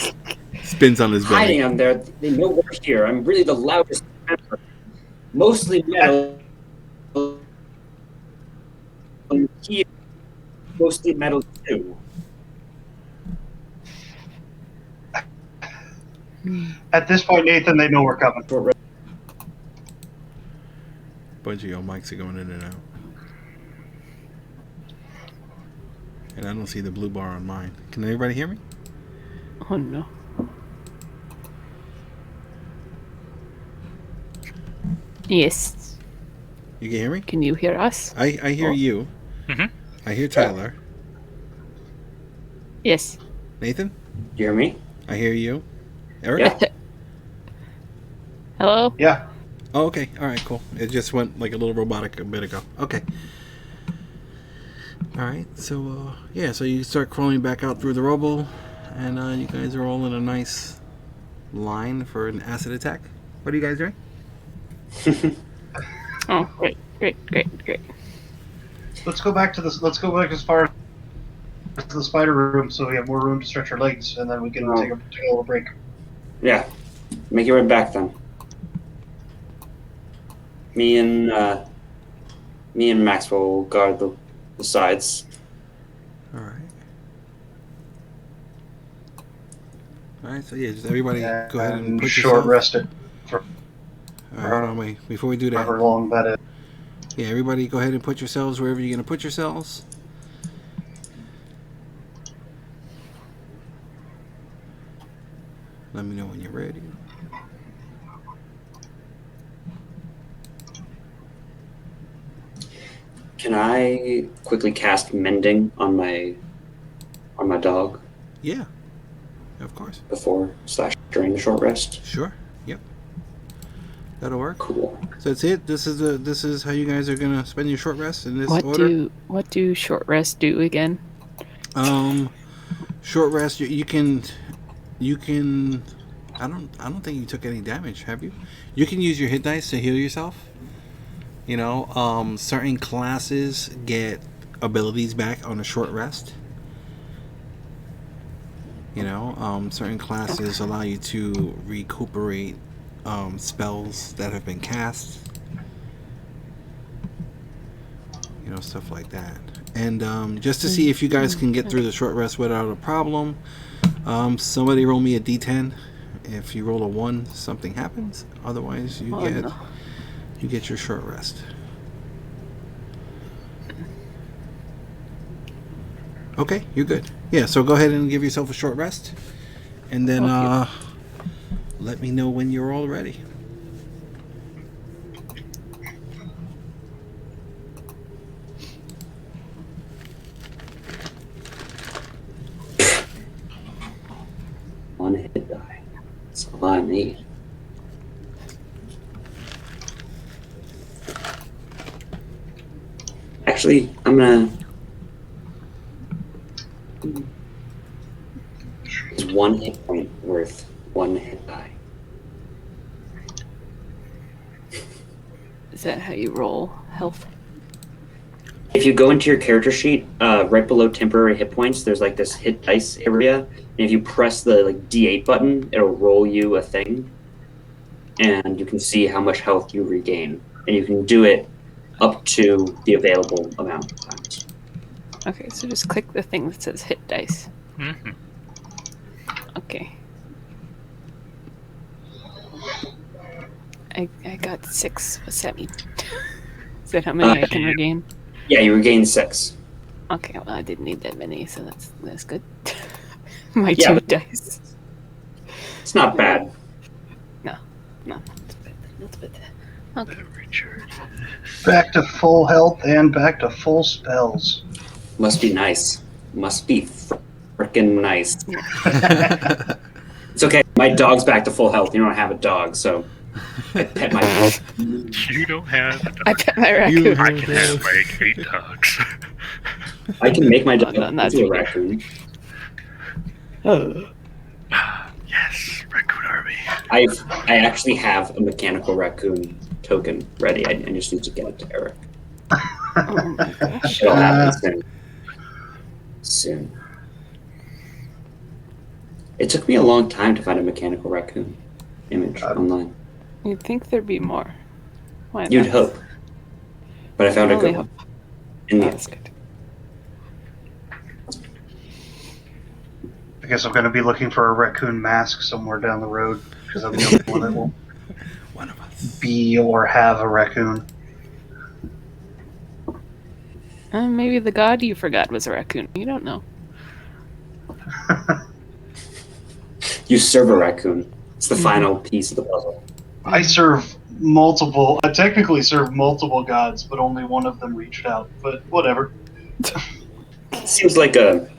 Spins on his hiding belly. on there, they know we're here. I'm really the loudest member. Mostly metal. Here, mostly metal too. At this point, Nathan, they know we're coming. Bunch of your mics are going in and out. And I don't see the blue bar on mine. Can anybody hear me? Oh no. Yes. You can hear me? Can you hear us? I hear you. Mhm. I hear Tyler. Yes. Nathan? You hear me? I hear you. Eric? Yeah. Hello? Yeah. Oh, okay. All right, cool. It just went like a little robotic a bit ago. Okay. All right. So, yeah, so you start crawling back out through the rubble, and you guys are all in a nice line for an acid attack. What are you guys doing? Oh, great. Let's go back to this. Let's go back as far as the spider room, so we have more room to stretch our legs, and then we can take a little break. Yeah. Make your way back then. Me and Maxwell will guard the sides. All right. All right. So yeah, just everybody go ahead and put short yourself. rested All right, hold on, wait. Before we do that, however long that is. yeah, everybody go ahead and put yourselves wherever you're gonna put yourselves. Let me know when you're ready. Can I quickly cast mending on my dog Yeah, of course. before / during the short rest? Sure. Yep. That'll work. Cool. So that's it. This is how you guys are gonna spend your short rest in this order. What do short rests do again? Short rest. You can. I don't think you took any damage, have you? You can use your hit dice to heal yourself. You know, certain classes get abilities back on a short rest. You know, certain classes allow you to recuperate spells that have been cast. You know, stuff like that. And just to see if you guys can get through the short rest without a problem, somebody roll me a d10. If you roll a 1, something happens. Otherwise, you get your short rest. Okay, you're good. Yeah, so go ahead and give yourself a short rest. And then let me know when you're all ready. One hit die. That's all I need. Actually, I'm gonna. It's 1 hit point worth 1 hit die. Is that how you roll health? If you go into your character sheet, right below temporary hit points, there's like this hit dice area. And if you press the D8 button, it'll roll you a thing, and you can see how much health you regain. And you can do it up to the available amount of times. Okay, so just click the thing that says hit dice. Mm-hmm. Okay. I got 6. What's that mean? Is that how many I can regain? Yeah, you regain 6. Okay, well I didn't need that many, so that's good. My Yeah. 2 dice. It's not bad. No, not bad. Okay. Back to full health and back to full spells. Must be nice. Must be frickin' nice. It's okay. My dog's back to full health. You don't have a dog, so I pet my dog. You don't have a dog. I pet my raccoon. I can have like 8 dogs. I can make my dog No, not into a you. raccoon. Yes, raccoon army. I actually have a mechanical raccoon token ready. I just need to get it to Eric. Oh my gosh. It'll happen soon. Soon. It took me a long time to find a mechanical raccoon image online. You'd think there'd be more. Why You'd not? hope. But I found a Only good one. hope. In the That's end. good. I guess I'm going to be looking for a raccoon mask somewhere down the road because I'm the only one that will One of us. be or have a raccoon. Maybe the god you forgot was a raccoon. You don't know. You serve a raccoon. It's the final piece of the puzzle. I technically serve multiple gods, but only one of them reached out. But whatever. It seems like an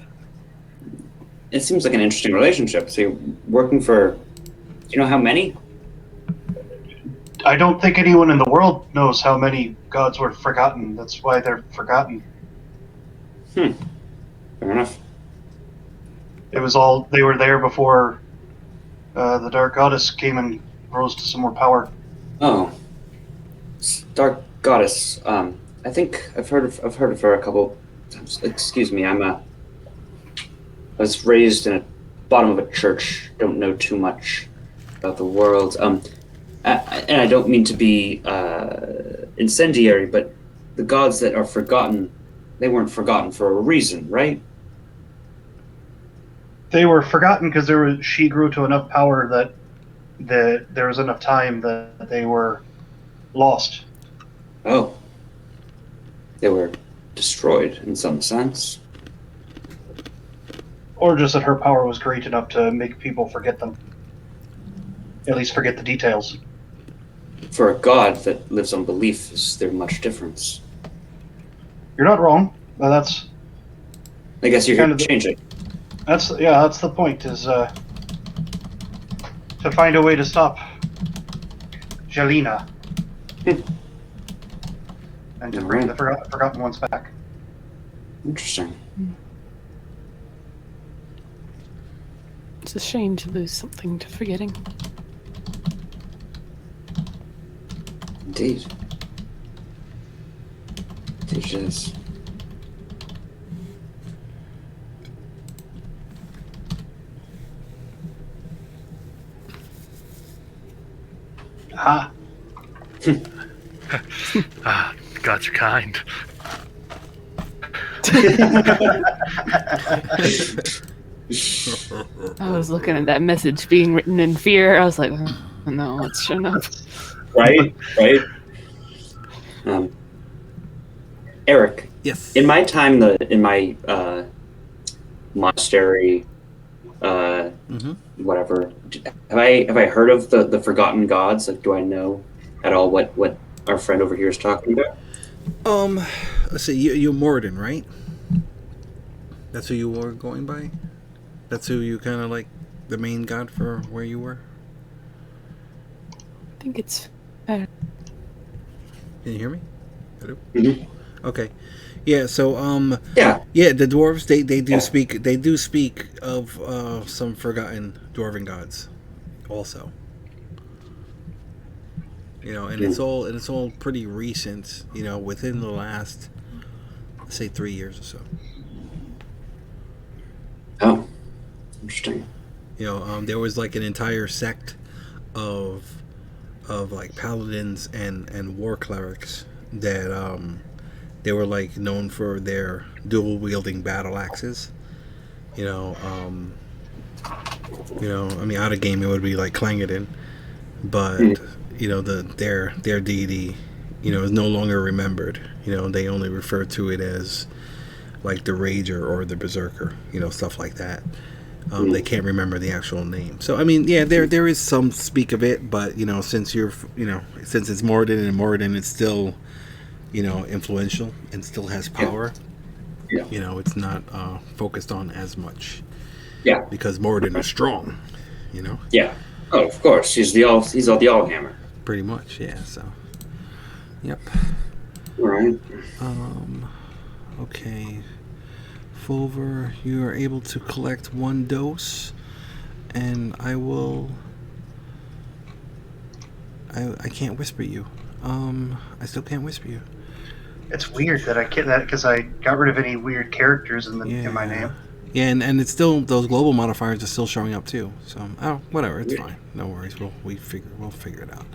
interesting relationship. So you're working for, do you know how many? I don't think anyone in the world knows how many gods were forgotten. That's why they're forgotten. Fair enough. They were there before the Dark Goddess came and rose to some more power. Oh, Dark Goddess. I think I've heard of her a couple times. Excuse me, I was raised in a bottom of a church. Don't know too much about the world. And I don't mean to be incendiary, but the gods that are forgotten, they weren't forgotten for a reason, right? They were forgotten because she grew to enough power that there was enough time that they were lost. Oh, they were destroyed in some sense. Or just that her power was great enough to make people forget them. At least forget the details. For a god that lives on belief, is there much difference? You're not wrong. That's I guess you're here to change it. That's the point, is to find a way to stop Jelena. And to bring the forgotten ones back. Interesting. It's a shame to lose something to forgetting. Indeed. Indeed it is. Ah, Ah, gods are kind. I was looking at that message being written in fear. I was like, oh, no, it's shown up. Right? Eric, Yes. in my time in my monastery, whatever, have I heard of the forgotten gods? Like, do I know at all what our friend over here is talking about? Let's see. You're Morden, right? That's who you were going by. That's who you kind of like, the main god for where you were. I think it's fair. Can you hear me? Hello? Mhm. Okay. Yeah. So Yeah. yeah, the dwarves they do speak of some forgotten dwarven gods, also. You know, and it's all pretty recent. You know, within the last, let's say, 3 years or so. Oh, interesting. You know, there was like an entire sect of like paladins and war clerics that they were like known for their dual wielding battle axes. You know, I mean, out of game it would be like Clangeddin, but you know their deity, you know, is no longer remembered. You know, they only refer to it as like the Rager or the Berserker. You know, stuff like that. They can't remember the actual name. So I mean, yeah, there is some speak of it, but you know, since it's Morden and Morden, it's still, you know, influential and still has power. Yeah. You know, it's not focused on as much. Yeah. Because Morden is strong. You know. Yeah. Oh, of course. He's the all hammer. Pretty much, yeah. So. Yep. All right. Okay. Fomher, you are able to collect 1 dose, and I can't whisper you. I still can't whisper you. It's weird that I get that because I got rid of any weird characters in my name. Yeah, and it's still those global modifiers are still showing up too. So whatever, it's fine. No worries. We'll figure it out.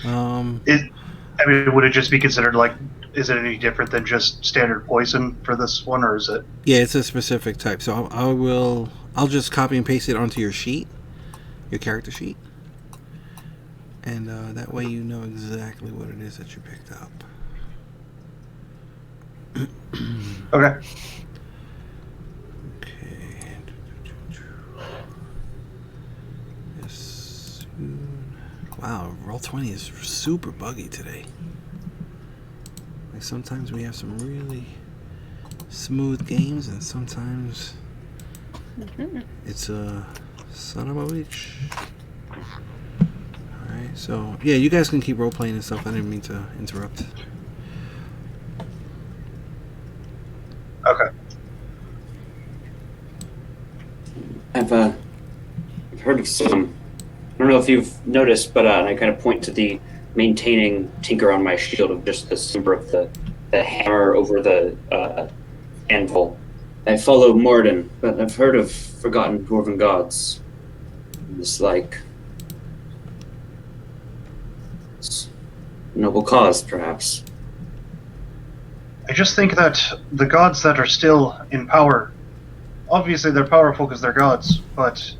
I mean, would it just be considered like? Is it any different than just standard poison for this one, or is it? Yeah, it's a specific type. So I'll just copy and paste it onto your sheet, your character sheet, and that way you know exactly what it is that you picked up. Okay. Okay. Yes. Wow, Roll20 is super buggy today. Like sometimes we have some really smooth games, and sometimes it's a son of a bitch. Alright, so yeah, you guys can keep role playing and stuff. I didn't mean to interrupt. Okay. I've heard of some. I don't know if you've noticed, but I kind of point to the maintaining tinker on my shield of just the symbol of the hammer over the anvil. I follow Morden, but I've heard of forgotten dwarven gods. It's like it's a noble cause, perhaps. I just think that the gods that are still in power, obviously they're powerful because they're gods, but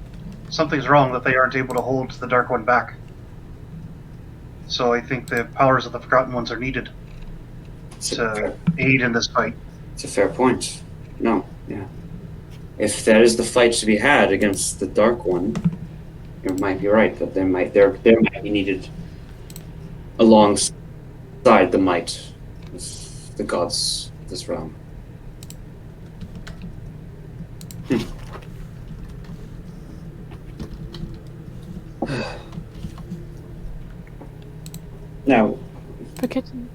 something's wrong that they aren't able to hold the Dark One back. So I think the powers of the Forgotten Ones are needed to aid in this fight. It's a fair point. No, yeah. If there is the fight to be had against the Dark One, you might be right that there might be needed alongside the might of the gods of this realm. Now, Forgetting.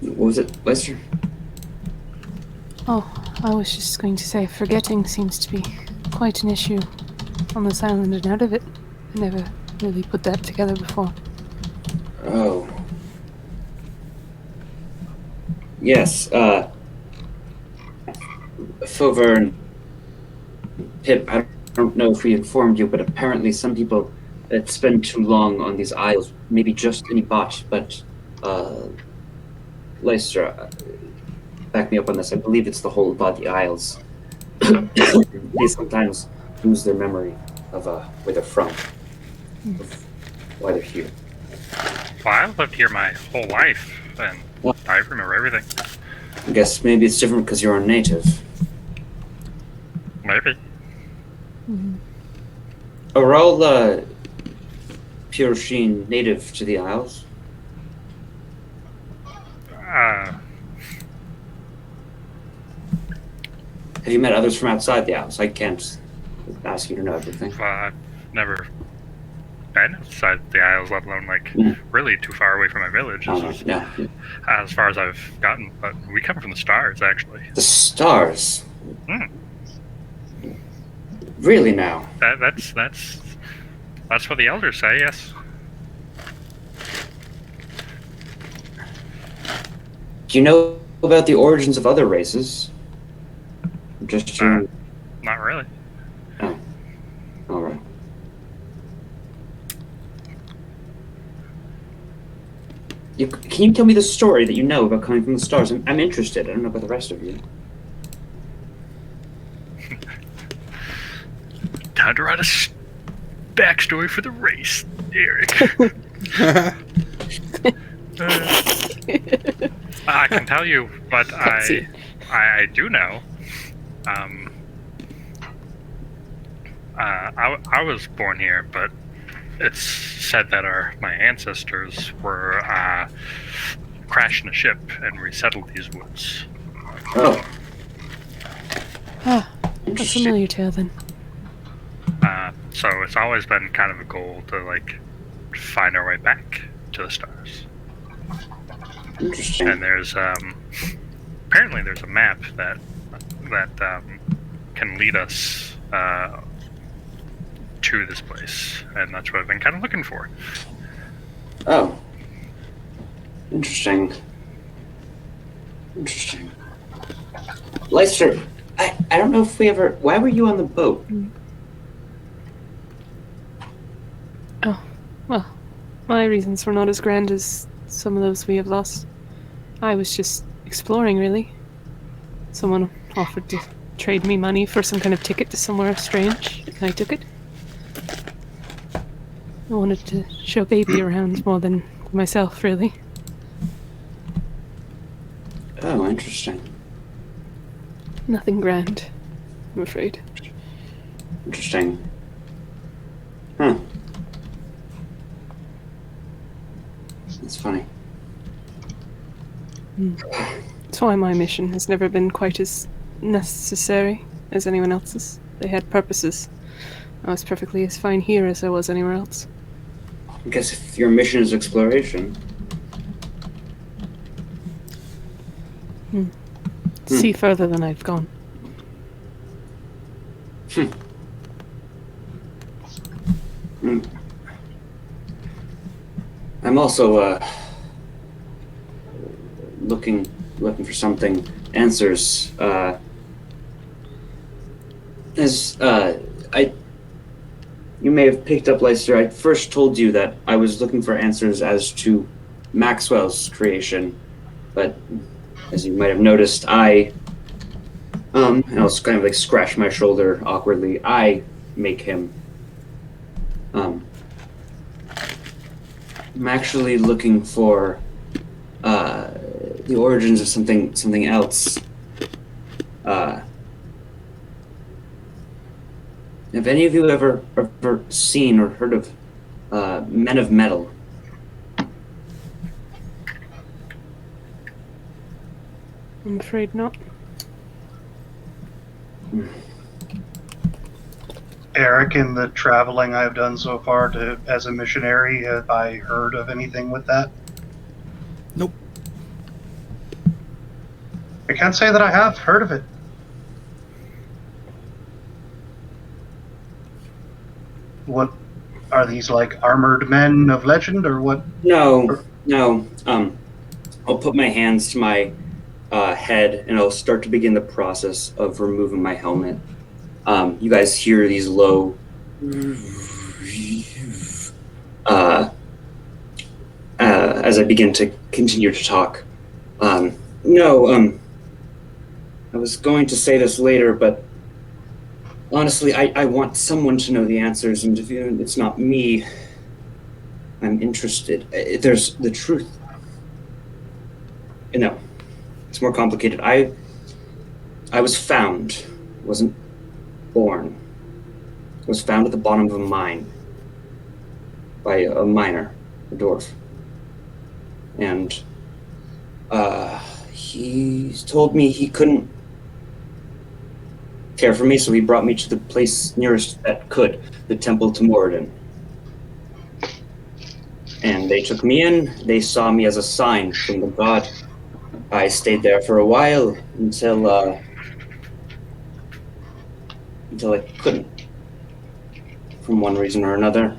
what was it, Lester? Oh, I was just going to say, forgetting seems to be quite an issue on this island and out of it. I never really put that together before. Oh. Yes, Fomher and Pip, I don't know if we informed you, but apparently some people that spend too long on these isles, maybe just any bot, but Leicester, back me up on this, I believe it's the whole about the isles. They sometimes lose their memory of where they're from, of why they're here. Well, I've lived here my whole life, and I remember everything. I guess maybe it's different because you're a native. Maybe. Are all Pure Sheen native to the Isles? Uh, Have you met others from outside the Isles? I can't ask you to know everything. well, I've never been outside the Isles, let alone, really too far away from my village. Yeah. As far as I've gotten, but we come from the stars, actually. The stars? Hmm. Really now? That's what the elders say, yes. Do you know about the origins of other races? Just you... Not really. Oh. Alright. Can you tell me the story that you know about coming from the stars? I'm interested. I don't know about the rest of you. Time to write a backstory for the race, Eric. I can tell you, but I do know. I was born here, but it's said that my ancestors were crashed in a ship and resettled these woods. Oh. Ah, a familiar tale then. So it's always been kind of a goal to find our way back to the stars. Interesting. And there's apparently there's a map that can lead us to this place, and that's what I've been kind of looking for. Oh. Interesting. Interesting. Leicester, I don't know if we ever... Why were you on the boat? Oh, well, my reasons were not as grand as some of those we have lost. I was just exploring, really. Someone offered to trade me money for some kind of ticket to somewhere strange, and I took it. I wanted to show baby around more than myself, really. Oh, interesting. Nothing grand, I'm afraid. Interesting. Huh. That's funny. That's why my mission has never been quite as necessary as anyone else's. They had purposes. I was perfectly as fine here as I was anywhere else. I guess if your mission is exploration... See further than I've gone. I'm also looking for something, answers. You may have picked up, Leicester. I first told you that I was looking for answers as to Maxwell's creation, but as you might have noticed, and I'll kind of like scratch my shoulder awkwardly. I make him. I'm actually looking for the origins of something else. Have any of you ever seen or heard of Men of Metal? I'm afraid not. Eric, in the traveling I've done so far as a missionary, have I heard of anything with that? Nope. I can't say that I have heard of it. What are these, like armored men of legend, or what? No. I'll put my hands to my head and I'll start to begin the process of removing my helmet. You guys hear these low as I begin to continue to talk. I was going to say this later, but honestly, I want someone to know the answers, and if it's not me, I'm interested. There's the truth. No, it's more complicated. I was found, wasn't born. I was found at the bottom of a mine by a miner, a dwarf. And he told me he couldn't care for me, so he brought me to the place nearest that could, the Temple to Moradin. And they took me in. They saw me as a sign from the god. I stayed there for a while until I couldn't, from one reason or another.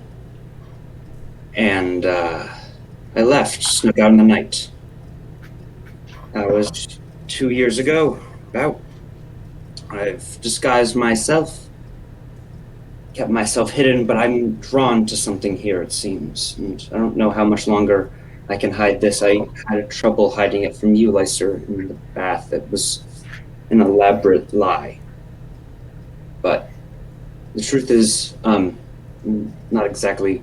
And I left, snuck out in the night. That was 2 years ago, about. I've disguised myself, kept myself hidden, but I'm drawn to something here, it seems. And I don't know how much longer I can hide this. I had trouble hiding it from you, Leicester, in the bath. It was an elaborate lie. But the truth is, I'm not exactly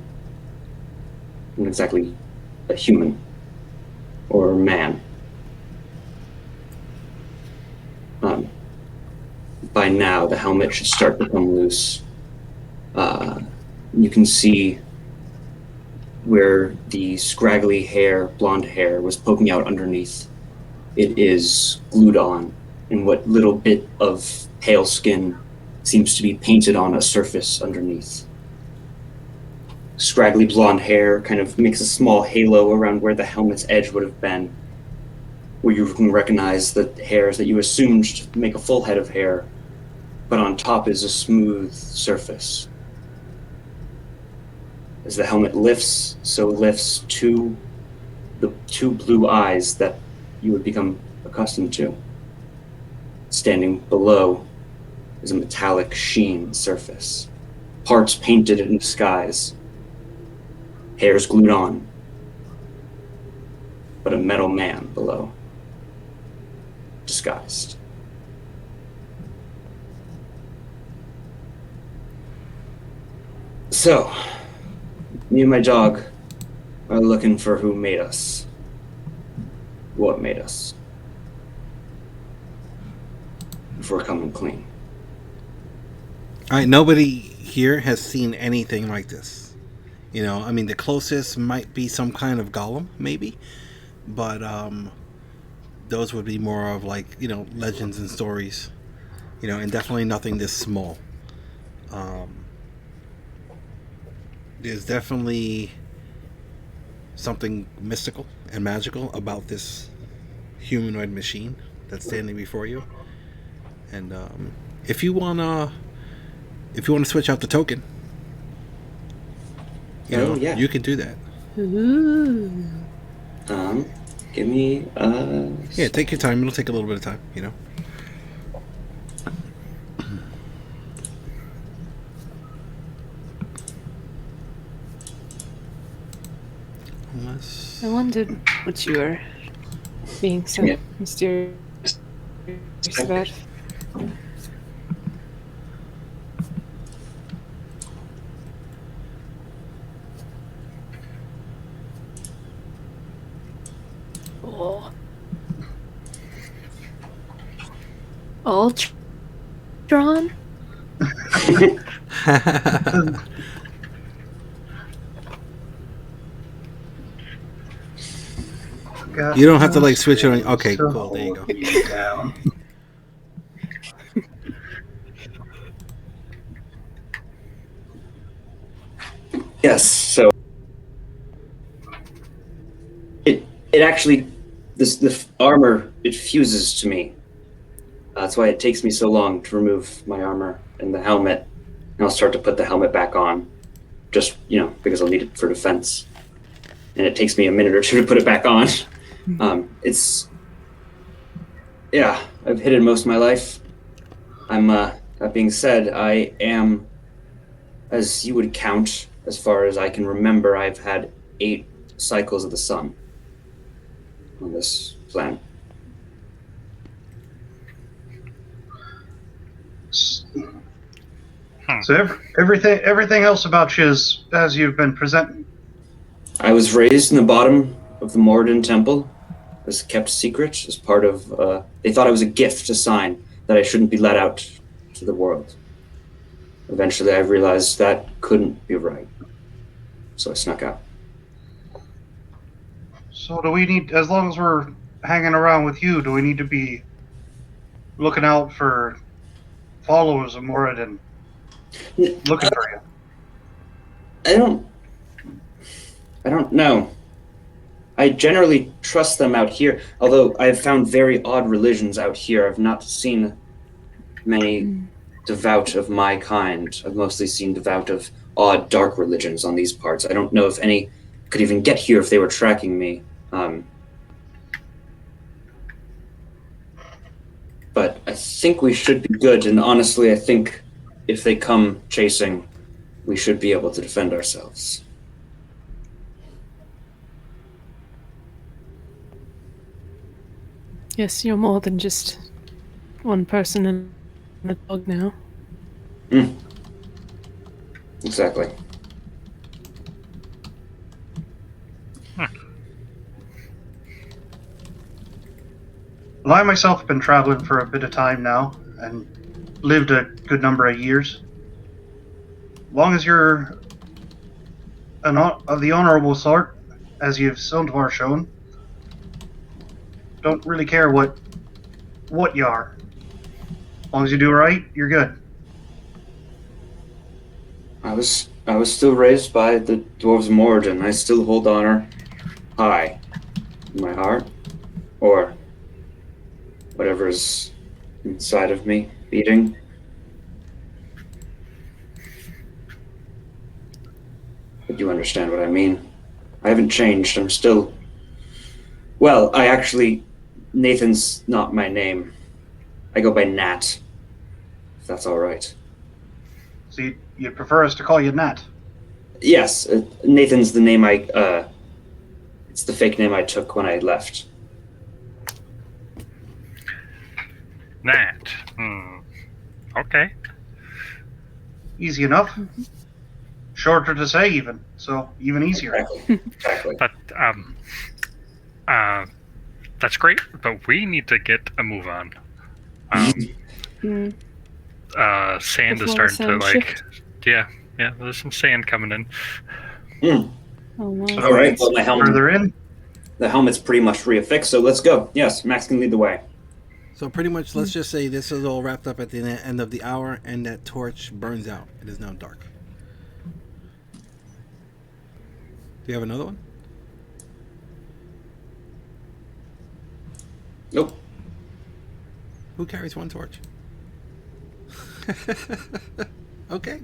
a human or a man. By now, the helmet should start to come loose. You can see where the scraggly hair, blonde hair, was poking out underneath. It is glued on, and what little bit of pale skin seems to be painted on a surface underneath. Scraggly blonde hair kind of makes a small halo around where the helmet's edge would have been, where you can recognize the hairs that you assumed to make a full head of hair, but on top is a smooth surface. As the helmet lifts, so lifts the two blue eyes that you would become accustomed to. Standing below is a metallic sheen surface, parts painted in disguise, hairs glued on, but a metal man below, disguised. So, me and my dog are looking for who made us, what made us, if we're coming clean. All right, nobody here has seen anything like this. You know, I mean, the closest might be some kind of golem, maybe, but those would be more of like, you know, legends and stories, you know, and definitely nothing this small. There's definitely something mystical and magical about this humanoid machine that's standing before you. And if you wanna switch out the token, you know, yeah. you can do that. Ooh. Give me Yeah, take your time. It'll take a little bit of time, you know. Unless I wondered what you were being so mysterious about. Oh. Ultron? you don't have to like switch it on. Okay, cool. There you go. Down. Yes, so it actually the armor, it fuses to me. That's why it takes me so long to remove my armor and the helmet, and I'll start to put the helmet back on, just, you know, because I'll need it for defense. And it takes me a minute or two to put it back on. I've hidden most of my life. That being said, I am, as you would count, as far as I can remember, I've had 8 cycles of the sun on this planet. So everything else about you is as you've been presenting. I was raised in the bottom of the Moradin Temple, was kept secret as part of, they thought I was a gift, a sign that I shouldn't be let out to the world. Eventually I realized that couldn't be right, so I snuck out. So do we need, as long as we're hanging around with you, do we need to be looking out for followers of Moradin looking for you? I don't know. I generally trust them out here, although I have found very odd religions out here. I've not seen many devout of my kind. I've mostly seen devout of odd, dark religions on these parts. I don't know if any could even get here if they were tracking me. But I think we should be good, and honestly, I think if they come chasing, we should be able to defend ourselves. Yes, you're more than just one person and a dog now. Exactly. Well, I myself have been traveling for a bit of time now and lived a good number of years. As long as you're of the honorable sort, as you've so far shown, don't really care what you are. As long as you do right, you're good. I was still raised by the dwarves of Moradin. I still hold honor high in my heart, or whatever's inside of me beating. But you understand what I mean. I haven't changed. I'm still... Well, I actually Nathan's not my name. I go by Nat, if that's all right. So you'd prefer us to call you Nat? Yes, Nathan's the name it's the fake name I took when I left. Nat. Okay. Easy enough. Shorter to say, even. So even easier. Exactly. But that's great. But we need to get a move on. Sand Before is starting the to sand like. shift? Yeah. There's some sand coming in. Oh my. All right. Well, Further in. the helmet's pretty much reaffixed, so let's go. Yes, Max can lead the way. So pretty much, let's just say this is all wrapped up at the end of the hour, and that torch burns out. It is now dark. Do you have another one? Nope. Who carries one torch? Okay.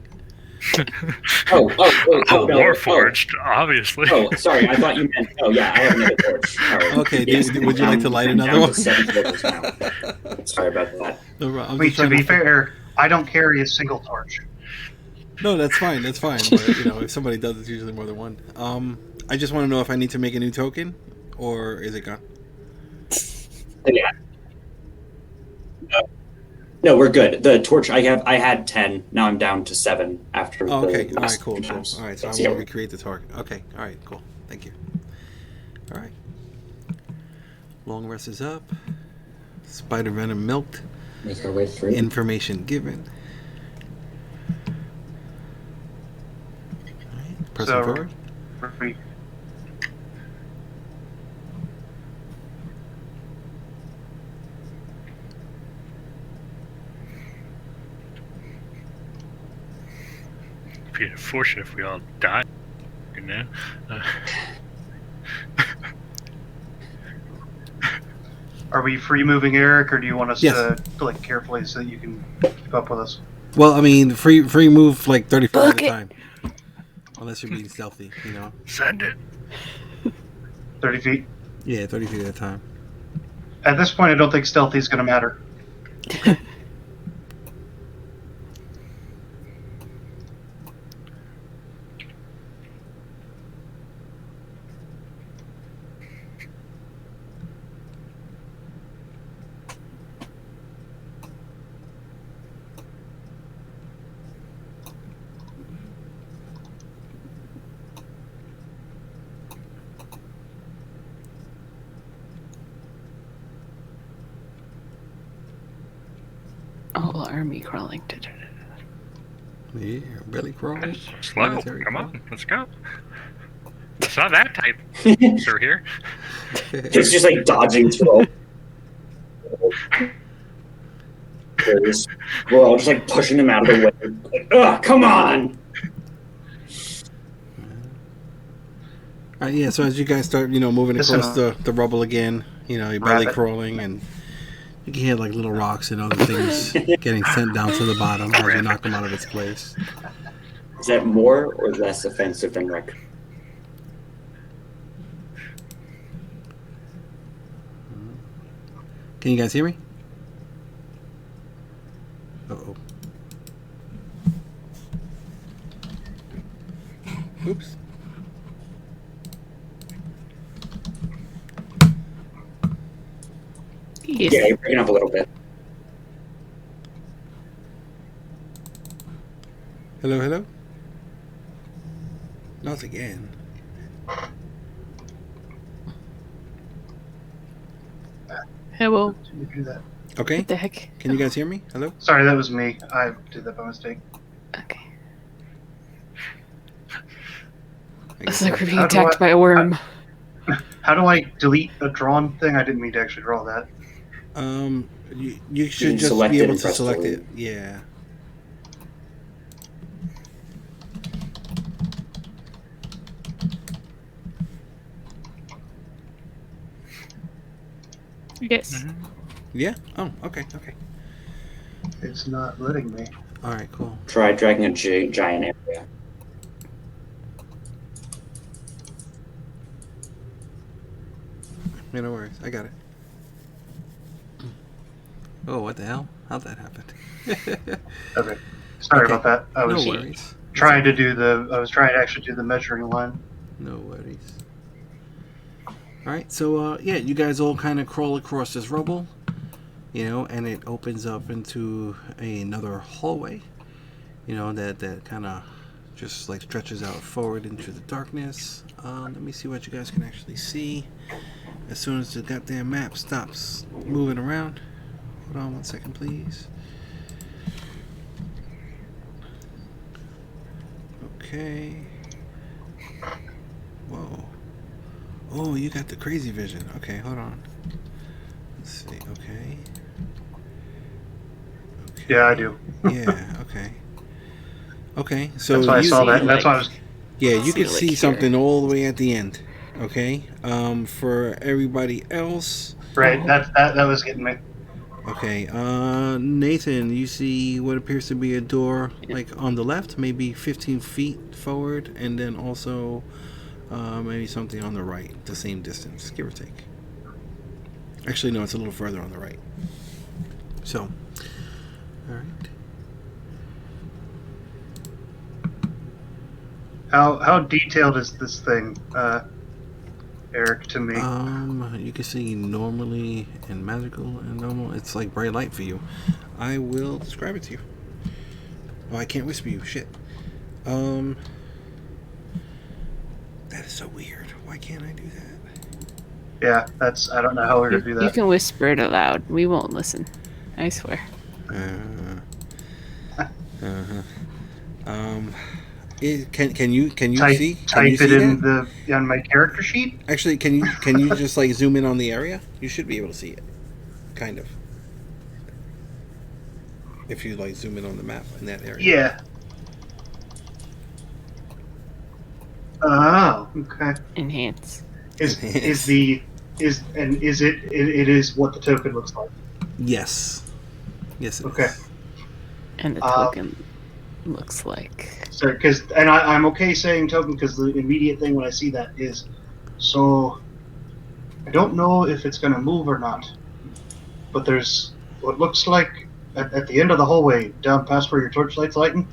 Oh, no, Warforged, obviously. Oh, sorry. I thought you meant. Oh, yeah, I have another torch. Sorry. Okay, Yes, would you like to light I'm another down one? to 7 levels now. Sorry about that. No, I'm Wait, just to trying be fair, I don't carry a single torch. No, that's fine. That's fine. But if somebody does, it's usually more than one. I just want to know if I need to make a new token, or is it gone? Yeah. No, we're good. The torch I had 10. Now I'm down to 7 after. Oh, okay. The All right. last Cool. two Cool. times. All right. So I Yes, want to yeah. recreate the torch. Okay. All right. Cool. Thank you. All right. Long rest is up. Spider venom milked. Make our way through. Information given. All right. Pressing So- forward. It'd be unfortunate if we all die. Are we free moving Eric, or do you want us Yes. to like carefully so that you can keep up with us? Well, I mean, free move like 30 feet at Book a it. time. Unless you're being stealthy, Send it. 30 feet. Yeah, 30 feet at a time. At this point, I don't think stealthy is going to matter. Oh, army crawling. Yeah, belly crawl. Slow. Military Come crawl. on. Let's go. It's not that tight. Sir here. It's just like dodging through. We're all just like pushing him out of the way. Like, ugh, come on! All right, yeah, so as you guys start, moving Listen, across the rubble again, you're belly Rabbit. crawling, and you can hear like little rocks and other things getting sent down to the bottom as you knock them out of its place. Is that more or less offensive than Rick? Can you guys hear me? Uh-oh. Oops. Yes. Yeah, you're breaking up a little bit. Hello, hello? Not again. Hello. You do that. Okay, What the heck? can you guys hear me? Hello? Sorry, that was me. I did that by mistake. Okay. I It's guess like we're being How do attacked I- by a worm. How do I delete a drawn thing? I didn't mean to actually draw that. you should can just select be it able and to press select delete. it. Yeah. Yes. Yeah? Oh, okay, okay. It's not letting me. All right, cool. Try dragging a giant area. Yeah, no worries. I got it. Oh, what the hell? How'd that happen? Okay. Sorry Okay. about that. I No was worries. trying to do the. I was trying to actually do the measuring line. No worries. All right, so yeah, you guys all kind of crawl across this rubble, and it opens up into another hallway, that kind of just like stretches out forward into the darkness. Let me see what you guys can actually see. As soon as the goddamn map stops moving around. Hold on 1 second, please. Okay. Whoa. Oh, you got the crazy vision. Okay, hold on. Let's see. Okay. Yeah, I do. Yeah. Okay. Okay. So That's why I saw that, and that's why I was. Yeah, you could like see here. something all the way at the end. Okay. For everybody else. Right. That was getting me. Okay. Nathan, you see what appears to be a door, like on the left, maybe 15 feet forward, and then also maybe something on the right, the same distance, give or take. Actually, no, it's a little further on the right. So, all right. How detailed is this thing, Eric? To me. You can see normally and magical and normal. It's like bright light for you. I will describe it to you. Oh, I can't whisper you. Shit. That is so weird. Why can't I do that? Yeah, that's. I don't know how we're gonna do You that. can whisper it aloud. We won't listen. I swear. Can you Type see? Can type you it see in that? on my character sheet. Actually, can you just like zoom in on the area? You should be able to see it, kind of. If you like zoom in on the map in that area. Yeah. Oh, okay. Enhance. Is it is what the token looks like? Yes. Yes. It Okay. is. And the token looks like. So, I'm okay saying token because the immediate thing when I see that is, so I don't know if it's going to move or not, but there's what looks like at the end of the hallway down past where your torchlight's lighting.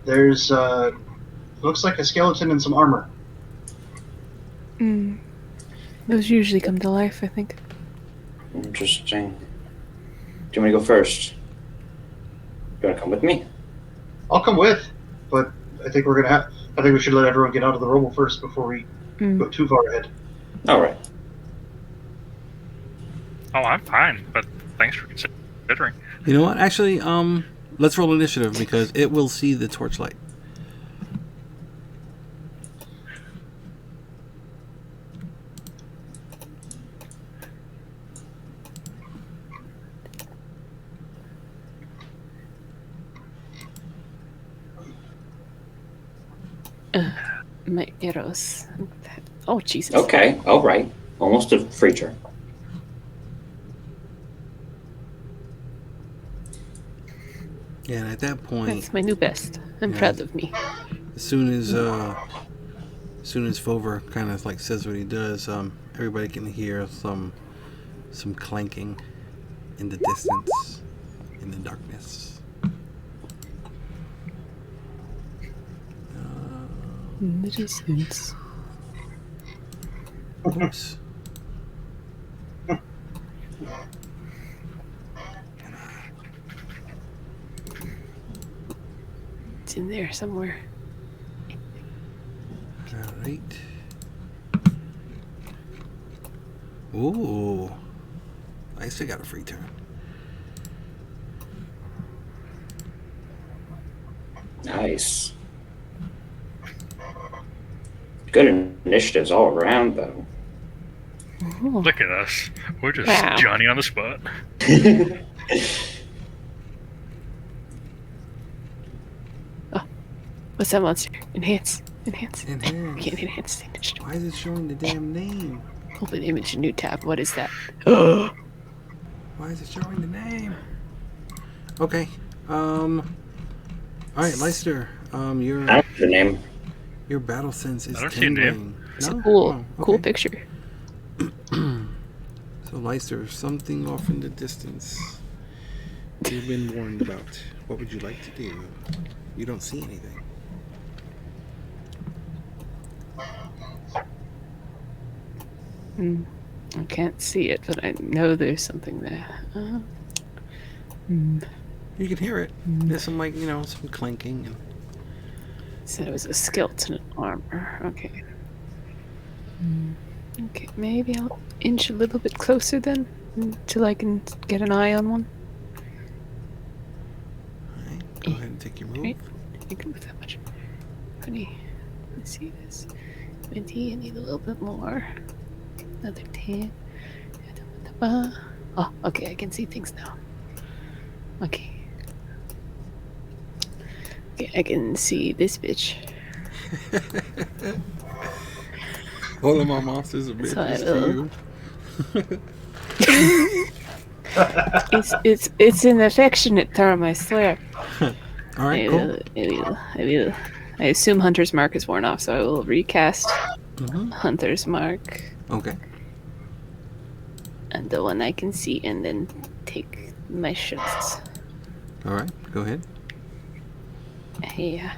There's looks like a skeleton and some armor. Those usually come to life, I think. Interesting. Do you want me to go first? You want to come with me? I'll come with, but I think I think we should let everyone get out of the rubble first before we go too far ahead. All right. Oh, I'm fine, but thanks for considering. You know what? Actually, let's roll initiative because it will see the torchlight. My arrows. Oh, Jesus. Okay. All right. Almost a free turn. Yeah, and at that point, That's my new best. I'm proud of me. as soon as Fomher kind of like says what he does, everybody can hear some clanking in the distance, in the darkness. In the distance. Oops. It's in there somewhere. All right. Ooh. I still got a free turn. Nice. Good initiatives all around, though. Ooh. Look at us. We're just Wow. Johnny on the spot. What's that monster? Enhance. Enhance. Enhance. Can't enhance the initiative. Why is it showing the damn name? Open image, new tab. What is that? Why is it showing the name? Okay. All right, Leicester. I don't know the name. Your battle sense is I don't see a name. tingling. It's No? a cool, Oh, cool okay. picture. So Leicester, something off in the distance. You've been warned about. What would you like to do? You don't see anything. I can't see it, but I know there's something there. You can hear it. There's some, like, some clanking. And... Said it was a skeleton armor. Okay. Okay, maybe I'll inch a little bit closer then, until I can get an eye on one. Alright, go ahead and take your move. Right. You can move that much. Honey, let's see this. 20, I need a little bit more. Another 10. Oh, okay, I can see things now. Okay. Okay, I can see this bitch. All of my monsters are bitches to you. It's an affectionate term, I swear. Alright, cool. I will. I assume Hunter's Mark is worn off, so I will recast Hunter's Mark. Okay. And the one I can see, and then take my shots. Alright, go ahead. Yeah.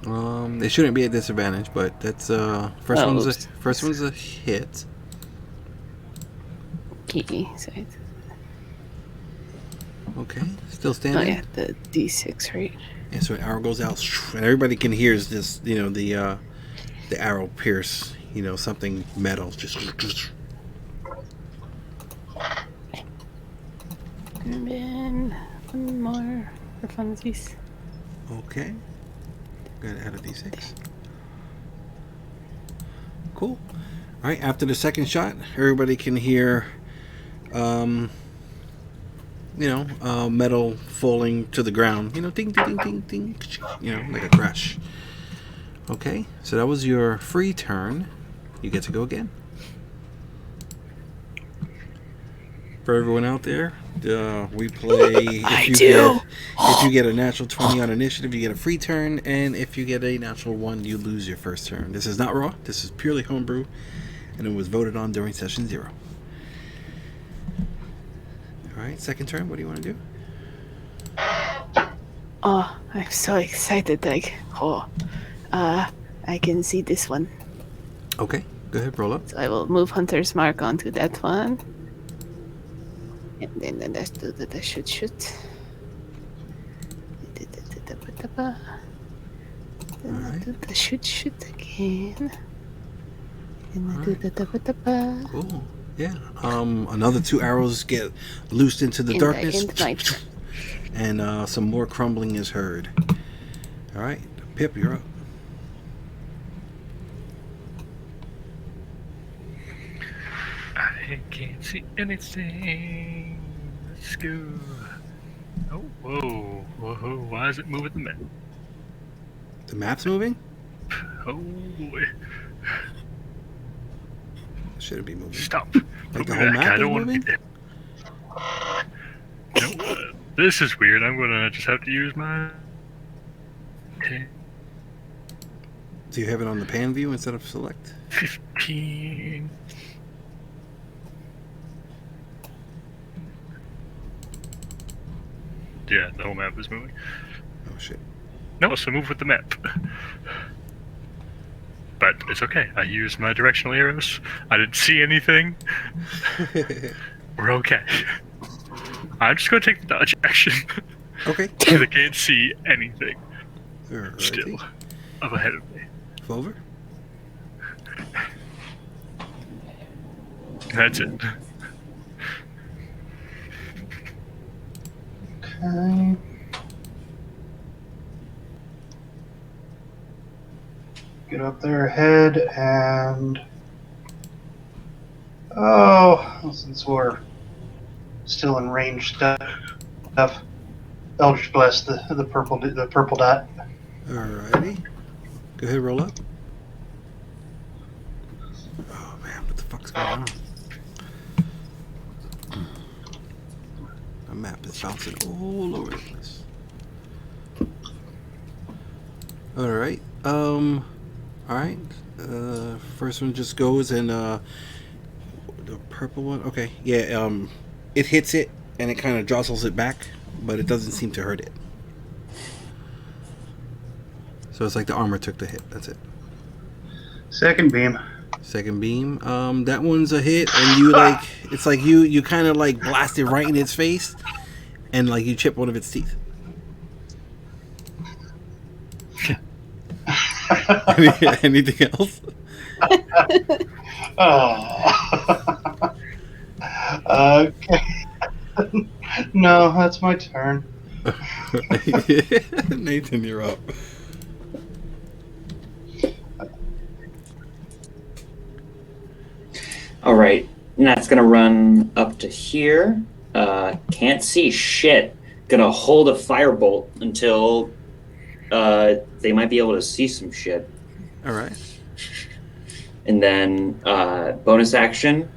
It shouldn't be a disadvantage, but that's first one's a hit. Okay, so Okay, still oh standing. yeah, the D6, right? Yeah, so an arrow goes out, and everybody can hear is just the arrow pierce, something metal, just. And then one more for funsies. Okay. Gotta add a d6. Cool. Alright, after the second shot, everybody can hear, metal falling to the ground. Ding, ding, ding, ding, ding. Like a crash. Okay, so that was your free turn. You get to go again. For everyone out there, we play. If you get a natural 20 on initiative, you get a free turn, and if you get a natural 1, you lose your first turn. This is not raw. This is purely homebrew, and it was voted on during session 0. All right, second turn. What do you want to do? Oh, I'm so excited! I can see this one. Okay, go ahead, roll up. So I will move Hunter's Mark onto that one. And then let's do the shoot. Alright. Do the shoot again. And I do the Cool. Yeah. Another 2 arrows get loosed into the darkness. And some more crumbling is heard. Alright. Pip, you're up. I can't see anything. Let's go. Oh, whoa. Why is it moving the map? The map's moving? Oh, boy. Shouldn't be moving. Stop. Like the whole map I is don't want to moving? be there. No, this is weird. I'm gonna just have to use my... Okay. Do you have it on the pan view instead of select? 15... Yeah, the whole map is moving. Oh shit. No, so move with the map. But it's okay. I used my directional arrows. I didn't see anything. We're okay. I'm just gonna take the dodge action. Okay. Because I can't see anything. Alrighty. Still up ahead of me. Fomher? That's it. Okay. Get up there ahead and... Oh, since we're still in range stuff, Eldritch Bless the purple dot. Alrighty. Go ahead, roll up. Oh man, what the fuck's going on? The map is bouncing all over the place. Alright. Alright. First one just goes and the purple one. Okay. Yeah, it hits it and it kind of jostles it back, but it doesn't seem to hurt it. So it's like the armor took the hit. That's it. Second beam. Second beam. That one's a hit, and you like it's like you kind of like blast it right in its face, and like you chip one of its teeth. Anything else? Oh. Okay. No, that's my turn. Nathan, you're up. All right, and that's gonna run up to here. Can't see shit. Gonna hold a firebolt until they might be able to see some shit. All right. And then bonus action,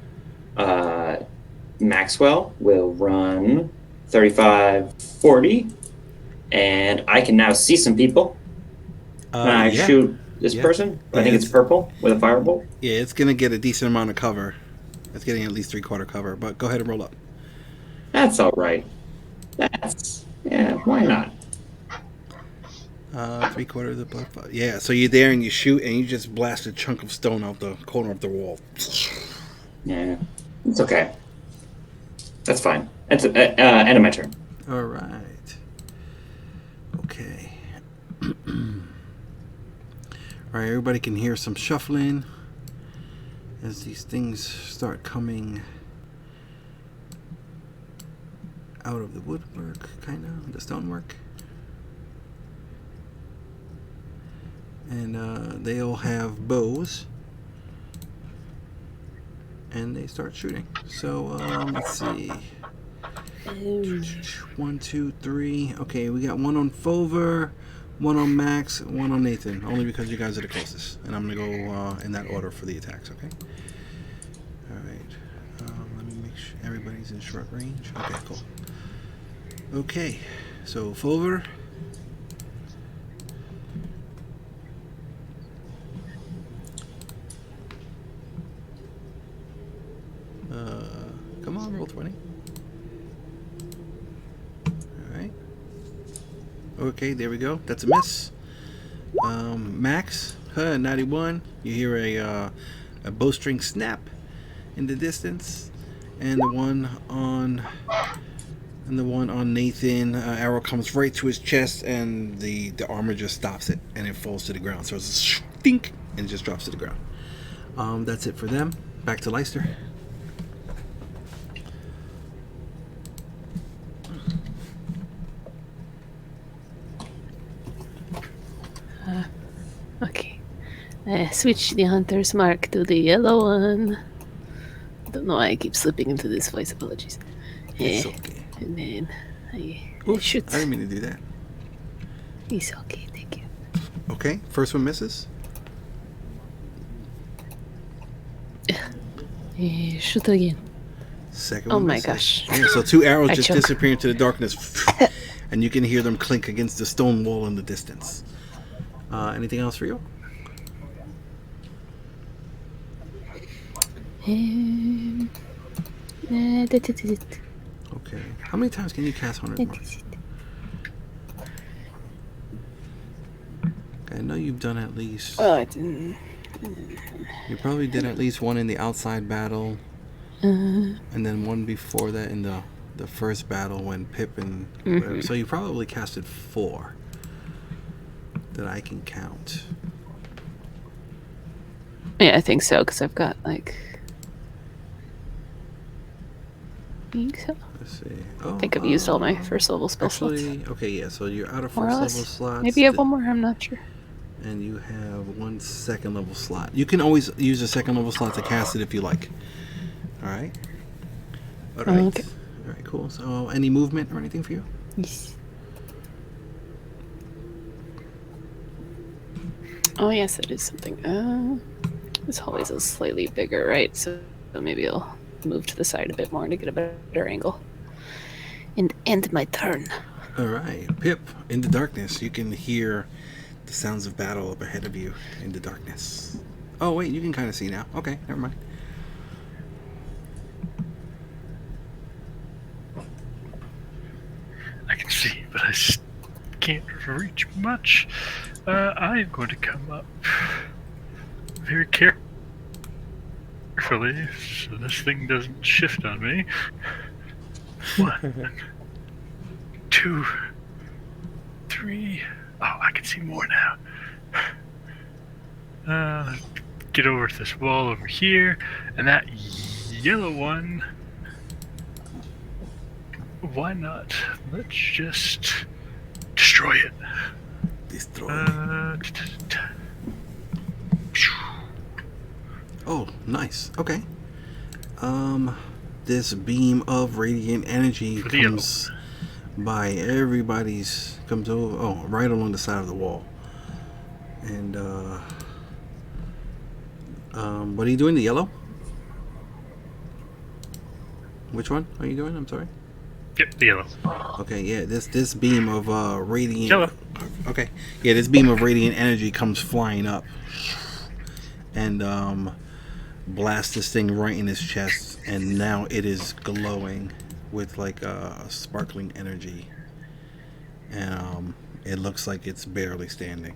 Maxwell will run 35, 40, and I can now see some people. Can I shoot this person? I think it's purple with a firebolt. Yeah, it's gonna get a decent amount of cover. It's getting at least 3/4 cover, but go ahead and roll up. That's all right. Why not? 3/4 of the yeah. So you're there and you shoot and you just blast a chunk of stone out the corner of the wall. Yeah, it's okay. That's fine. That's end of my turn. All right. Okay. All right. Everybody can hear some shuffling as these things start coming out of the woodwork, kind of the stonework, and they all have bows, and they start shooting. So let's see. 1, 2, 3. Okay, we got one on Fomher, one on Max, one on Nathan. Only because you guys are the closest, and I'm gonna go in that order for the attacks. Okay. All right. Let me make sure everybody's in short range. Okay, cool. Okay, so Fomher. Come on, roll 20. Alright. Okay, there we go. That's a miss. Max, 91. You hear a bowstring snap in the distance. And the one on Nathan, arrow comes right to his chest, and the armor just stops it, and it falls to the ground. So it's a stink, and it just drops to the ground. That's it for them. Back to Leicester. Okay. Switch the hunter's mark to the yellow one. Don't know why I keep slipping into this voice. Apologies. It's okay. And then I Oops, shoot. I didn't mean to do that. It's okay, thank you. Okay, first one misses. Shoot again. Second Oh one my misses. gosh. Yeah, so 2 arrows I just choke. disappear into the darkness, and you can hear them clink against the stone wall in the distance. Anything else for you? That is it. Okay. How many times can you cast 100 That Mark? is it. I know you've done at least. Oh, I didn't. You probably did at least one in the outside battle, and then one before that in the first battle when Pip and whatever. So you probably casted 4 that I can count. Yeah, I think so, because I've got like. I think so. Let's see. Oh, I think I've used all my first level spell slots. Actually, okay, yeah. So you're out of More or first less. level slots. Maybe I have one more, I'm not sure. And you have 1 second level slot. You can always use a second level slot to cast it if you like. All right. All right. Okay. All right. Cool. So, any movement or anything for you? Yes. Oh, yes, it is something. This hallway's a slightly bigger, right? So maybe I'll move to the side a bit more to get a better angle. And end my turn. All right. Pip, in the darkness, you can hear the sounds of battle up ahead of you in the darkness. Oh, wait, you can kind of see now. Okay, never mind. can't reach much. I am going to come up very carefully so this thing doesn't shift on me. 1, 2, 3. Oh, I can see more now. Get over to this wall over here, and that yellow one. Why not? Let's just destroy it. Destroy. Oh, nice. Okay. This beam of radiant energy comes by everybody's comes over. Oh, right along the side of the wall. And what are you doing? The yellow? Which one are you doing? I'm sorry. Yep, the yellow. Okay, yeah, this beam of radiant. Yellow. Okay, yeah, this beam of radiant energy comes flying up, and blasts this thing right in his chest, and now it is glowing with like sparkling energy, and it looks like it's barely standing.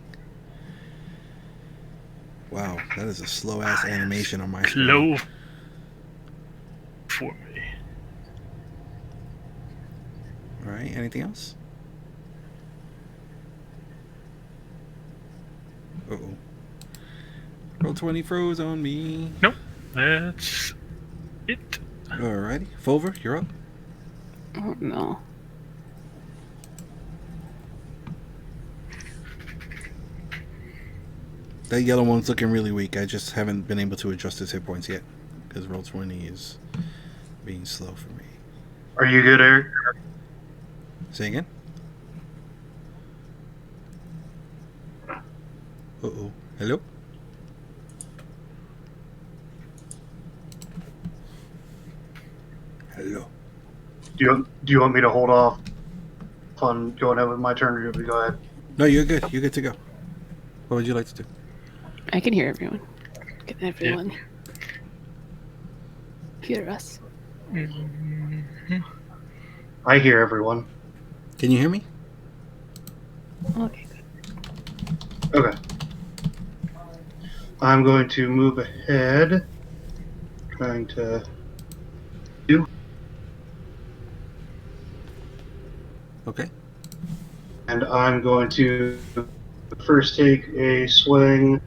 Wow, that is a slow ass animation on my screen. Glow for me. All right, anything else? Uh-oh. Roll 20 froze on me. Nope, that's it. Alrighty. Fomher, you're up. Oh no. That yellow one's looking really weak. I just haven't been able to adjust his hit points yet. Because roll 20 is being slow for me. Are you good, Eric? Say again? Uh-oh. Hello? Hello. Do you want me to hold off on going ahead with my turn, or do you want me to go ahead? No, you're good. You're good to go. What would you like to do? I can hear everyone. Can everyone hear us? I hear everyone. Can you hear me? Okay, good. Okay. I'm going to move ahead. Trying to do. Okay. And I'm going to first take a swing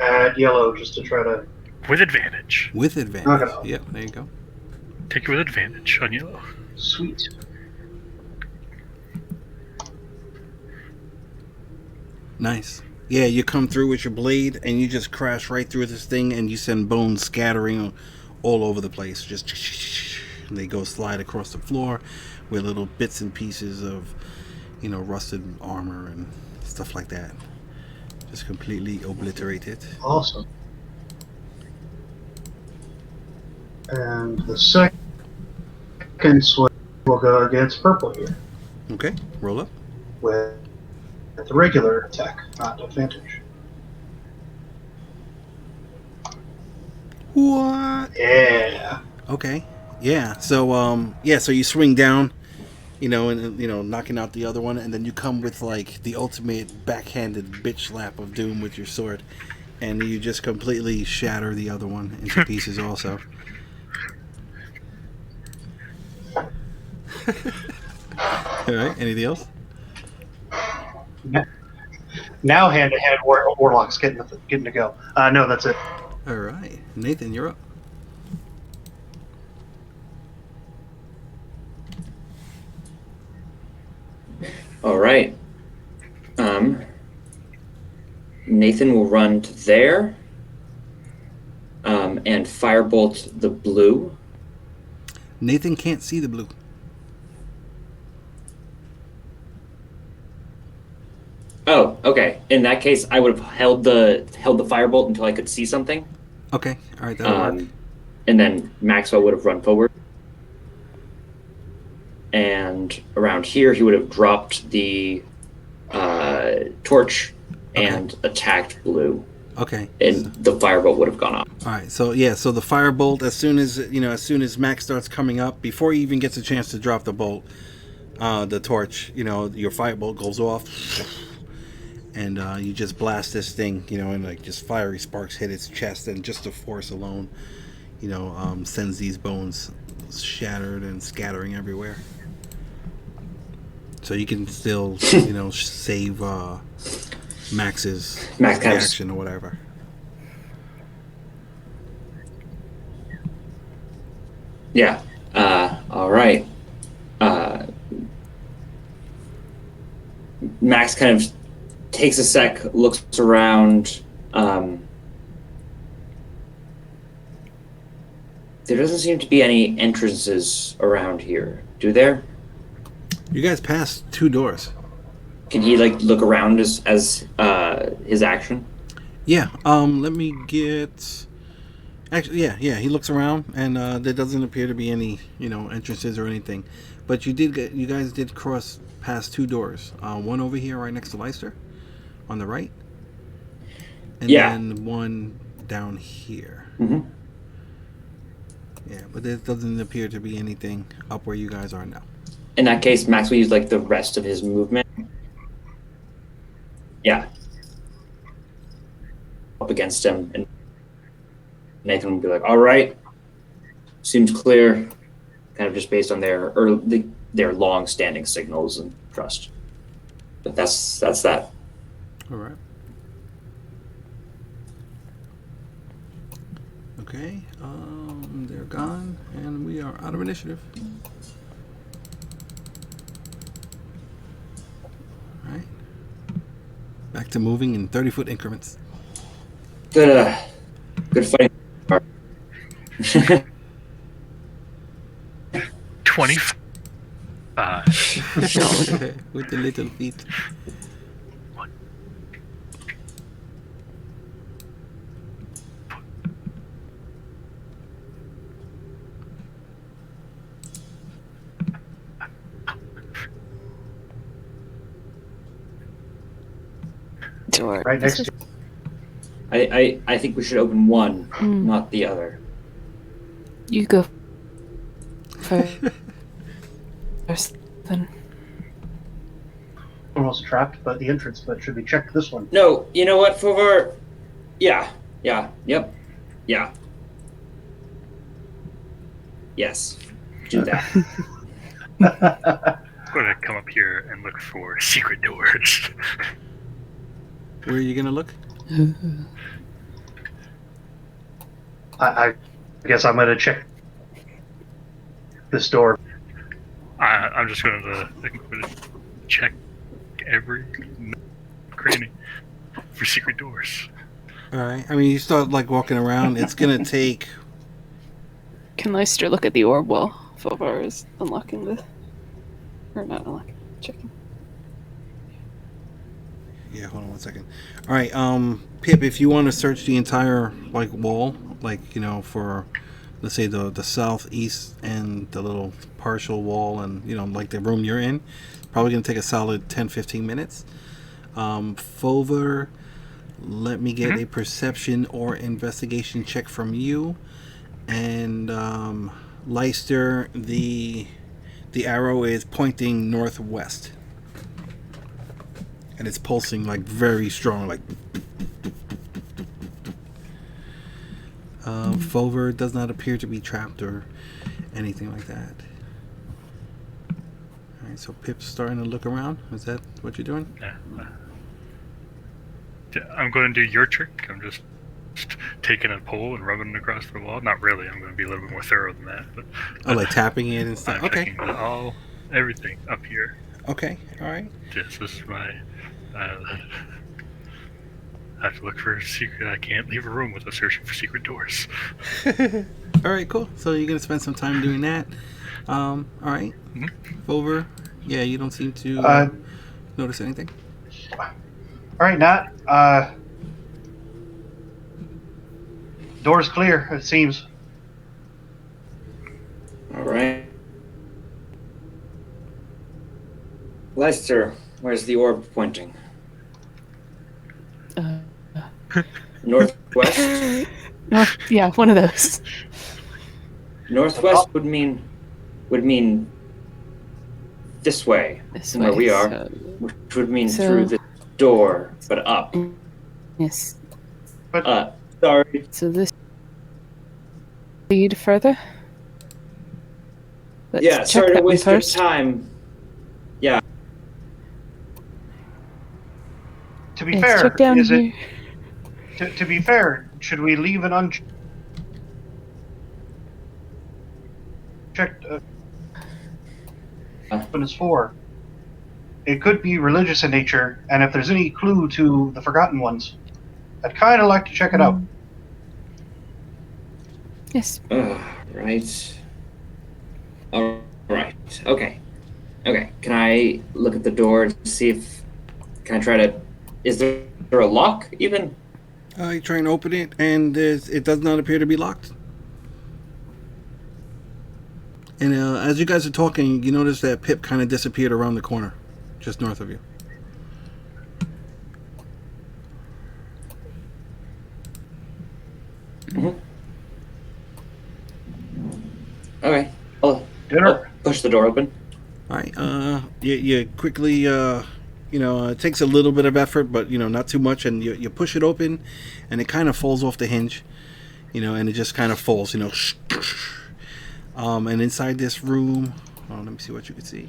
at yellow just to try to. With advantage. With advantage. Knock it off. Yep, there you go. Take it with advantage on yellow. Sweet. Nice. Yeah, you come through with your blade and you just crash right through this thing and you send bones scattering all over the place. Just and they go slide across the floor with little bits and pieces of, rusted armor and stuff like that. Just completely obliterated. Awesome. And the second swing will go against purple here Okay, roll up. with the regular attack, not advantage. What? Yeah. Okay. Yeah. So so you swing down, and knocking out the other one, and then you come with like the ultimate backhanded bitch slap of doom with your sword, and you just completely shatter the other one into pieces also. All right. Anything else? Now hand to hand, Warlock's getting to go. No, that's it. All right, Nathan, you're up. All right. Nathan will run to there and firebolt the blue. Nathan can't see the blue. Oh, okay. In that case, I would have held the firebolt until I could see something. Okay, all right, that'll work. And then Maxwell would have run forward. And around here, he would have dropped the torch and attacked blue. Okay. And the firebolt would have gone off. All right, so the firebolt, as soon as Max starts coming up, before he even gets a chance to drop the bolt, the torch, your firebolt goes off, and you just blast this thing, and like just fiery sparks hit its chest, and just the force alone, sends these bones shattered and scattering everywhere. So you can still, save Max's reaction or whatever. Yeah. All right. Max kind of takes a sec, looks around. There doesn't seem to be any entrances around here, do there? You guys passed 2 doors. Can he look around as his action? Yeah. Let me get. Actually, yeah. He looks around, and there doesn't appear to be any, entrances or anything. But you guys did cross past 2 doors. One over here, right next to Leicester, on the right, and then one down here. Mm-hmm. Yeah, but there doesn't appear to be anything up where you guys are now. In that case, Max will use the rest of his movement. Yeah. Up against him, and Nathan will be like, "All right, seems clear." Kind of just based on their long-standing signals and trust. But that's that. All right. Okay. They're gone, and we are out of initiative. All right. Back to moving in 30-foot increments. Good fighting. 25. With the little feet. Door. Right next to I think we should open one, not the other. You go first, then. almost trapped, but the entrance, but should we check this one? No, you know what, Fomher? Yeah. Yes. Do that. I'm going to come up here and look for secret doors. Where are you gonna look? I guess I'm gonna check this door. I'm just going to check every cranny for secret doors. All right. I mean, you start walking around. It's gonna take. Can Leicester look at the orb while Fomher is unlocking the... Or not unlocking, checking. Yeah, hold on one second. All right, Pip, if you want to search the entire wall, for, let's say the southeast and the little partial wall, and the room you're in, probably gonna take a solid 10-15 minutes. Fomher, let me get a perception or investigation check from you, and Leicester, the arrow is pointing northwest. And it's pulsing very strong, Fomher does not appear to be trapped or anything like that. Alright, so Pip's starting to look around. Is that what you're doing? Yeah. I'm going to do your trick. I'm just taking a pole and rubbing it across the wall. Not really. I'm going to be a little bit more thorough than that. But tapping it and stuff. I'm Okay. checking everything up here. Okay. All right. This is my. I have to look for a secret. I can't leave a room without searching for secret doors. All right. Cool. So you're gonna spend some time doing that. All right. Fomher. Yeah, you don't seem to notice anything. All right, Nat. Door's clear, it seems. All right. Leicester, where's the orb pointing? Northwest? Yeah, one of those. Northwest would mean this way, This from where way, we are, so- which would mean so- through the door, but up. Yes. Sorry. So this lead further. Let's Yeah, check sorry to that one waste your first. time. Yeah. To be Let's fair, check down is here. it to be fair? Should we leave an unchecked open as 4? It could be religious in nature, and if there's any clue to the Forgotten Ones, I'd kind of like to check it out. Yes. Right. All right. Okay. Okay. Can I look at the door to see if? Can I try to? Is there a lock even? You try and open it, and it does not appear to be locked. And as you guys are talking, you notice that Pip kind of disappeared around the corner, just north of you. Okay. I'll push the door open. All right. You quickly, it takes a little bit of effort, but not too much, and you push it open, and it kind of falls off the hinge, and it just kind of falls, and inside this room, let me see what you can see.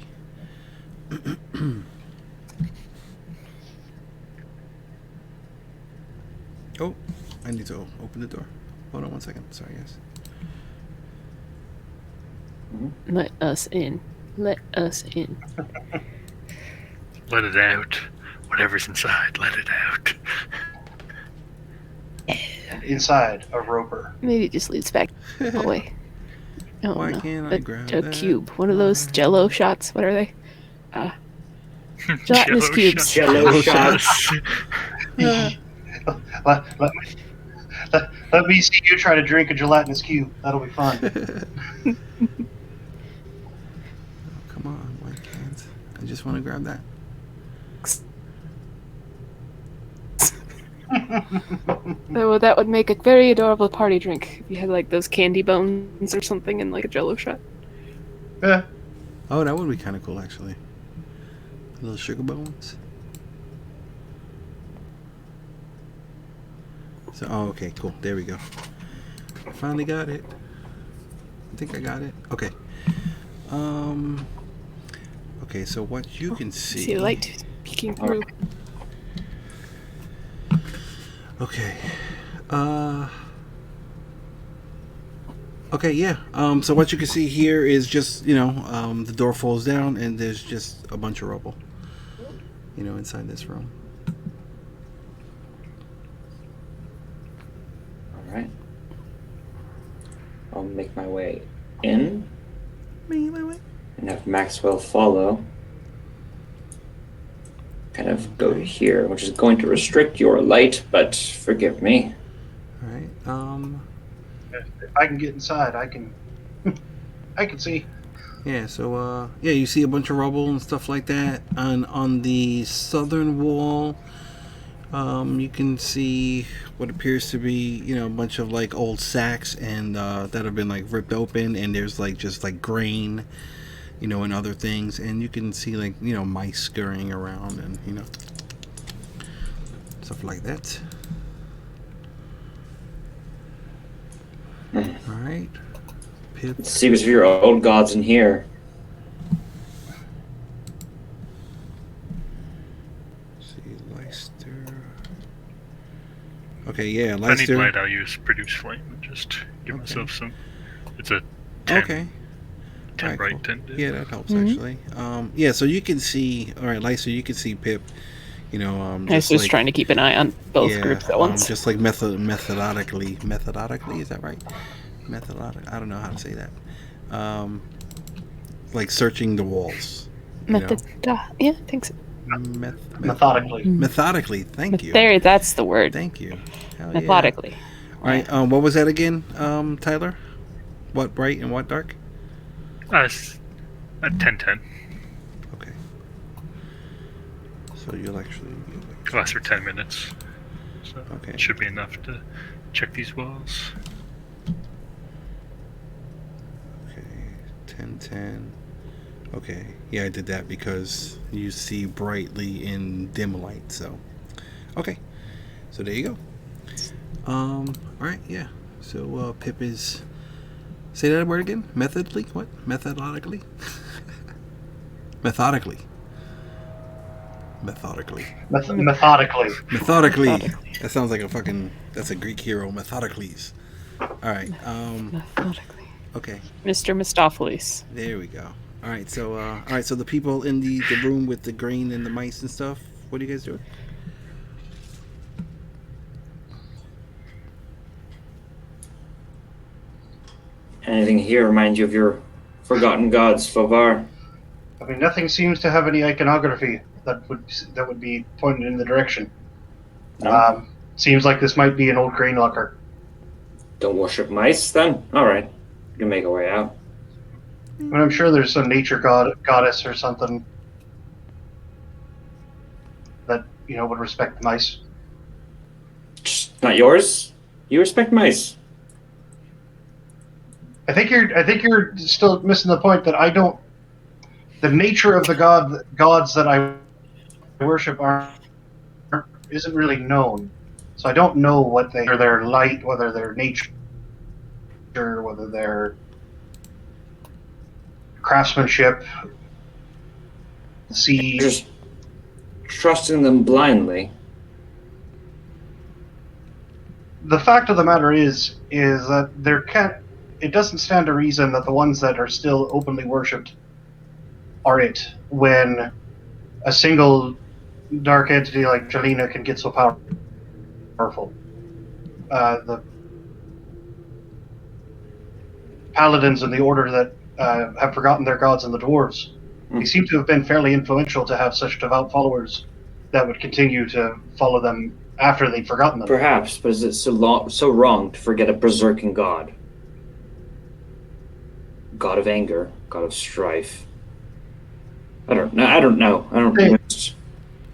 Oh, I need to open the door. Hold on 1 second. Sorry, guys. Let us in. Let us in. Let it out. Whatever's inside, let it out. Inside a roper. Maybe it just leads back away. Oh, Why no. can't I grab a that? cube. One of those Jello shots. What are they? Gelatinous Jello cubes. shots. Jello shots. Let me see you try to drink a gelatinous cube. That'll be fun. Come on, why can't I just want to grab that? That would make a very adorable party drink if you had like those candy bones or something in like a Jello shot. Yeah. Oh, that would be kind of cool, actually. Little sugar bones. So, okay, cool. There we go. Finally got it. I think I got it. Okay. Okay, so what you can see. See the light peeking through. Okay. Okay, yeah. So what you can see here is just, the door falls down and there's just a bunch of rubble, inside this room. All right. I'll make my way in and have Maxwell follow. Kind of go to here, which is going to restrict your light, but forgive me. All right. If I can get inside, I can see. Yeah, so you see a bunch of rubble and stuff like that. And on the southern wall, you can see what appears to be, a bunch of like old sacks and that have been like ripped open, and there's like just like grain, and other things, and you can see like mice scurrying around and stuff like that. All right, Pip. Let's see what's your old gods in here. Okay, yeah, If I need light, I'll use Produce Flame and just give myself some. It's a 10. Okay. 10 Alright, right, cool. 10 dead. Yeah, that helps actually. Yeah, so you can see. All right, Lysa, you can see Pip. I was just trying to keep an eye on both groups at once. Just like methodically. Is that right? I don't know how to say that. Like searching the walls. Yeah, I think so. Methodically. Methodically, thank you. There, that's the word. Thank you. Hell Methodically. Yeah. All right, what was that again, Tyler? What bright and what dark? It's a 10-10. Okay. So you'll actually. Lasts for 10 minutes. So Okay. it should be enough to check these walls. Okay, 10-10. Okay. Yeah, I did that because you see brightly in dim light. So, okay. So there you go. All right. Yeah. So Pip is. Say that word again. Methodically. What? Methodically. Methodically. Methodically. Methodically. Methodically. That sounds like a fucking. That's a Greek hero. Methodicles. All right. Methodically. Okay. Mr. Mistopheles. There we go. All right. So all right. So the people in the room with the grain and the mice and stuff. What are you guys doing? Anything here remind you of your forgotten gods, Fomher? I mean, nothing seems to have any iconography that would be pointed in the direction. No? Seems like this might be an old grain locker. Don't worship mice, then? Alright. You can make a way out. But I'm sure there's some nature goddess or something that would respect the mice. Just not yours? You respect mice. I think you're still missing the point that I don't. The nature of the gods that I worship isn't really known, so I don't know whether they're light, whether they're nature, whether they're craftsmanship, sea. Just trusting them blindly. The fact of the matter is that it doesn't stand to reason that the ones that are still openly worshipped are it, when a single dark entity like Jelena can get so powerful. The paladins in the order that have forgotten their gods and the dwarves, they seem to have been fairly influential to have such devout followers that would continue to follow them after they've forgotten them. Perhaps, but is it so wrong to forget a berserking god? God of anger, god of strife. I don't know.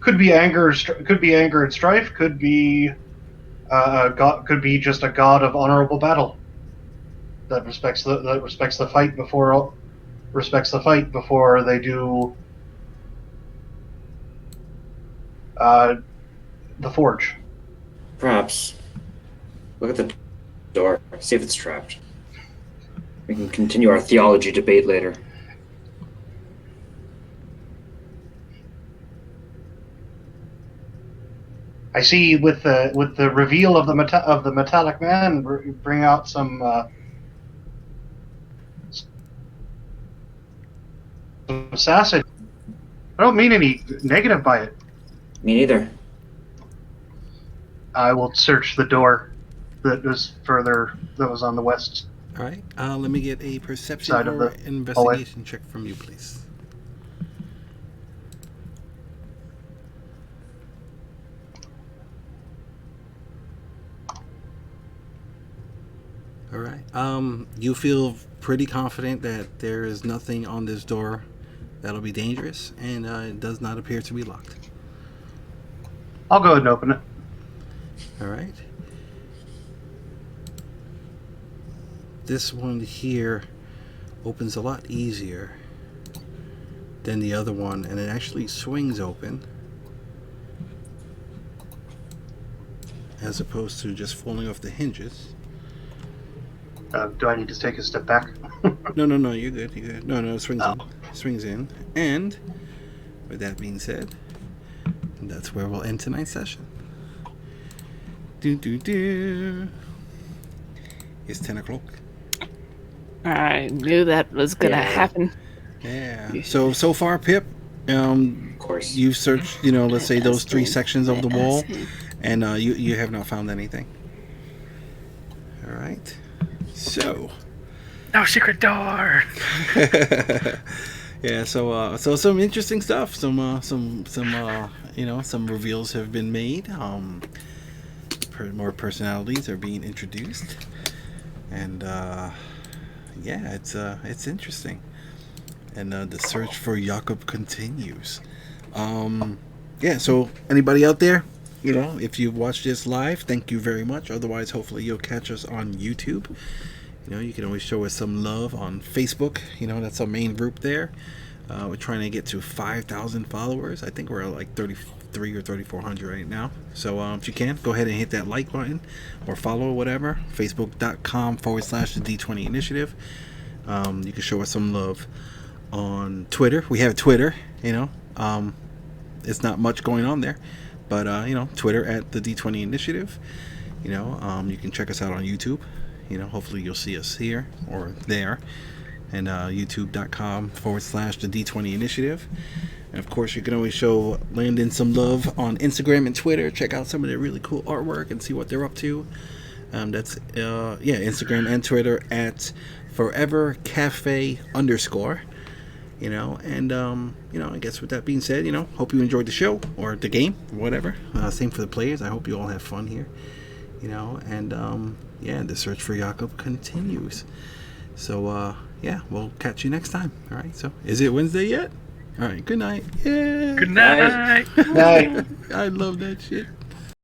Could be anger. Could be anger and strife. Could be god. Could be just a god of honorable battle that respects the fight before they do the forge. Perhaps. Look at the door. See if it's trapped. We can continue our theology debate later. I see with the reveal of the metallic man, bring out some assassin. I don't mean any negative by it. Me neither. I will search the door that was on the west. All right. Let me get a perception Side of or the investigation check from you, please. All right. You feel pretty confident that there is nothing on this door that'll be dangerous, and it does not appear to be locked. I'll go ahead and open it. All right. This one here opens a lot easier than the other one, and it actually swings open as opposed to just falling off the hinges. Do I need to take a step back? No, you're good. No, it swings in. Swings in. And with that being said, that's where we'll end tonight's session. It's 10 o'clock. I knew that was gonna happen. Yeah. So far, Pip, Of course. you've searched, let's say those 3 sections of the wall, and you have not found anything. All right. So. No secret door. Yeah. So some interesting stuff. Some reveals have been made. More personalities are being introduced, and it's interesting. And the search for Jakob continues. So anybody out there, if you've watched this live, thank you very much. Otherwise, hopefully you'll catch us on YouTube. You can always show us some love on Facebook. That's our main group there. We're trying to get to 5,000 followers. I think we're at like 33 or 3,400 right now. So if you can, go ahead and hit that like button or follow or whatever. Facebook.com/the D20 Initiative. You can show us some love on Twitter. We have Twitter, it's not much going on there, but Twitter at the D20 Initiative. You can check us out on YouTube. Hopefully you'll see us here or there, and youtube.com/the D20 Initiative. And of course, you can always show Landon some love on Instagram and Twitter. Check out some of their really cool artwork and see what they're up to. That's Instagram and Twitter at forevercafe_. I guess with that being said, hope you enjoyed the show or the game or whatever. Same for the players. I hope you all have fun here. The search for Jakob continues. So we'll catch you next time. All right. So is it Wednesday yet? All right. Good night. Yeah. Good night. Night. I love that shit.